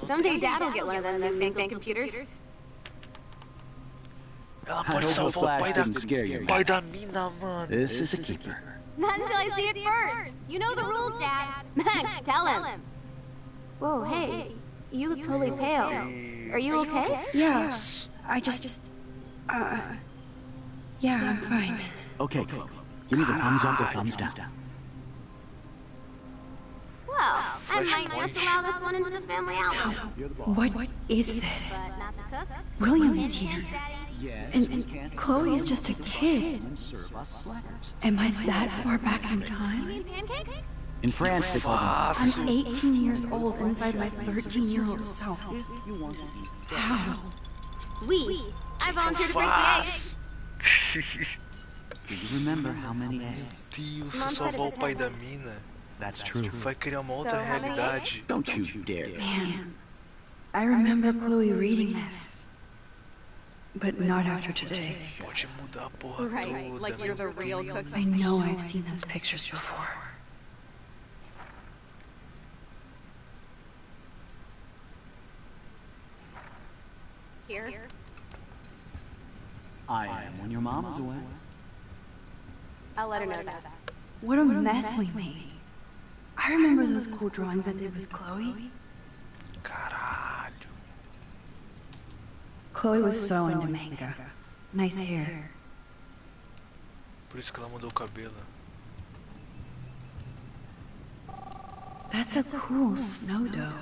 Someday Dad'll get one of them newfangled computers. Ela pode salvar o pai da mina, mano. This is a keeper. Not until I see it first. You know the rules, Dad. Max, tell him. Whoa, hey. You look totally pale. Are you okay? Yeah, I just... yeah, I'm fine. Okay, Chloe. Give me the thumbs up or thumbs down. Well, I might just allow this one into the family album. What is this? But not the cook. William is here. And Chloe is just a kid. Am I that far back in You time? mean pancakes? In France, they call them... I'm 18 years old inside my 13-year-old self. How? I volunteered to break the egg. Do you remember how many eggs? Deus, se salvar o pai da mina. That's true. Vai criar uma outra realidade. Don't you dare. Man, I remember Chloe reading this. But not after today. Pode mudar a porra Right, toda, like you're the real cook. I know I've seen those pictures before. Here. I am when your mom is away. I'll let her know that. What a mess we made. I remember those cool drawings I did with Chloe. Caralho. Chloe was so into manga. Nice hair. Por isso que ela mudou o cabelo. That's a cool snow dough.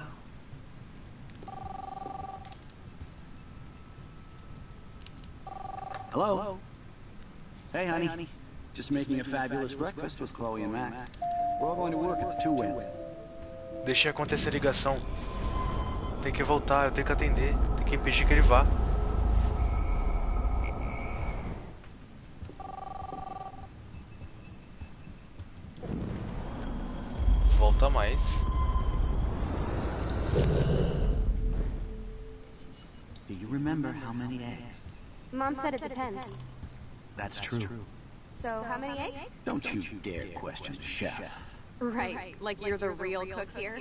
Hello? Hey, honey. Just making a fabulous breakfast with Chloe and Max. We're all going to work at the Two Whales. Deixei acontecer a ligação. Tem que voltar, eu tenho que atender. Tem que impedir que ele vá. Volta mais. Do you remember how many eggs? Mom said it depends. That's true. So, how many eggs? Don't you dare question the chef. Right, like you're the real cook here.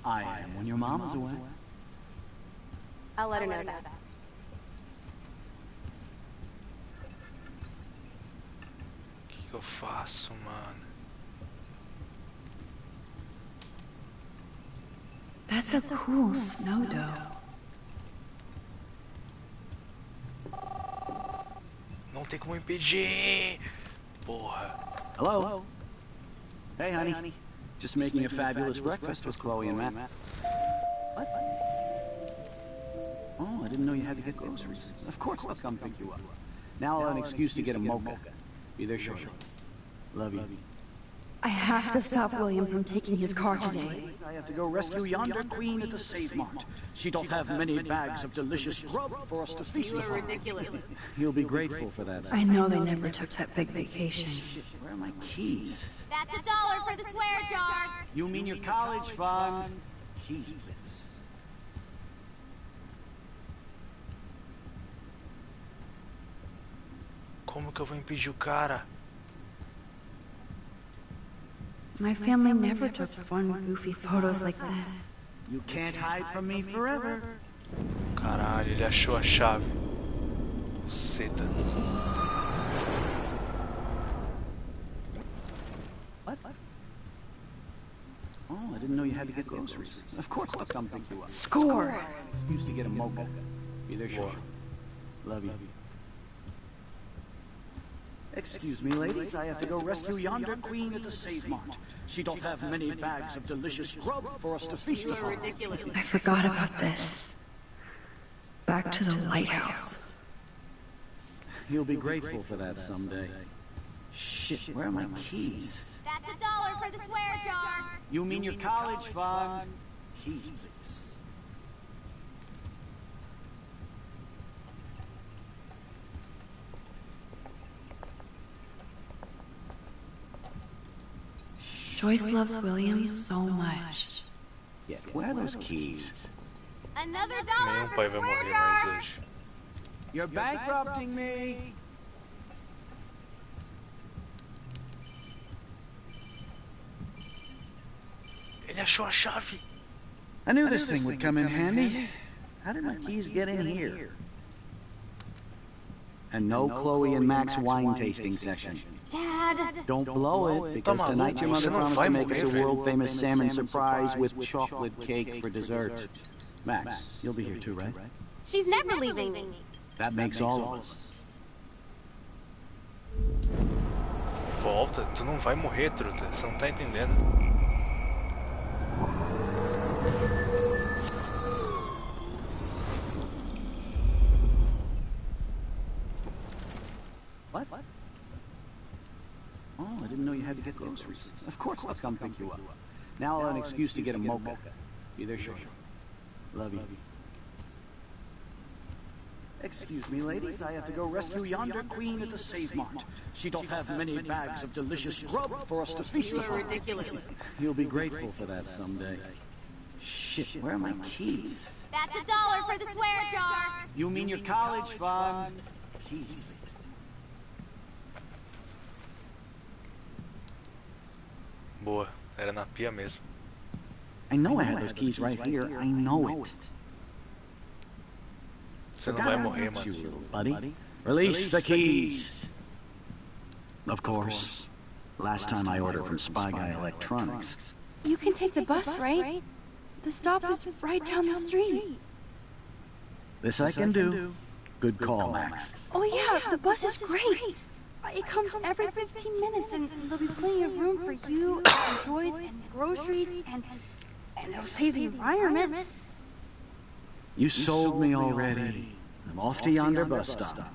I am when your mom is away. I'll let her know that. O que eu faço, mano? That's a cool snow dough. Não tem como impedir. Porra. Hello? Hey, honey. Just making a fabulous breakfast with Chloe and Matt. What? Oh, I didn't know you had to get groceries. Of course I'll come pick you up. Now I'll have an excuse to get a mocha. Be there shortly. Love you. I have to stop William from taking his car today. I have to go rescue yonder queen at the Save Mart. She doth have many bags of delicious grub for us to feast upon. Ridiculous. He'll be grateful for that. I know they never took that big vacation. Where are my keys? That's $1 for the swear jar. You mean your college fund? Keys, please. Como que eu vou impedir o cara? My family never took fun, goofy photos like this. You can't hide from me forever. Caralho, ele achou a chave. Buceta. What? Oh, I didn't know you had to get groceries. Of course I'll come pick you up. Score! Excuse to get a mocha. Be there shortly. Love you. Excuse me, ladies. I have to go rescue yonder queen at the Save Mart. She don't have many bags of delicious grub for us to feast upon. I forgot about this. Back to the lighthouse. You'll be grateful for that someday. Shit, where are my keys? That's $1 for the swear jar. You mean your college fund? Keys, please. Joyce loves William so much. Yeah, where are those keys? Another $1 Nenhum for pai the vai swear morrer mais jar. hoje. You're bankrupting me. Ele achou a chave. I knew this thing would come in handy. How did my keys get in here? And no Chloe and Max wine tasting session. Dad. Don't blow it, because tonight your mother promised to make us a world-famous salmon surprise with chocolate cake for dessert. Max, you'll be here too, right? She's never leaving me. That makes all of us. Volta, tu não vai morrer, truta. Você não tá entendendo. What? Oh, I didn't know you had to get groceries. Of course I'll come pick you up. Now I'll have an excuse to get a mocha. Be there shortly. Love you. Excuse me, ladies. I have to go rescue yonder queen at the Save Mart. She don't have many bags of delicious grub for us to feast upon. You're ridiculous. You'll be grateful for that someday. Shit, where are my keys? That's $1 for the swear jar. You mean your college fund? Keys, please. Boa, era na pia mesmo. I know I had those keys right here. I know it. Você não vai morrer, mano. Buddy, release the keys. Of course. Last time I ordered from Spy Guy Electronics. You can take the bus, right? The stop is right down the street. This I can do. Good call, Max. Oh yeah, the bus is great. It comes every 15 minutes and there'll be plenty of room for you and Joyce and groceries and it'll save the environment. You sold me already. I'm off to yonder bus stop.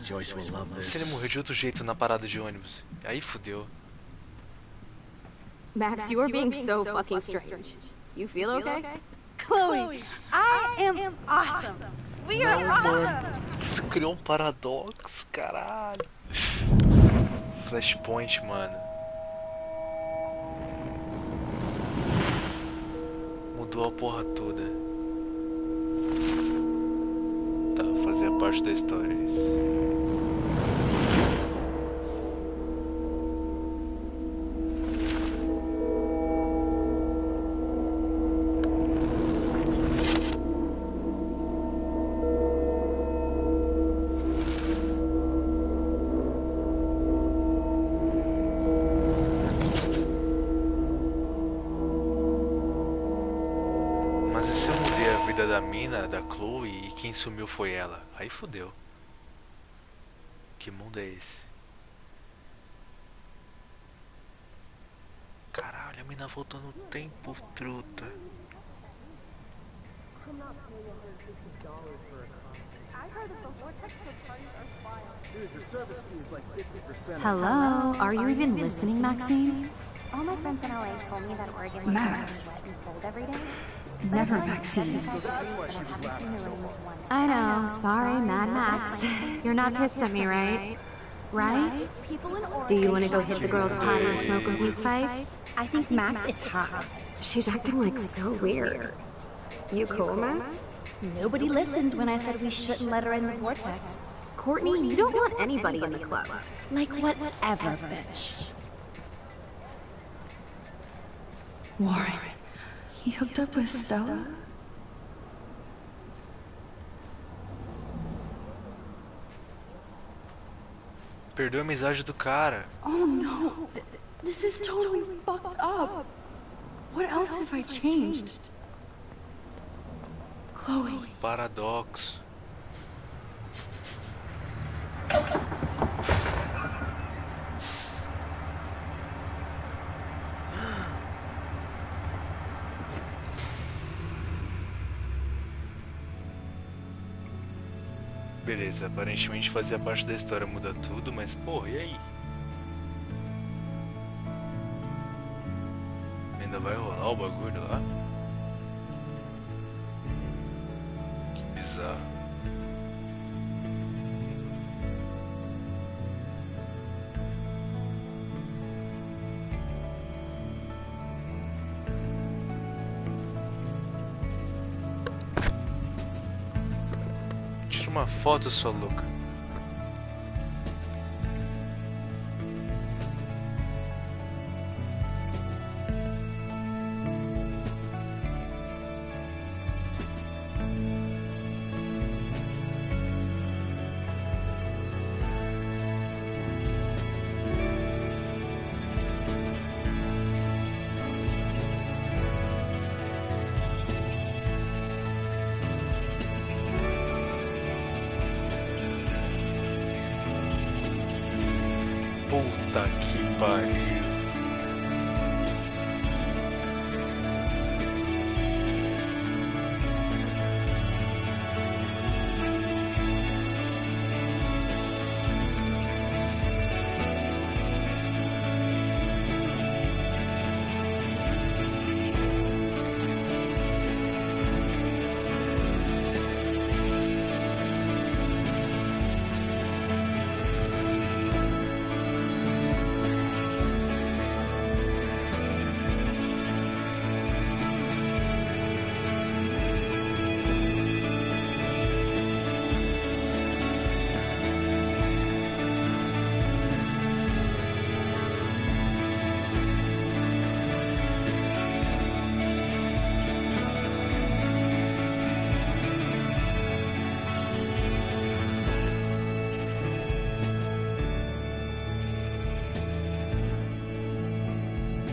Joyce will love this. Se ele morreu de outro jeito na parada de ônibus, aí fudeu. Max, you are being so fucking strange. You feel okay? Chloe, I am awesome. We are awesome. Isso criou paradoxo, caralho. Flashpoint, mano. Mudou a porra toda. Tá, fazia parte da história isso. Da mina, da Chloe, e quem sumiu foi ela. Aí fodeu. Que mundo é esse? Caralho, a mina voltou no tempo, truta. Hello, are you even listening, Maxine? All my friends in LA told me that Oregon was Max. wet and cold every day. Never, Maxine. I know, sorry, Mad Max. You're not pissed at me, right? Right? Do you want to go hit the girls' potty and smoke a peace pipe? I think Max is hot. She's acting like so weird. You cool, Max? Nobody listened when I said we shouldn't let her in the vortex. Courtney, you don't want anybody in the club. Like whatever, bitch. Warren, he hooked up with Stella? Perdeu a amizade do cara. Oh no, this is totally fucked up. What else have I changed? Chloe. Paradoxo. Beleza, aparentemente fazia parte da história mudar tudo, mas porra, e aí? Ainda vai rolar o bagulho lá? Que bizarro. Tira uma foto, sua louca. Puta que pariu.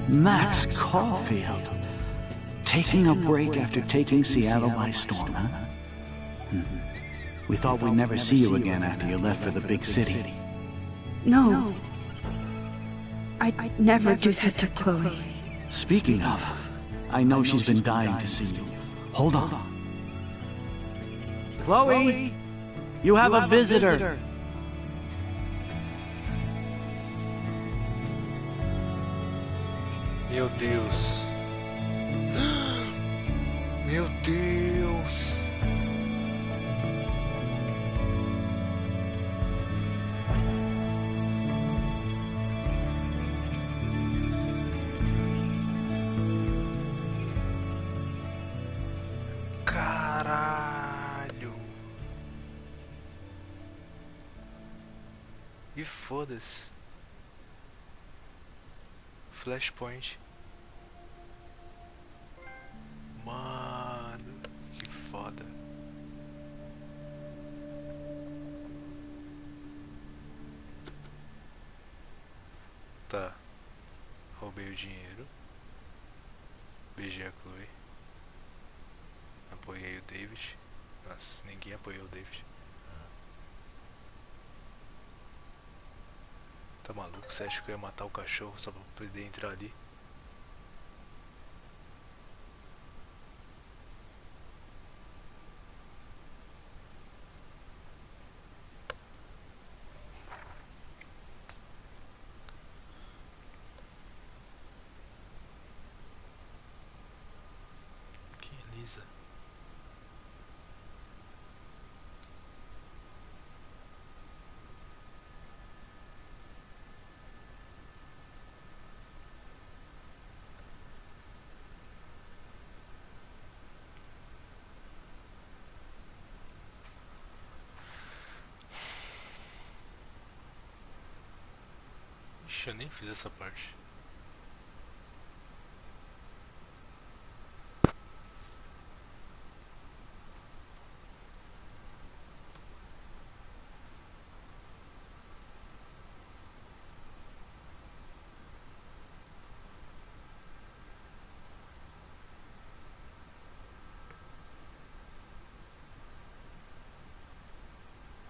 Max Caulfield. Taking a break after taking Seattle by storm, huh? We thought we'd never see you again after you left for the big city. No. I'd never do that to Chloe. Speaking of, I know she's been dying to see you. Hold on. Chloe! You have a visitor! Meu Deus. Meu Deus. Caralho. E foda-se. Flashpoint. Mano, que foda. Tá. Roubei o dinheiro. Beijei a Chloe. Apoiei o David. Nossa, ninguém apoiou o David. Tá maluco? Você acha que eu ia matar o cachorro só pra poder entrar ali? Que Elisa? Ixi, eu nem fiz essa parte.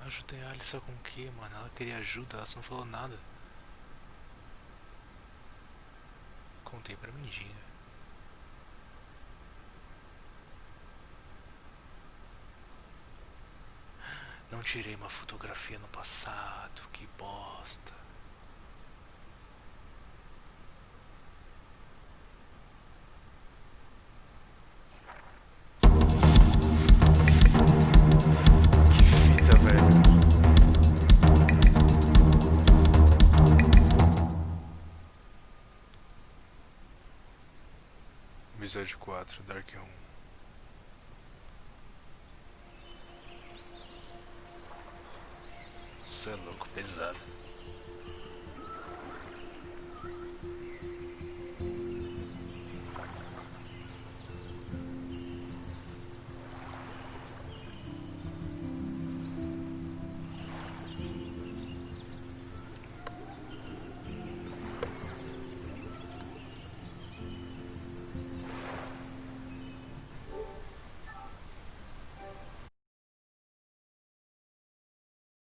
Ajudei a Alissa com o que, mano? Ela queria ajuda, ela só não falou nada. Contei pra mendiga. tirei uma fotografia no passado, que bosta. Que fita, velho. Episódio 4, Dark Room. Isso é louco, pesado.